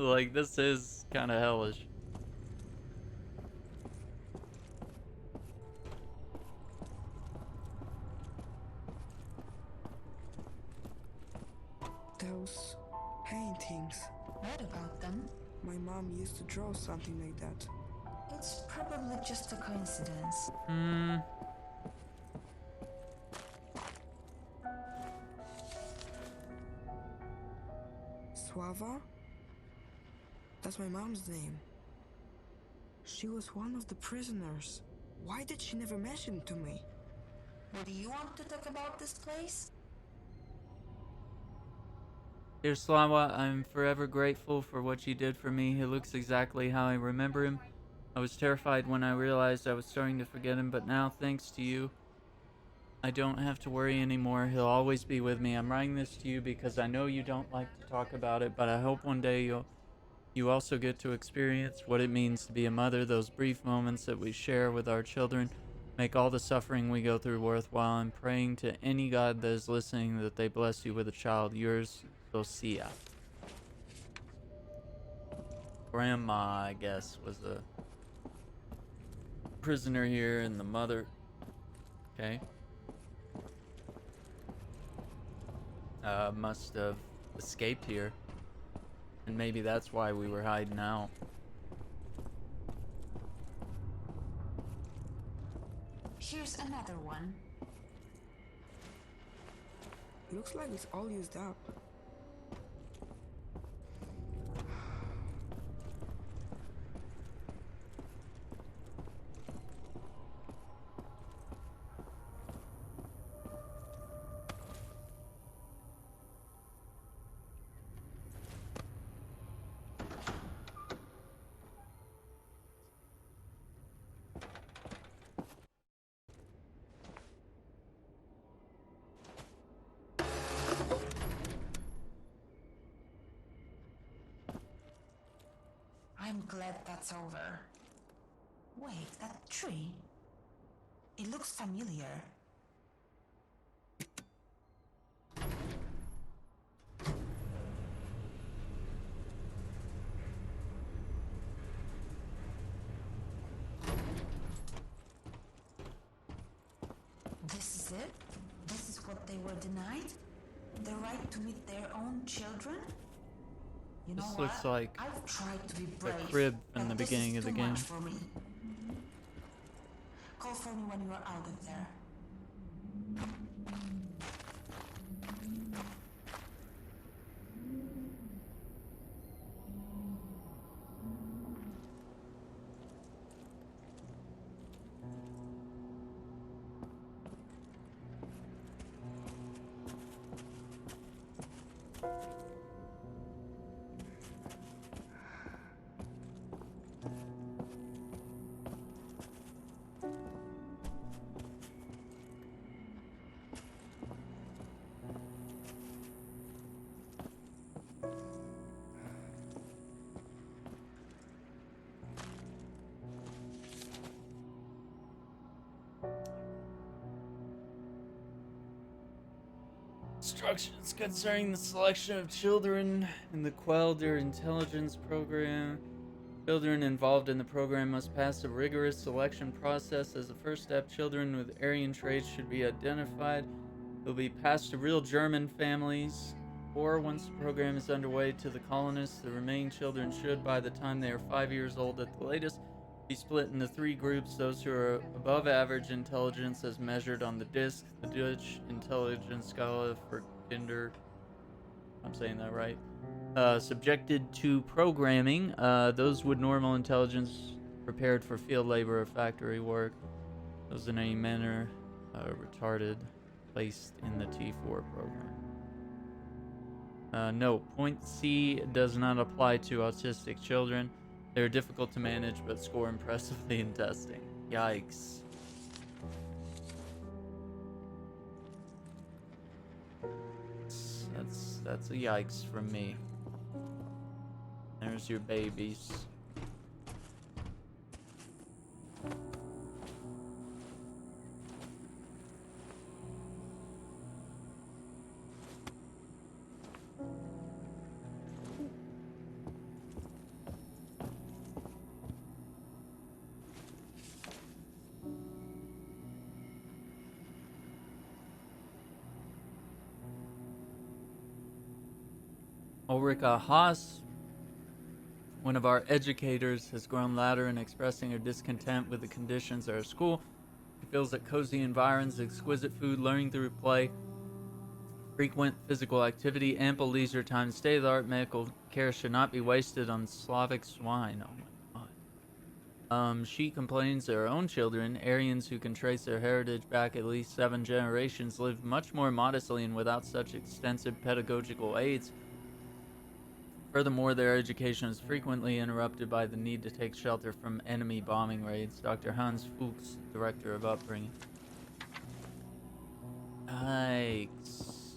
Like, this is kind of hellish.
Those paintings.
What about them?
My mom used to draw something like that.
It's probably just a coincidence.
Suava? That's my mom's name. She was one of the prisoners. Why did she never mention it to me?
What do you want to talk about this place?
Dear Slawa, I'm forever grateful for what you did for me. He looks exactly how I remember him. I was terrified when I realized I was starting to forget him, but now, thanks to you, I don't have to worry anymore. He'll always be with me. I'm writing this to you because I know you don't like to talk about it, but I hope one day you also get to experience what it means to be a mother. Those brief moments that we share with our children make all the suffering we go through worthwhile. I'm praying to any God that is listening that they bless you with a child. Yours, Socia. Grandma, I guess, was a prisoner here, and the mother. Okay. Must have escaped here And maybe that's why we were hiding out.
Here's another one.
Looks like it's all used up.
I'm glad that's over. Wait, that tree? It looks familiar. This is it? This is what they were denied? The right to meet their own children? You know
This
what?
looks like
I've tried to be
the
brave,
crib from
but
the beginning
this
of
is
the
too
game.
much for me. Call for me when you are out of there.
Instructions concerning the selection of children in the Quelder intelligence program. Children involved in the program must pass a rigorous selection process. As a first step, children with Aryan traits should be identified. They'll be passed to real German families, or once the program is underway, to the colonists. The remaining children should, by the time they are 5 years old at the latest, be split into 3 groups: those who are above average intelligence as measured on the disc, the Dutch intelligence scala for Kinder, I'm saying that right, subjected to programming, those with normal intelligence prepared for field labor or factory work, those in any manner retarded, placed in the T4 program. No, point C does not apply to autistic children. They're difficult to manage but score impressively in testing. Yikes. That's a yikes from me. There's your babies. Ulrika Haas, one of our educators, has grown louder in expressing her discontent with the conditions at her school. She feels that cozy environs, exquisite food, learning through play, frequent physical activity, ample leisure time, state-of-the-art medical care should not be wasted on Slavic swine. Oh my god. She complains that her own children, Aryans who can trace their heritage back at least 7 generations, live much more modestly and without such extensive pedagogical aids. Furthermore, their education is frequently interrupted by the need to take shelter from enemy bombing raids. Dr. Hans Fuchs, Director of Upbringing. Yikes.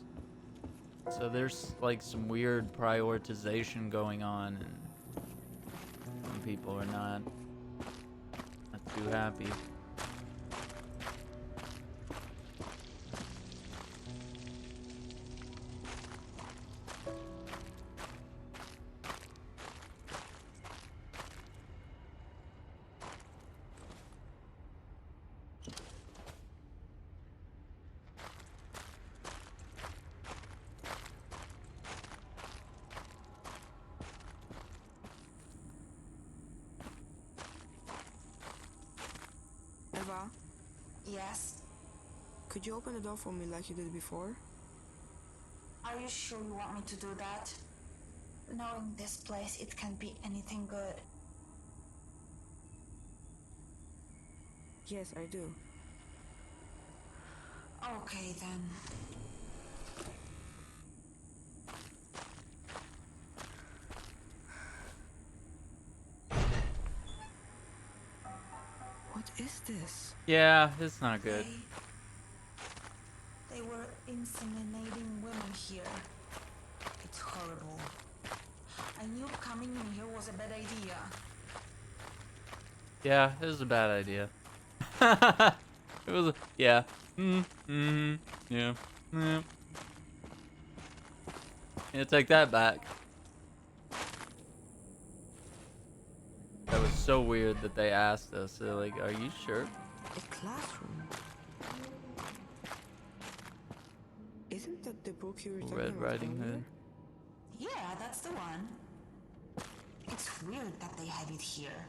So there's like some weird prioritization going on, and some people are not too happy.
Yes?
Could you open the door for me like you did before?
Are you sure you want me to do that? Knowing this place, it can't be anything good.
Yes, I do.
Okay then.
What is this?
Yeah, it's not good.
They were inseminating women here. It's horrible. I knew coming in here was a bad idea.
Yeah, it was a bad idea. It was, yeah. Yeah. Yeah. Yeah, take that back. That was so weird that they asked us. They're like, "Are you sure?"
A classroom? Isn't that the book you were talking
Red
about
Riding
earlier?
Hood.
Yeah, that's the one. It's weird that they have it here.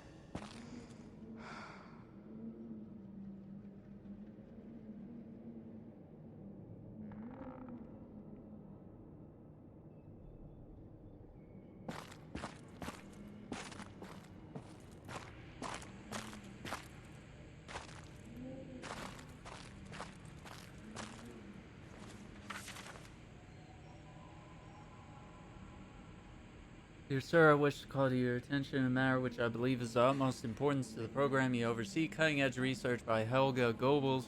Dear sir, I wish to call to your attention in a matter which I believe is of utmost importance to the program you oversee. Cutting-edge research by Helga Goebbels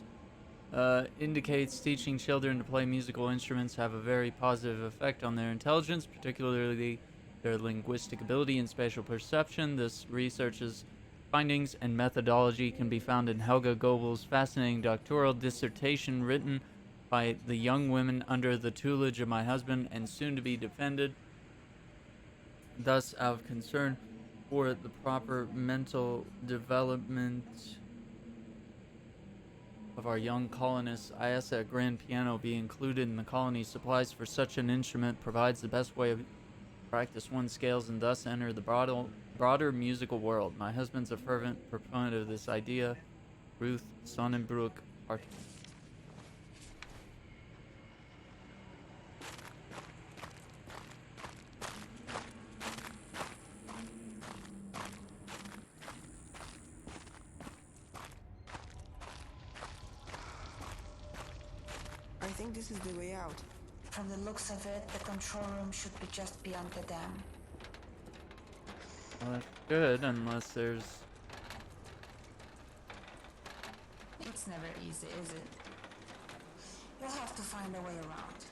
indicates teaching children to play musical instruments have a very positive effect on their intelligence, particularly their linguistic ability and spatial perception. This research's findings and methodology can be found in Helga Goebbels' fascinating doctoral dissertation written by the young women under the tutelage of my husband and soon to be defended. Thus, out of concern for the proper mental development of our young colonists, I ask that a grand piano be included in the colony. Supplies for such an instrument provides the best way of practice one's scales and thus enter the broader musical world. My husband's a fervent proponent of this idea. Ruth Sonnenbrook, Hartman.
I think this is the way out.
From the looks of it, the control room should be just beyond the dam.
Well, that's good, unless there's...
It's never easy, is it? You'll have to find a way around.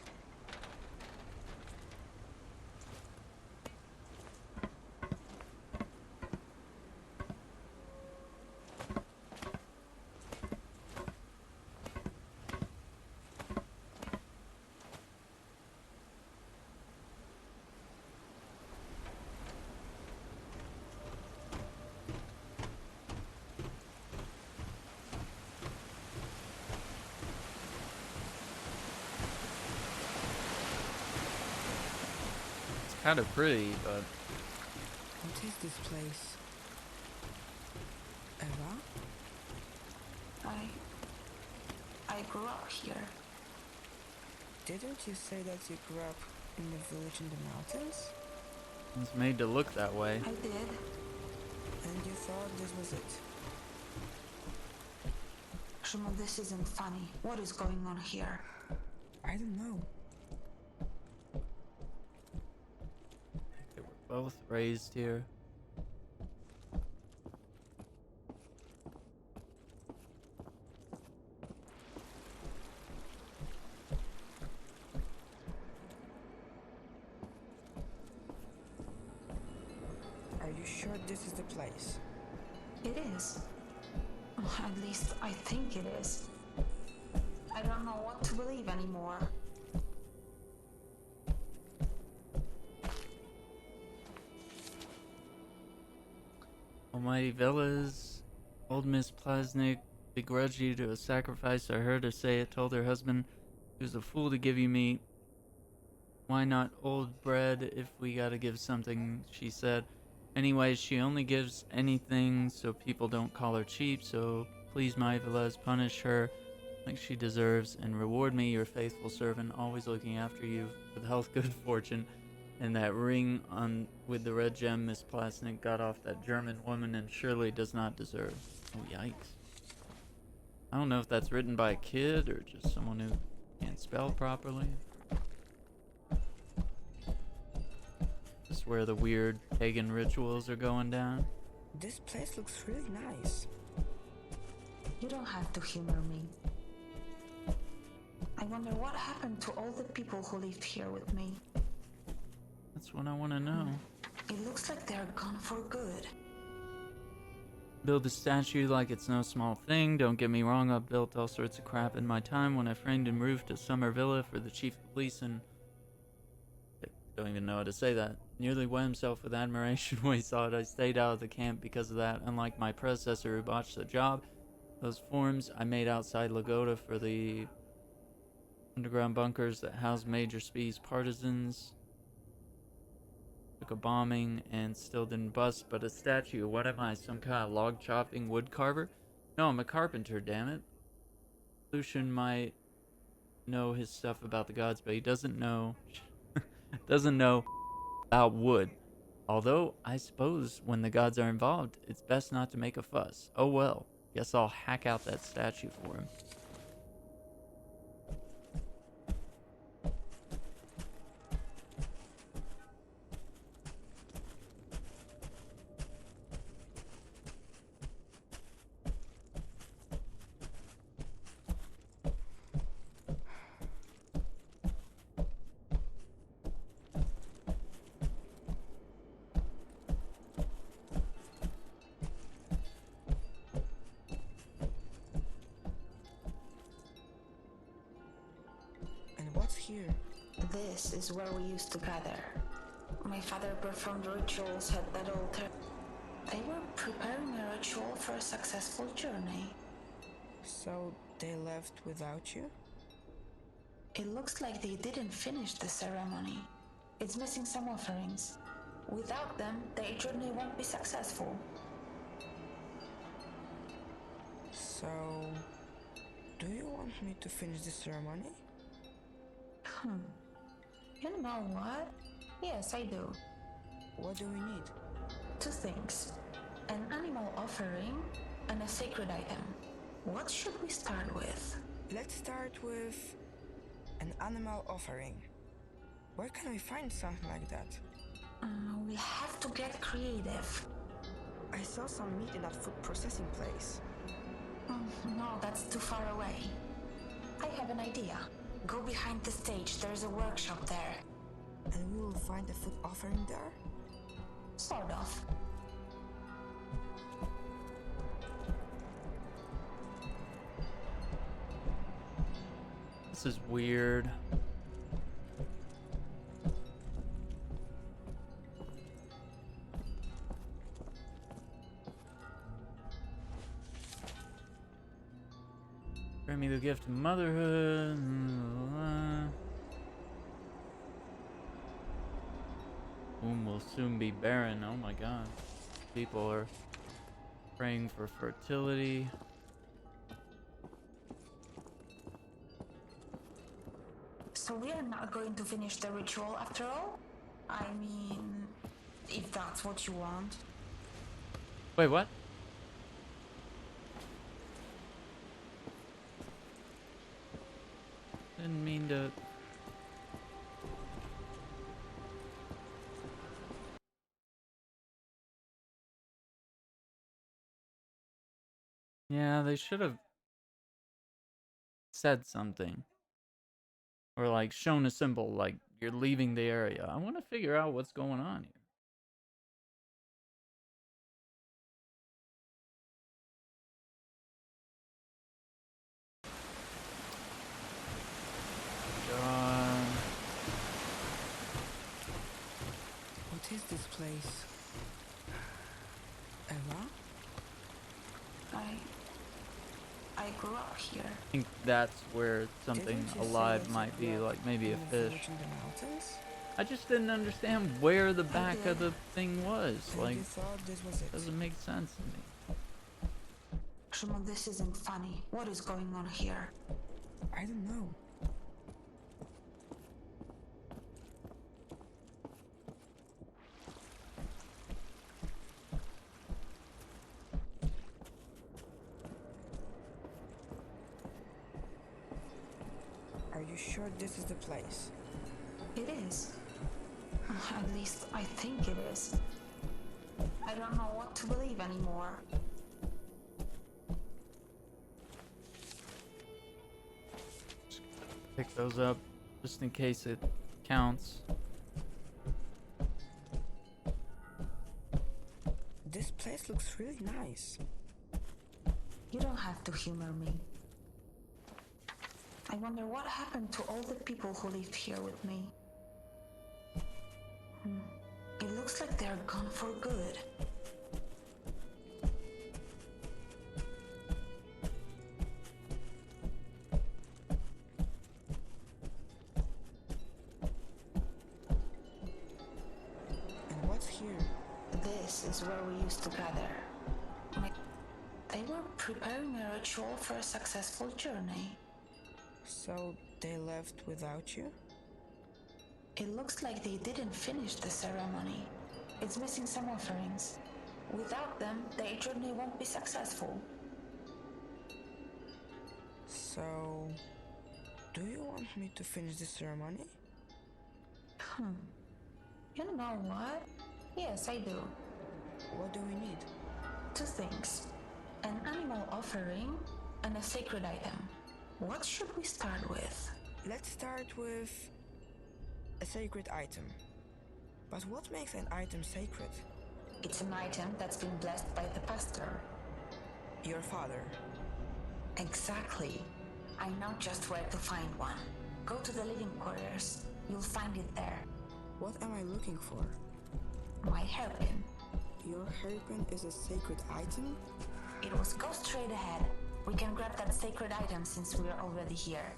kind of pretty, but...
What is this place? Eva?
I grew up here.
Didn't you say that you grew up in the village in the mountains?
It's made to look that way.
I did.
And you thought this was it?
Shuma, this isn't funny. What is going on here?
I don't know.
They were both raised here.
Are you sure this is the place?
It is. At least I think it is. I don't know what to believe anymore.
Almighty Villas, old Miss Plasnik begrudged you to a sacrifice. I heard her say it, told her husband he was a fool to give you meat. Why not old bread if we gotta give something, she said. Anyways, she only gives anything so people don't call her cheap, so please, my Villas, punish her like she deserves, and reward me, your faithful servant, always looking after you with health, good fortune, and that ring on with the red gem Miss Plasnik got off that German woman and surely does not deserve. Oh, yikes. I don't know if that's written by a kid or just someone who can't spell properly. This is where the weird pagan rituals are going down.
This place looks really nice.
You don't have to humor me. I wonder what happened to all the people who lived here with me.
That's what I want to know.
It looks like they're gone for good.
Build a statue like it's no small thing. Don't get me wrong, I've built all sorts of crap in my time. When I framed and roofed a summer villa for the chief of police and... I don't even know how to say that. Nearly wet himself with admiration when he saw it. I stayed out of the camp because of that. Unlike my predecessor who botched the job, those forms I made outside Lagota for the underground bunkers that housed Major Speed's partisans. Took a bombing and still didn't bust, but a statue. What am I, some kind of log chopping wood carver? No, I'm a carpenter, damn it. Lucian might know his stuff about the gods, but he doesn't know about wood. Although, I suppose when the gods are involved, it's best not to make a fuss. Oh well, guess I'll hack out that statue for him.
Here.
This is where we used to gather. My father performed rituals at that altar. They were preparing a ritual for a successful journey.
So they left without you?
It looks like they didn't finish the ceremony. It's missing some offerings. Without them, their journey won't be successful.
So, do you want me to finish the ceremony?
You know what? Yes, I do.
What do we need?
2 things. An animal offering and a sacred item. What should we start with?
Let's start with an animal offering. Where can we find something like that?
We have to get creative.
I saw some meat in that food processing place.
No, that's too far away. I have an idea. Go behind the stage, there's a workshop there.
And we will find a food offering there?
Sort of.
This is weird. Bring me the gift of motherhood. Womb will soon be barren. Oh my god. People are praying for fertility.
So we are not going to finish the ritual after all? I mean, if that's what you want.
Wait, what? Didn't mean to... Yeah, they should have said something. Or like shown a symbol like you're leaving the area. I want to figure out what's going on here. God.
What is this place? Eva?
I grew up here.
I think that's where something
Didn't you say
alive
that you
might be,
grew up
like maybe a
in
fish.
village in the mountains?
I just didn't understand where the back of the thing was.
And
Like,
you thought this was it?
doesn't make sense to me.
Shimon, this isn't funny. What is going on here?
I don't know. Are you sure this is the place?
It is. At least I think it is. I don't know what to believe anymore.
Pick those up just in case it counts.
This place looks really nice.
You don't have to humor me. I wonder what happened to all the people who lived here with me. It looks like they're gone for good.
And what's here?
This is where we used to gather. They were preparing a ritual for a successful journey.
So they left without you?
It looks like they didn't finish the ceremony. It's missing some offerings. Without them, their journey won't be successful.
So, do you want me to finish the ceremony?
You know what? Yes, I do.
What do we need?
2 things. An animal offering and a sacred item. What should we start with?
Let's start with a sacred item. But what makes an item sacred?
It's an item that's been blessed by the pastor.
Your father.
Exactly. I know just where to find one. Go to the living quarters. You'll find it there.
What am I looking for?
My hairpin.
Your hairpin is a sacred item?
It was go straight ahead. We can grab that sacred item since we are already here.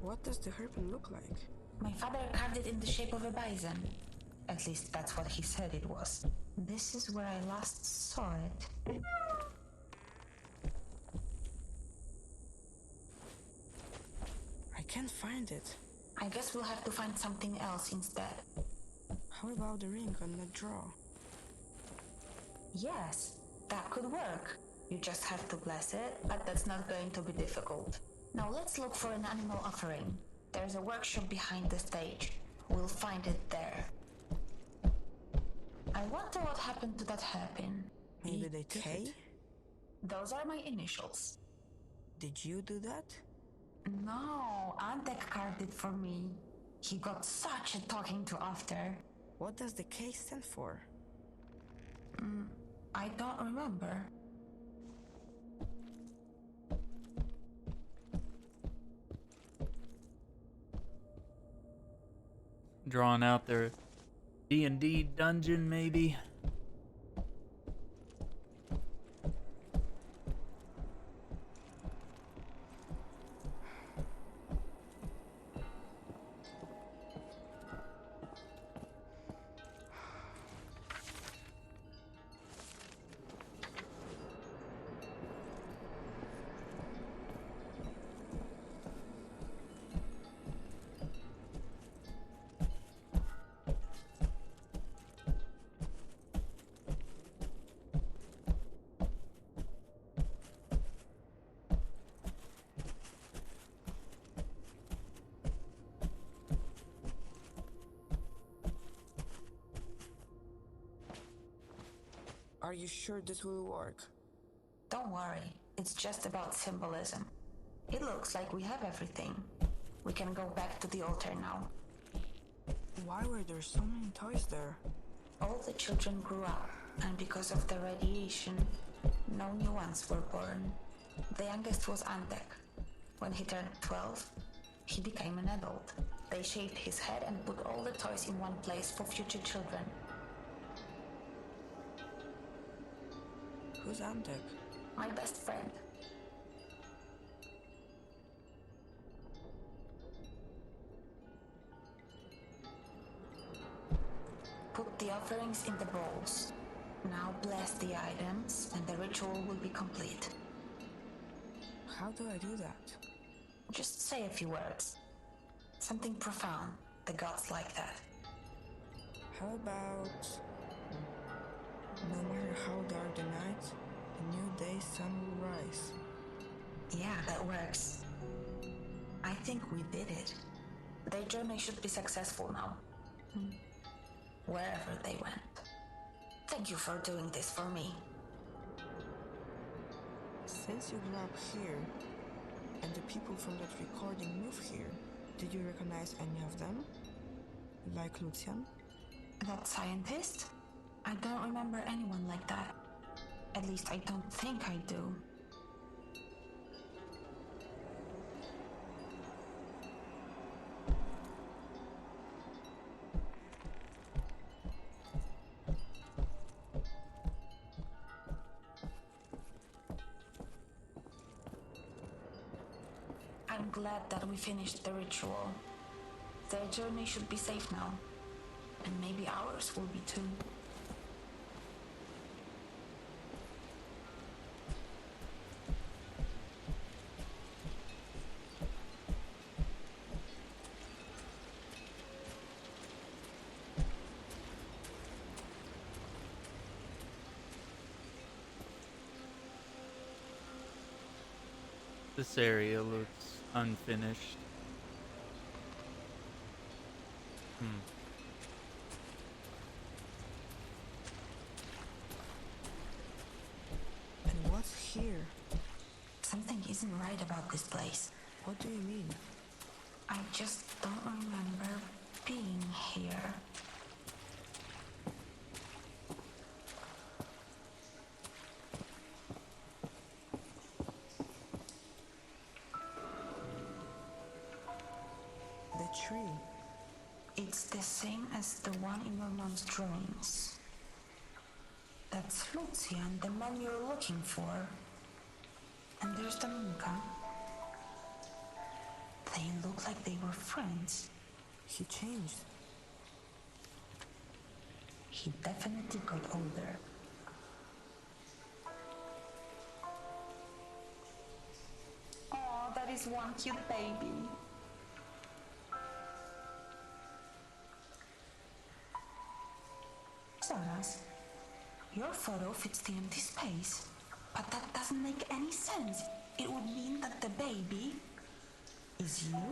What does the hairpin look like?
My father carved it in the shape of a bison. At least that's what he said it was. This is where I last saw it.
I can't find it.
I guess we'll have to find something else instead.
How about the ring on the draw?
Yes, that could work. You just have to bless it, but that's not going to be difficult. Now let's look for an animal offering. There's a workshop behind the stage. We'll find it there. I wonder what happened to that hairpin.
Maybe they took it.
Those are my initials.
Did you do that?
No, Antek carved it for me. He got such a talking to after.
What does the K stand for?
I don't remember.
Drawing out their D&D dungeon, maybe?
Are you sure this will work?
Don't worry, it's just about symbolism. It looks like we have everything. We can go back to the altar now.
Why were there so many toys there?
All the children grew up, and because of the radiation, no new ones were born. The youngest was Antek. When he turned 12, he became an adult. They shaved his head and put all the toys in one place for future children.
Who's Antek?
My best friend. offerings in the bowls. Now bless the items and the ritual will be complete.
How do I do that?
Just say a few words. Something profound. The gods like that.
How about... No matter how dark the night, a new day's sun will rise.
Yeah, that works. I think we did it. Their journey should be successful now. Wherever they went. Thank you for doing this for me.
Since you grew up here, and the people from that recording moved here, did you recognize any of them? Like Lucian?
That scientist? I don't remember anyone like that. At least I don't think I do. I'm glad that we finished the ritual. Their journey should be safe now. And maybe ours will be too.
This area looks unfinished.
And what's here?
Something isn't right about this place.
What do you mean?
I just don't remember being here.
The tree.
It's the same as the one in your mom's drawings. That's Lucian, the man you're looking for. And there's Dominica. They look like they were friends.
He changed.
He definitely got older. Oh, that is one cute baby. Soras, your photo fits the empty space, but that doesn't make any sense. It would mean that the baby is you?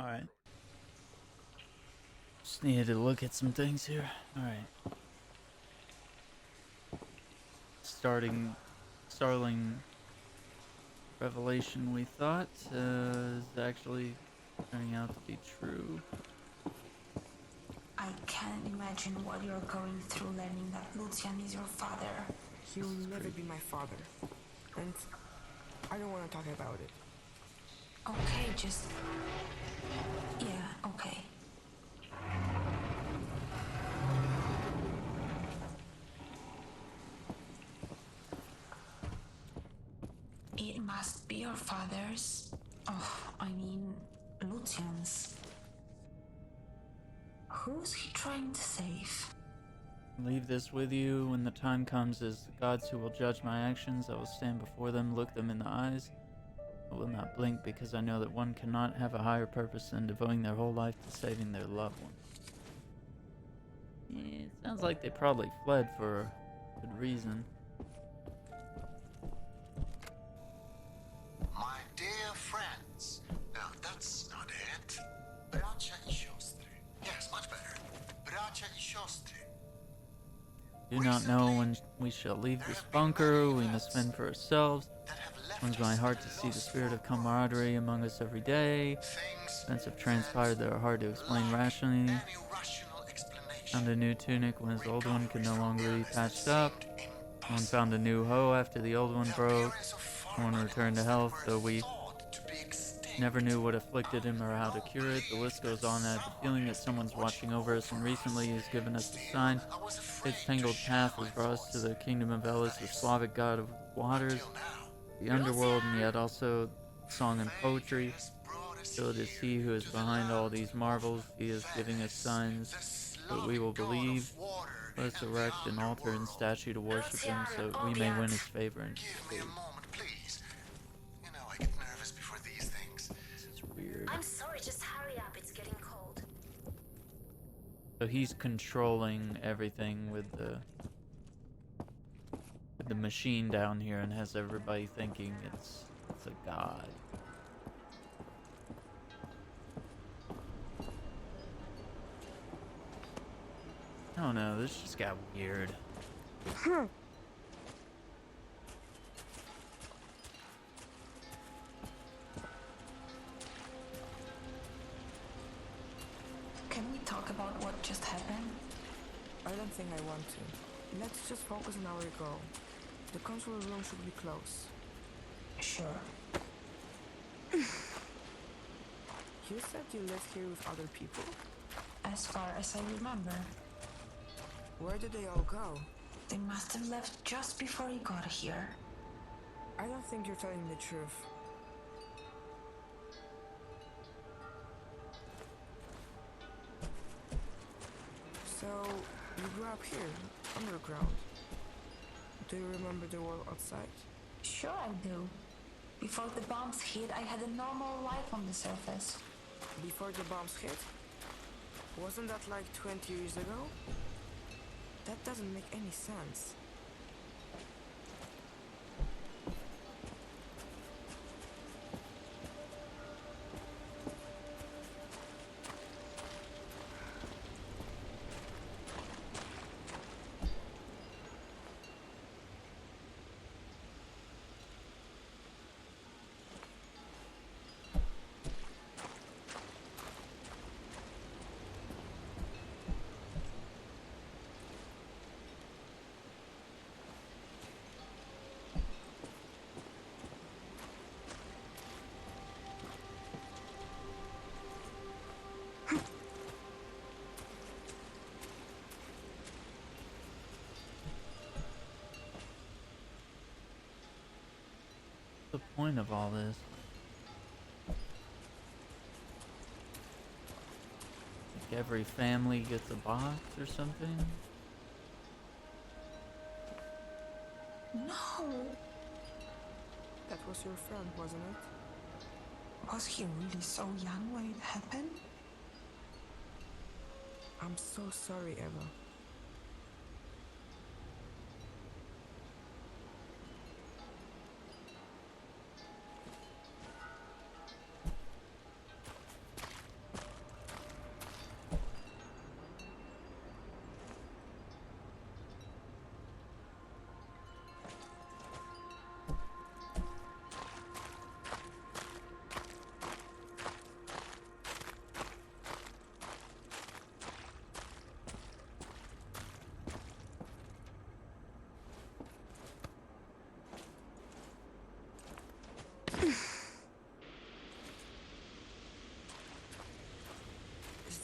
Alright. Just needed to look at some things here. Alright. Startling revelation we thought is actually turning out to be true.
I can't imagine what you're going through learning that Lucian is your father.
He will never be my father. And I don't want to talk about it.
Okay, just... Yeah, okay. It must be your father's... Oh, I mean, Lucian's. Who's he trying to save?
Leave this with you. When the time comes as the gods who will judge my actions, I will stand before them, look them in the eyes. I will not blink because I know that one cannot have a higher purpose than devoting their whole life to saving their loved one. Yeah, it sounds like they probably fled for a good reason.
My dear friends, now that's not it. Bracia I siostry. Yes, much better. Bracia I siostry.
Do not know when we shall leave this bunker. We must fend for ourselves. It warms my heart to see the spirit of camaraderie among us every day. Events have transpired that are hard to explain rationally. Found a new tunic when his old one could no longer be patched up. One found a new hoe after the old one broke. One returned to health, though we never knew what afflicted him or how to cure it. The list goes on. I have the feeling that someone's watching over us, and recently he has given us a sign. Its tangled path has brought us to the kingdom of Elis, the Slavic god of waters, the underworld, and yet also song and poetry. So it is he who is behind all these marvels. He is giving us signs that we will believe. Let us erect an altar and statue to worship him, so we may win his favor and
Give me a moment, please. You know, I get nervous before these things.
This is weird.
I'm sorry, just hurry up. It's getting cold.
So he's controlling everything with the machine down here and has everybody thinking it's a god. I don't know, this just got weird.
Can we talk about what just happened?
I don't think I want to. Let's just focus on our goal. The control room should be close.
Sure.
You said you lived here with other people?
As far as I remember.
Where did they all go?
They must have left just before you got here.
I don't think you're telling the truth. So, you grew up here, underground. Do you remember the world outside?
Sure I do. Before the bombs hit, I had a normal life on the surface.
Before the bombs hit? Wasn't that like 20 years ago? That doesn't make any sense.
What's the point of all this? Like every family gets a box or something?
No!
That was your friend, wasn't it?
Was he really so young when it happened?
I'm so sorry, Eva.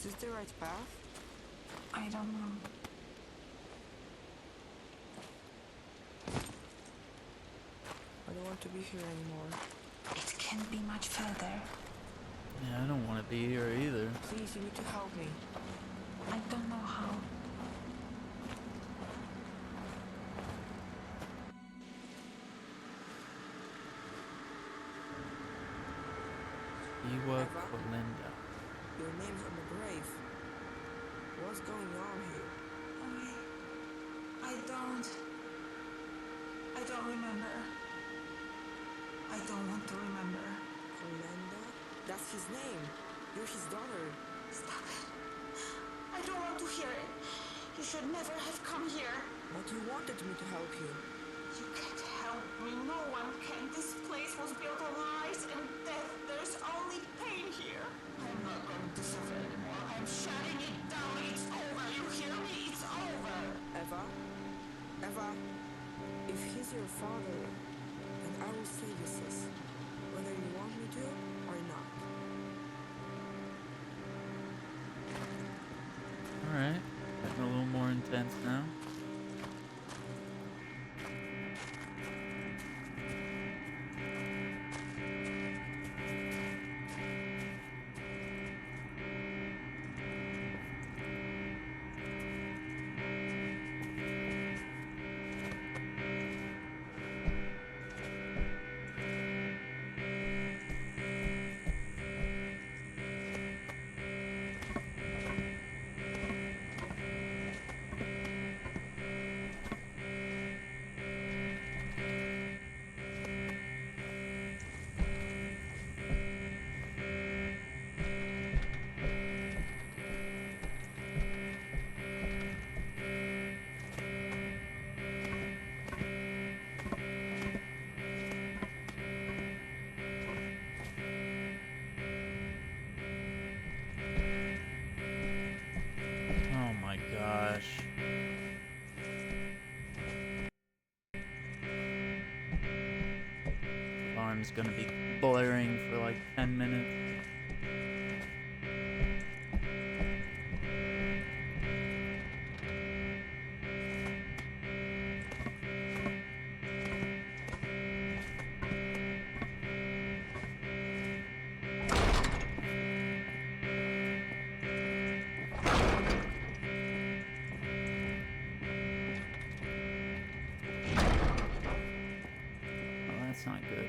Is this the right path?
I don't know.
I don't want to be here anymore.
It can't be much further.
Yeah, I don't want to be here either.
Please, you need to help me.
I don't know how.
Iwa
Eva?
Kolinda.
Your name's on the grave. What's going on here?
I don't remember. I don't want to remember.
Colenda? That's his name. You're his daughter.
Stop it. I don't want to hear it. You should never have come here.
But you wanted me to help you.
You can't help me. No one can. This place was built on lies and death. There's only pain here. I'm not going to suffer anymore. I'm shutting it down. It's over. You hear me? It's over.
Eva? Eva? If he's your father, then I will save you, sis. Whether you want me to or not.
Alright, getting a little more intense now. Oh my gosh. Alarm's gonna be blaring for like 10 minutes. Oh, that's not good.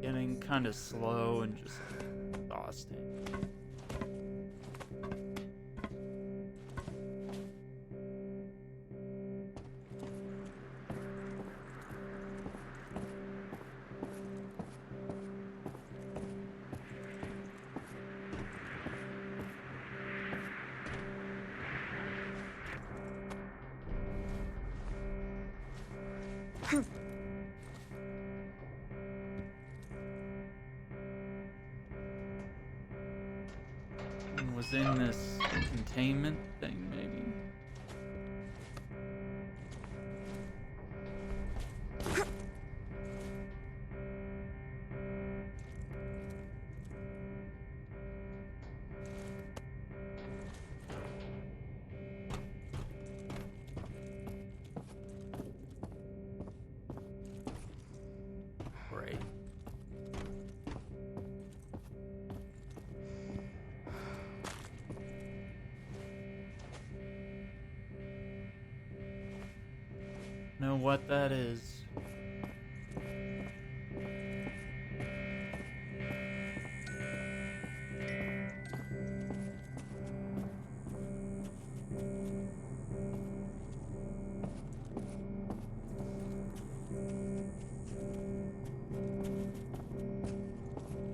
Getting kind of slow and just exhausting. Was in this containment thing, maybe? Great. Know what that is.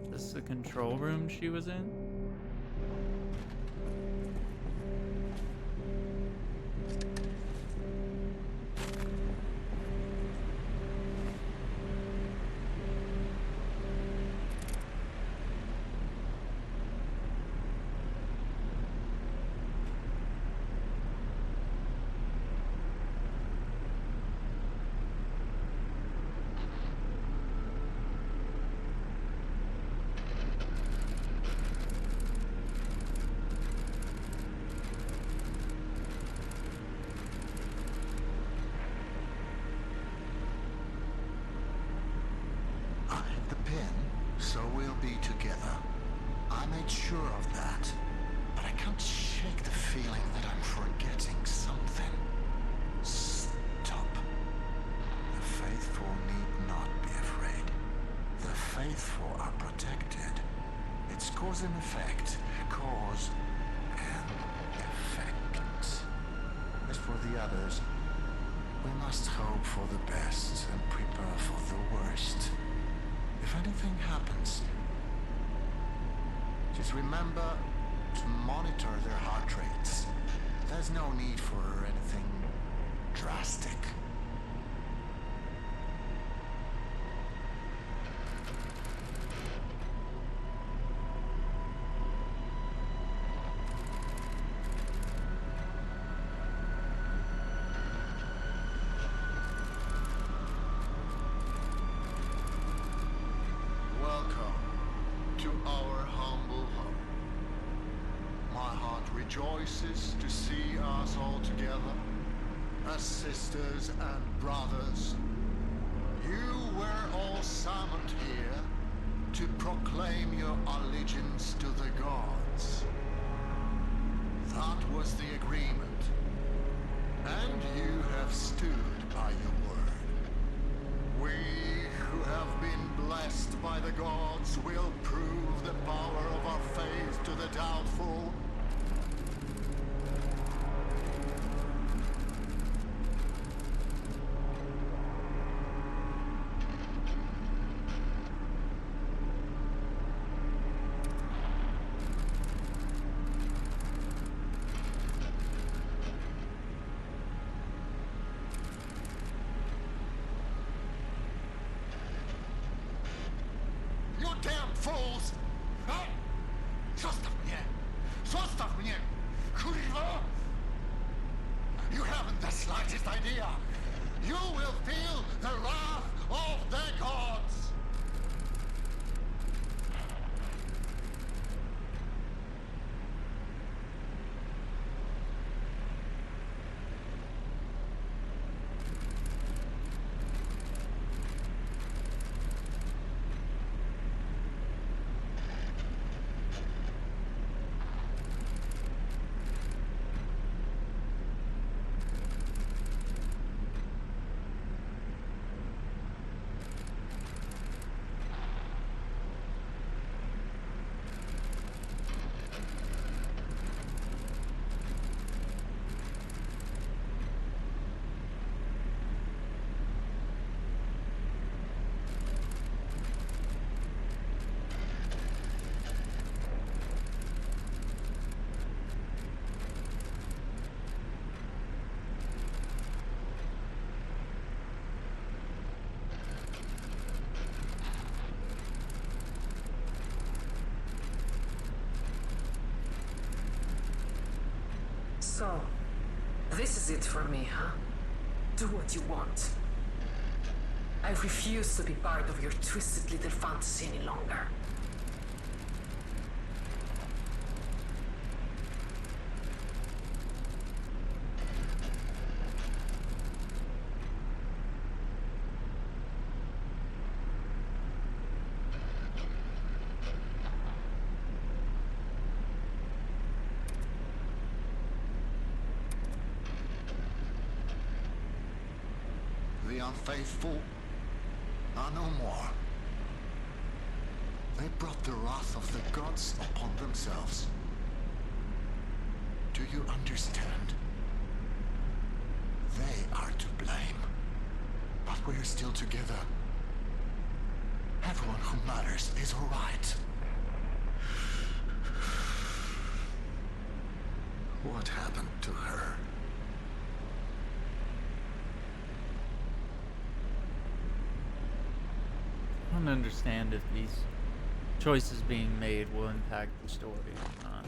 Is this the control room she was in?
in, so we'll be together. I made sure of that. But I can't shake the feeling that I'm forgetting something. Stop. The faithful need not be afraid. The faithful are protected. It's cause and effect. Cause and effect. As for the others, we must hope for the best and prepare for the worst. If anything happens, just remember to monitor their heart rates. There's no need for anything drastic. Welcome to our humble home. My heart rejoices to see us all together as sisters and brothers. You were all summoned here to proclaim your allegiance to the gods. That was the agreement. And you have stood by your word. We who have been blessed by the gods will prove the power of our faith to the doubtful. You damn fools! Hey! Zostaw mnie! Zostaw mnie! Kurwa! You haven't the slightest idea! You will feel the wrath of the gods!
So, this is it for me, huh? Do what you want. I refuse to be part of your twisted little fantasy any longer.
The unfaithful are no more. They brought the wrath of the gods upon themselves. Do you understand? They are to blame. But we're still together. Everyone who matters is alright. What happened to her?
I don't understand if these choices being made will impact the story or not.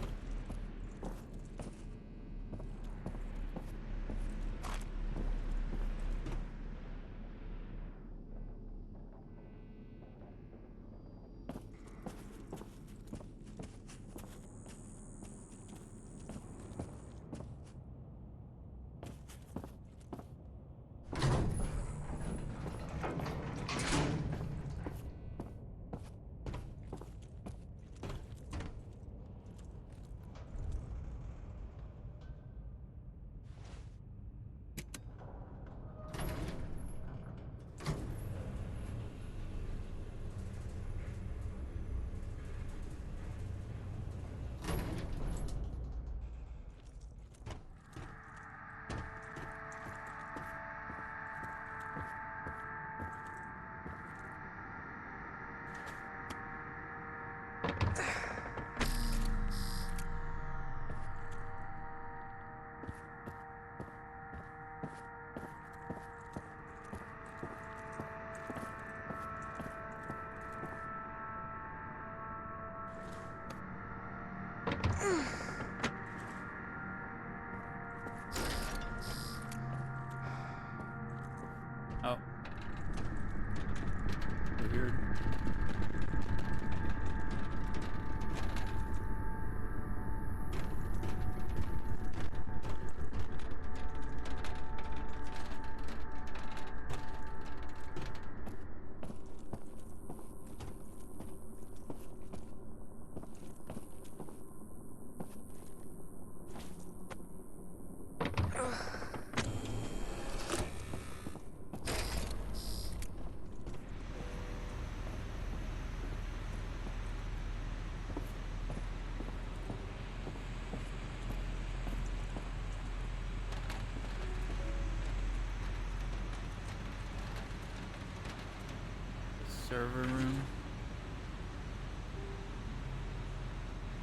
Server room.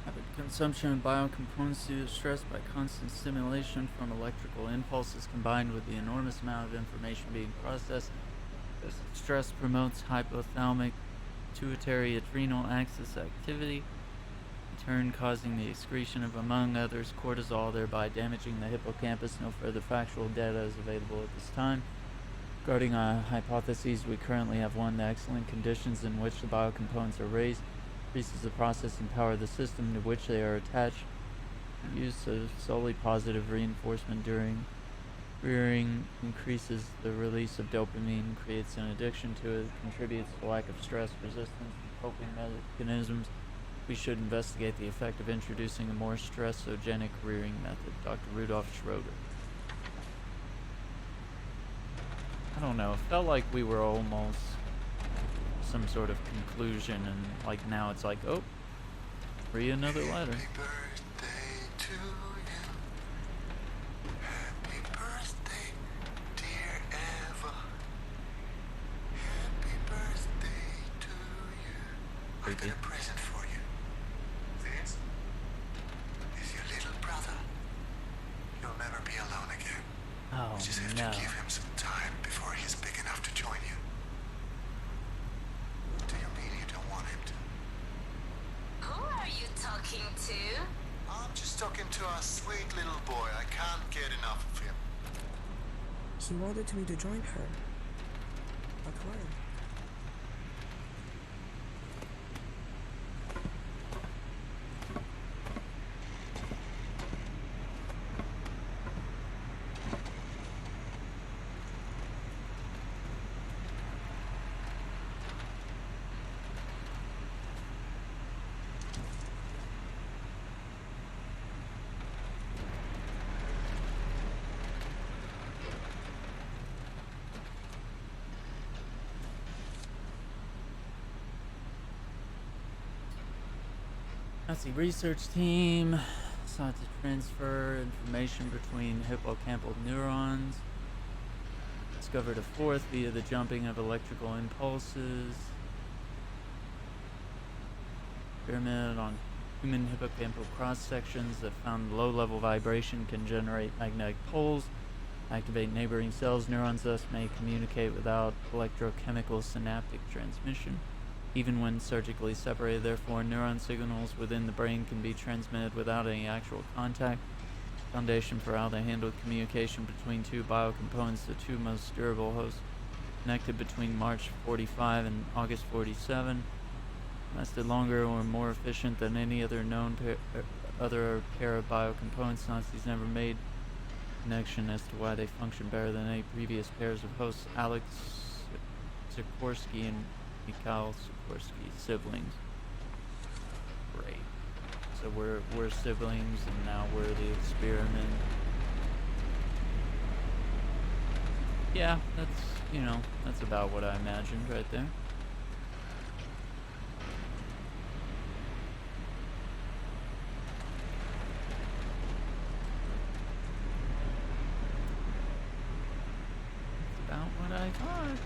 Rapid consumption of biocomponents due to stress by constant stimulation from electrical impulses combined with the enormous amount of information being processed. This stress promotes hypothalamic pituitary adrenal axis activity, in turn causing the excretion of, among others, cortisol, thereby damaging the hippocampus. No further factual data is available at this time. Regarding our hypotheses, we currently have one: the excellent conditions in which the biocomponents are raised increases the processing power of the system to which they are attached. The use of solely positive reinforcement during rearing increases the release of dopamine, creates an addiction to it, contributes to lack of stress resistance and coping mechanisms. We should investigate the effect of introducing a more stressogenic rearing method. Dr. Rudolf Schroeder. I don't know, it felt like we were almost some sort of conclusion, and like now it's like, oh, read another letter.
Happy birthday to you. Happy birthday, dear Eva. Happy birthday to you. I got a present for you. This is your little brother. You'll never be alone again.
Oh,
You just have
no.
to give him some time before he's big enough to join you. Do you mean you don't want him to?
Who are you talking to?
I'm just talking to a sweet little boy. I can't get enough of him.
He wanted me to join her. But where?
Nazi research team sought to transfer information between hippocampal neurons. Discovered a fourth via the jumping of electrical impulses. Experimented on human hippocampal cross sections that found low-level vibration can generate magnetic poles, activate neighboring cells. Neurons thus may communicate without electrochemical synaptic transmission. Even when surgically separated, therefore, neuron signals within the brain can be transmitted without any actual contact. Foundation for how they handled communication between two biocomponents, the two most durable hosts connected between March 45 and August 47. Lasted longer or more efficient than any other known other pair of biocomponents. Nazis never made connection as to why they function better than any previous pairs of hosts. Alex Sikorsky and Mikhail Sikorsky, siblings. Great. So we're siblings, and now we're the experiment. Yeah, that's about what I imagined right there. That's about what I thought.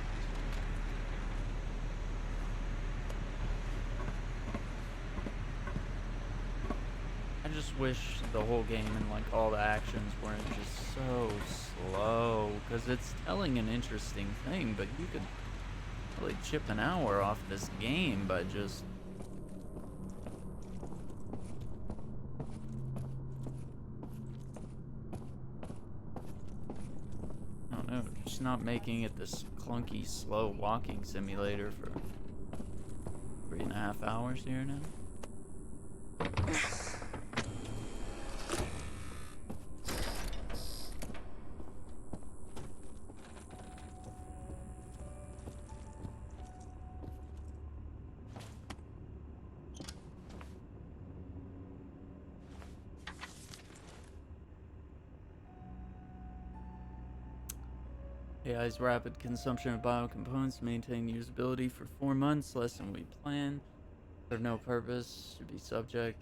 I just wish the whole game and like all the actions weren't just so slow, because it's telling an interesting thing, but you could really chip an hour off this game by just I don't know, just not making it this clunky, slow walking simulator for 2.5 hours here now. AI's rapid consumption of biocomponents maintain usability for 4 months, less than we planned. Serve no purpose, should be subject.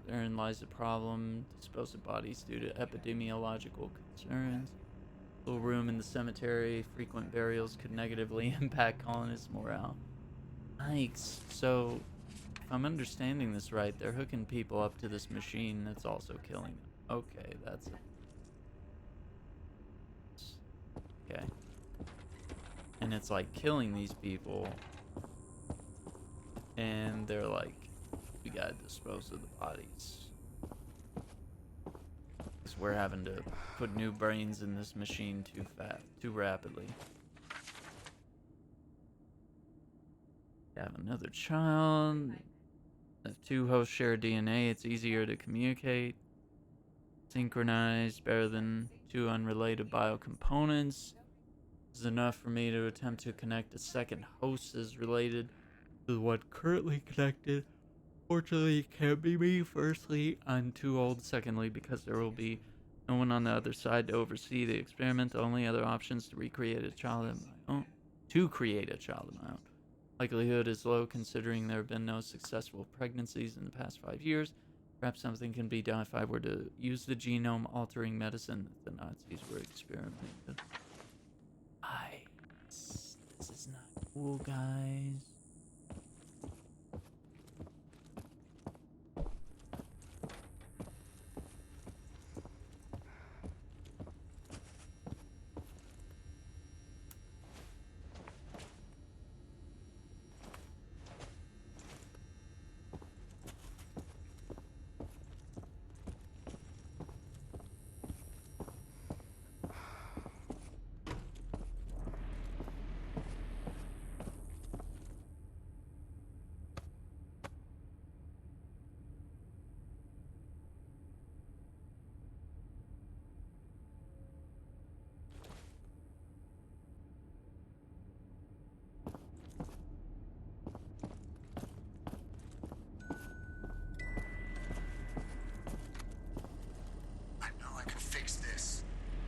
Therein lies the problem. Dispose of bodies due to epidemiological concerns. Little room in the cemetery. Frequent burials could negatively impact colonists' morale. Yikes. So, if I'm understanding this right, they're hooking people up to this machine that's also killing them. Okay, that's it. Okay. And it's like killing these people. And they're like, we gotta dispose of the bodies. Because we're having to put new brains in this machine too rapidly. Have another child. If two hosts share DNA, it's easier to communicate. Synchronized, better than two unrelated biocomponents. This is enough for me to attempt to connect a second host as related to what currently connected. Fortunately, it can't be me. Firstly, I'm too old. Secondly, because there will be no one on the other side to oversee the experiment. The only other option is to recreate a child of my own. To create a child of my own. Likelihood is low considering there have been no successful pregnancies in the past 5 years. Perhaps something can be done if I were to use the genome-altering medicine that the Nazis were experimenting with. This is not cool, guys.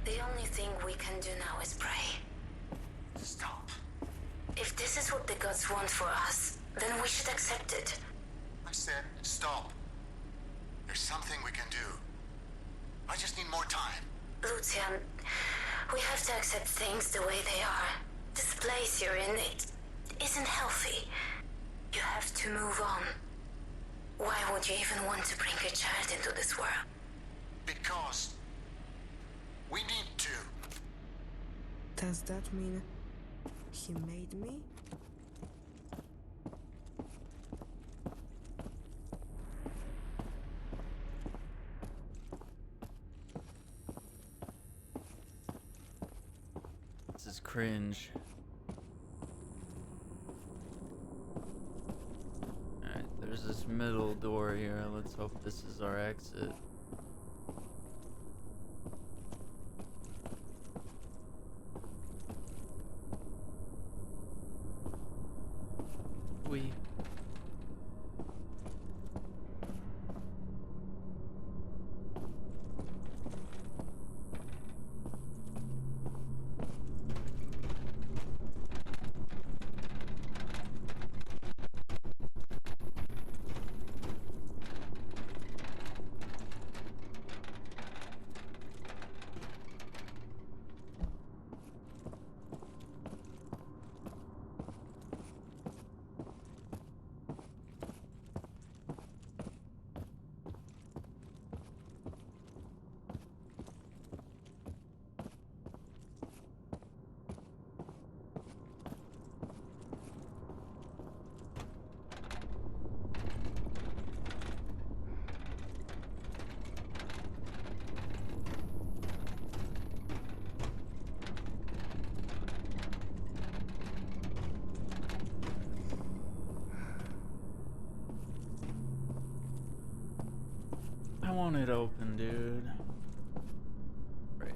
The only thing we can do now is pray.
Stop.
If this is what the gods want for us, then we should accept it.
I said stop. There's something we can do. I just need more time.
Lucian, we have to accept things the way they are. This place you're in, it isn't healthy. You have to move on. Why would you even want to bring a child into this world?
Because we need to.
Does that mean he made me?
This is cringe. Alright, there's this middle door here. Let's hope this is our exit. won't it open, dude? Great.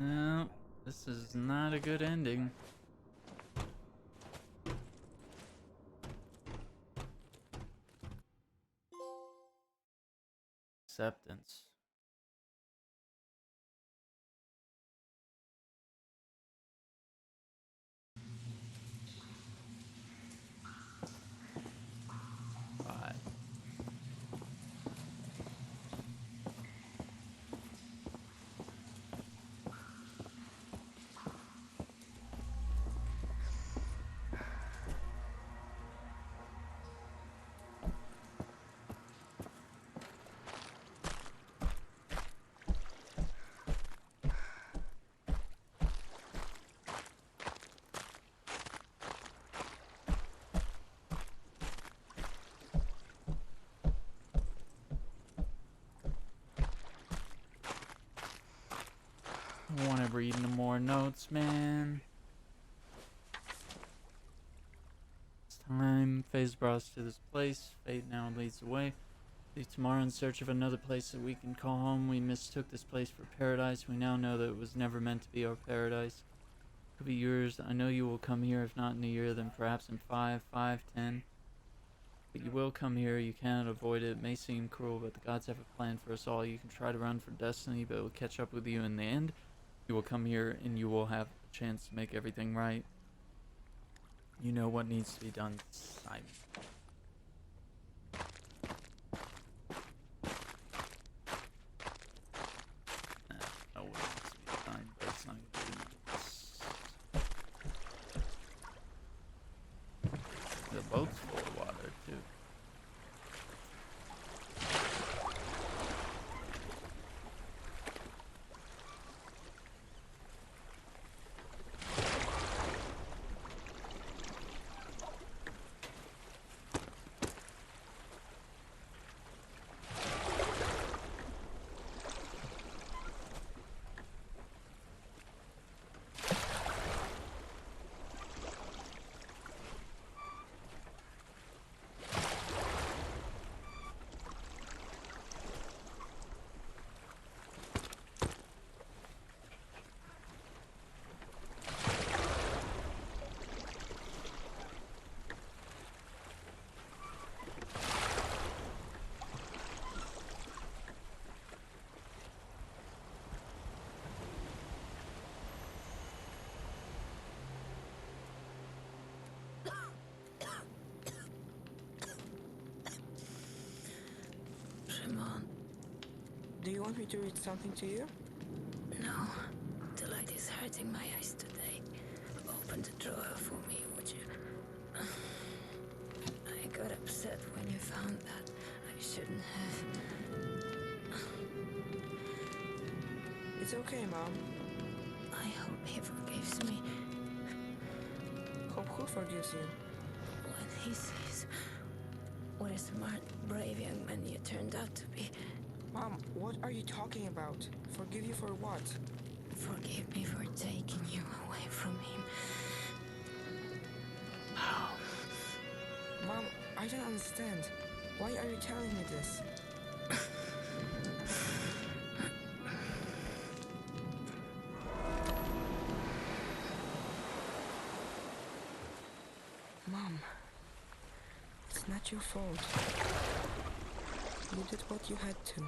No, this is not a good ending. Acceptance. Five. I don't want to read no more notes, man. It's time. Phase brought us to this place. Fate now leads the way. Leave tomorrow in search of another place that we can call home. We mistook this place for paradise. We now know that it was never meant to be our paradise. It could be yours. I know you will come here, if not in a year, then perhaps in 5, 10. But you will come here. You cannot avoid it. It may seem cruel, but the gods have a plan for us all. You can try to run for destiny, but it will catch up with you in the end. You will come here, and you will have a chance to make everything right. You know what needs to be done, Simon. I know what needs to be done, but it's not going to do this. The boat's full of water, too.
Do you want me to read something to you?
No. The light is hurting my eyes today. Open the drawer for me, would you? I got upset when you found that. I shouldn't have.
It's okay, Mom.
I hope he forgives me
Hope who forgives you?
when he sees what a smart, brave young man you turned out to be.
Mom, what are you talking about? Forgive you for what?
Forgive me for taking you away from him.
Mom, I don't understand. Why are you telling me this? Mom, it's not your fault. You did what you had to.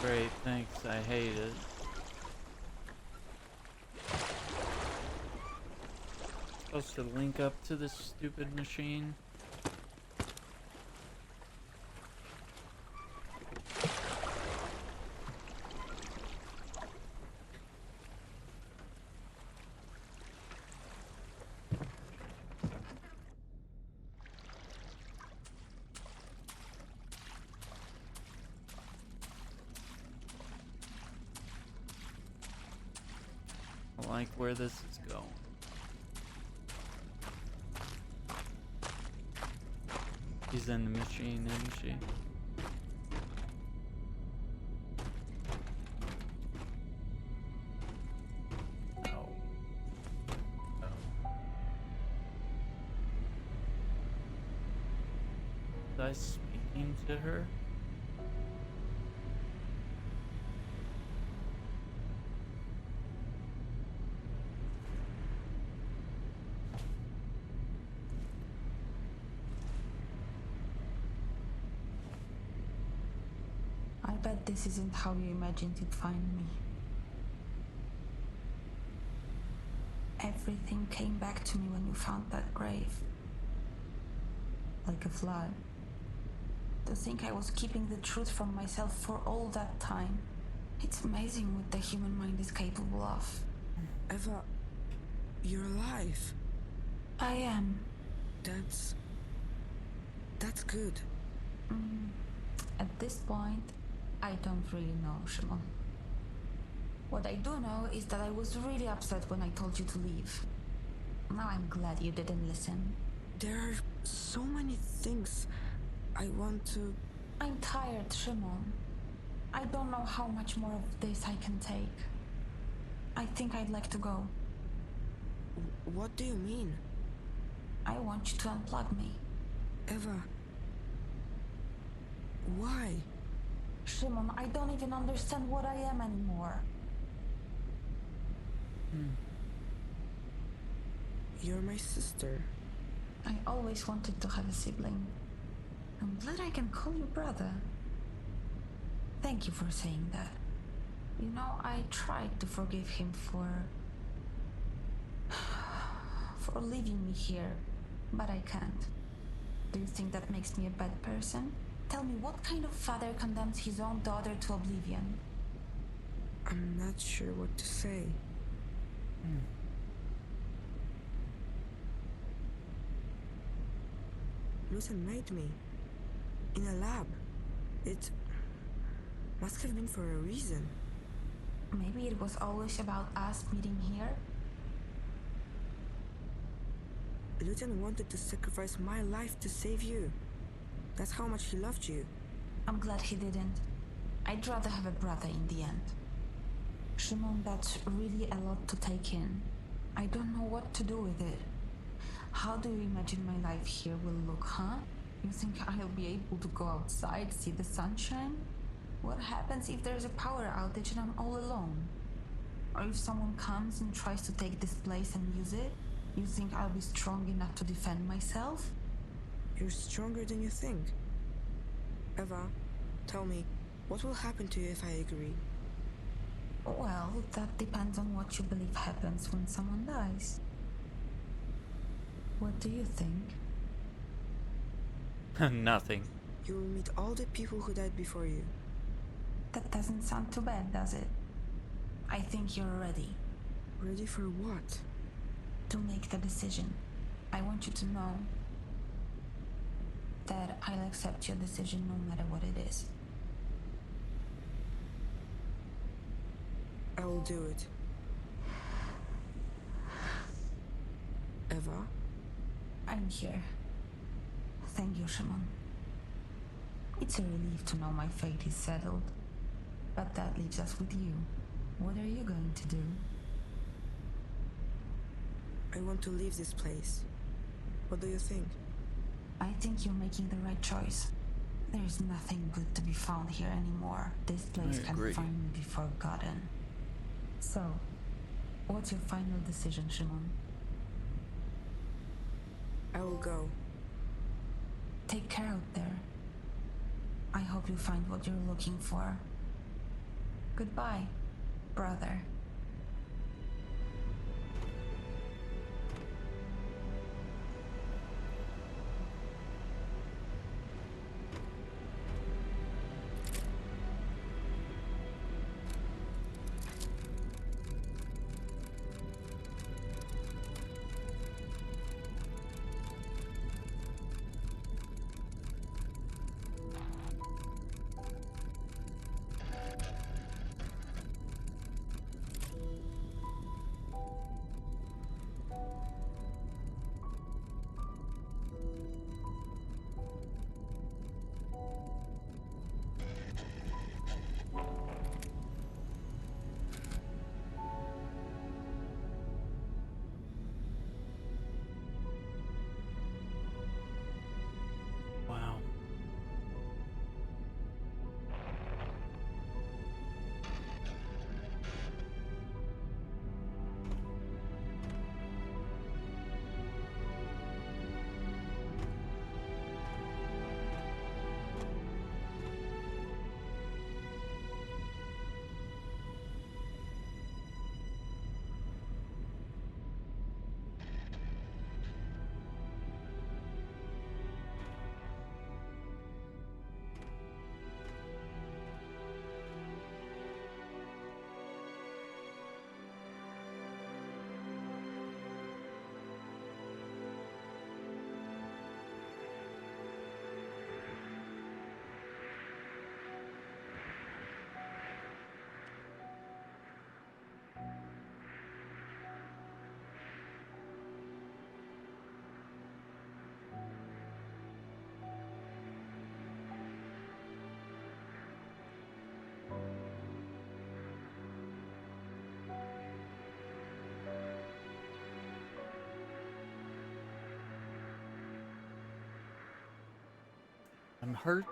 Great, thanks. I hate it. Supposed to link up to this stupid machine. like where this is going. She's in the machine, isn't she? Oh. Was I speaking to her?
I bet this isn't how you imagined you'd find me. Everything came back to me when you found that grave. Like a flood. To think I was keeping the truth from myself for all that time. It's amazing what the human mind is capable of.
Eva, you're alive.
I am.
That's good.
At this point, I don't really know, Shimon. What I do know is that I was really upset when I told you to leave. Now I'm glad you didn't listen.
There are so many things I want to...
I'm tired, Shimon. I don't know how much more of this I can take. I think I'd like to go.
What do you mean?
I want you to unplug me.
Eva... Why?
Shimon, I don't even understand what I am anymore.
You're my sister.
I always wanted to have a sibling. I'm glad I can call you brother. Thank you for saying that. You know, I tried to forgive him for leaving me here, but I can't. Do you think that makes me a bad person? Tell me, what kind of father condemns his own daughter to oblivion?
I'm not sure what to say. Lucian made me. In a lab. It must have been for a reason.
Maybe it was always about us meeting here?
Lucian wanted to sacrifice my life to save you. That's how much he loved you.
I'm glad he didn't. I'd rather have a brother in the end. Shimon, that's really a lot to take in. I don't know what to do with it. How do you imagine my life here will look, huh? You think I'll be able to go outside, see the sunshine? What happens if there's a power outage and I'm all alone? Or if someone comes and tries to take this place and use it? You think I'll be strong enough to defend myself?
You're stronger than you think. Eva, tell me, what will happen to you if I agree?
Well, that depends on what you believe happens when someone dies. What do you think?
Nothing.
You will meet all the people who died before you.
That doesn't sound too bad, does it? I think you're ready.
Ready for what?
To make the decision. I want you to know that I'll accept your decision no matter what it is.
I will do it. Eva?
I'm here. Thank you, Shimon. It's a relief to know my fate is settled. But that leaves us with you. What are you going to do?
I want to leave this place. What do you think?
I think you're making the right choice. There's nothing good to be found here anymore. This place can finally be forgotten. So, what's your final decision, Shimon?
I will go.
Take care out there. I hope you find what you're looking for. Goodbye, brother.
hurt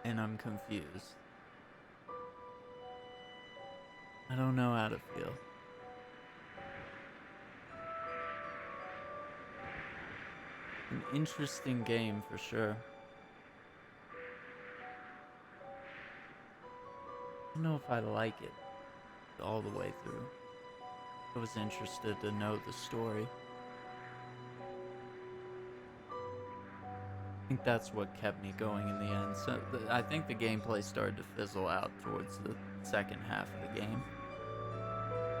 and I'm confused. I don't know how to feel. An interesting game for sure. I don't know if I like it all the way through. I was interested to know the story. I think that's what kept me going in the end. So I think the gameplay started to fizzle out towards the second half of the game.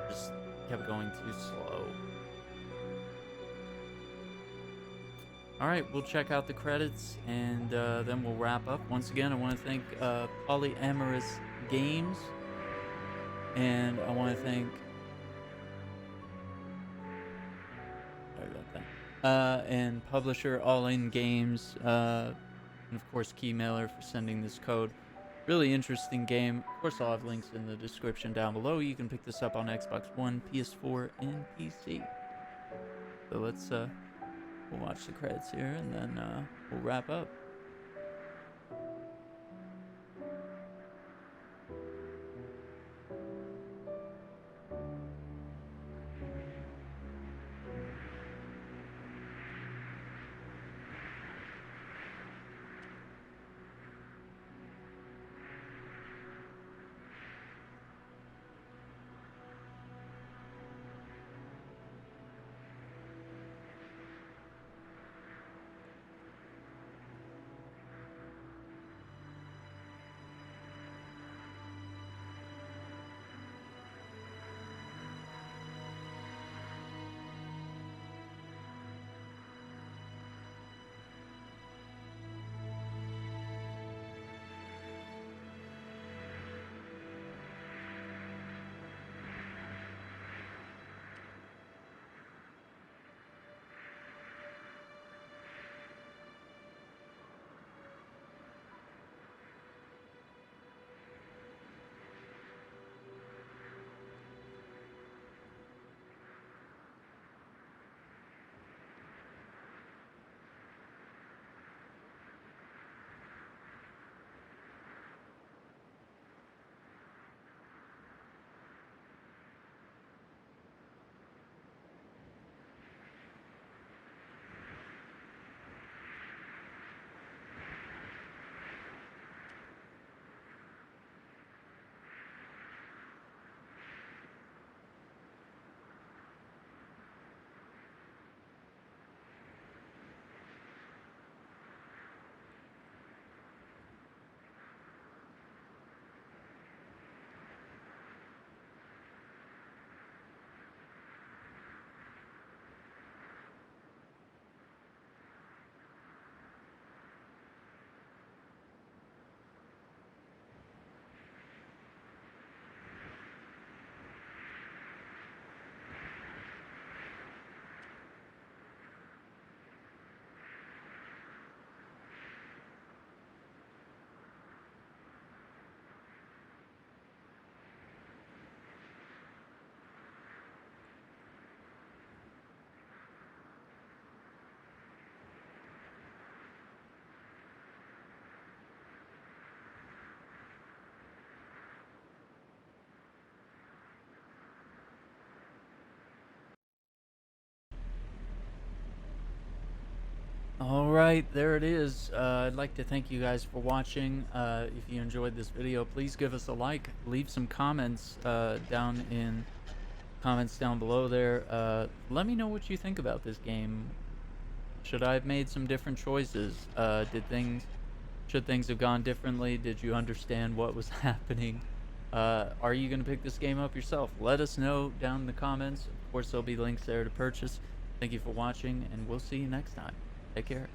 Just kept going too slow. Alright, we'll check out the credits and then we'll wrap up. Once again, I want to thank PolyAmorous Games. And I want to thank... Sorry about that. And publisher All In Games. And of course, Keymailer for sending this code. Really interesting game. Of course, I'll have links in the description down below. You can pick this up on Xbox One, PS4, and PC. So let's... we'll watch the credits here, and then we'll wrap up. Alright, there it is. I'd like to thank you guys for watching. If you enjoyed this video, please give us a like. Leave some comments down below there. Let me know what you think about this game. Should I have made some different choices? Should things have gone differently? Did you understand what was happening? Are you going to pick this game up yourself? Let us know down in the comments. Of course, there'll be links there to purchase. Thank you for watching, and we'll see you next time. Take care.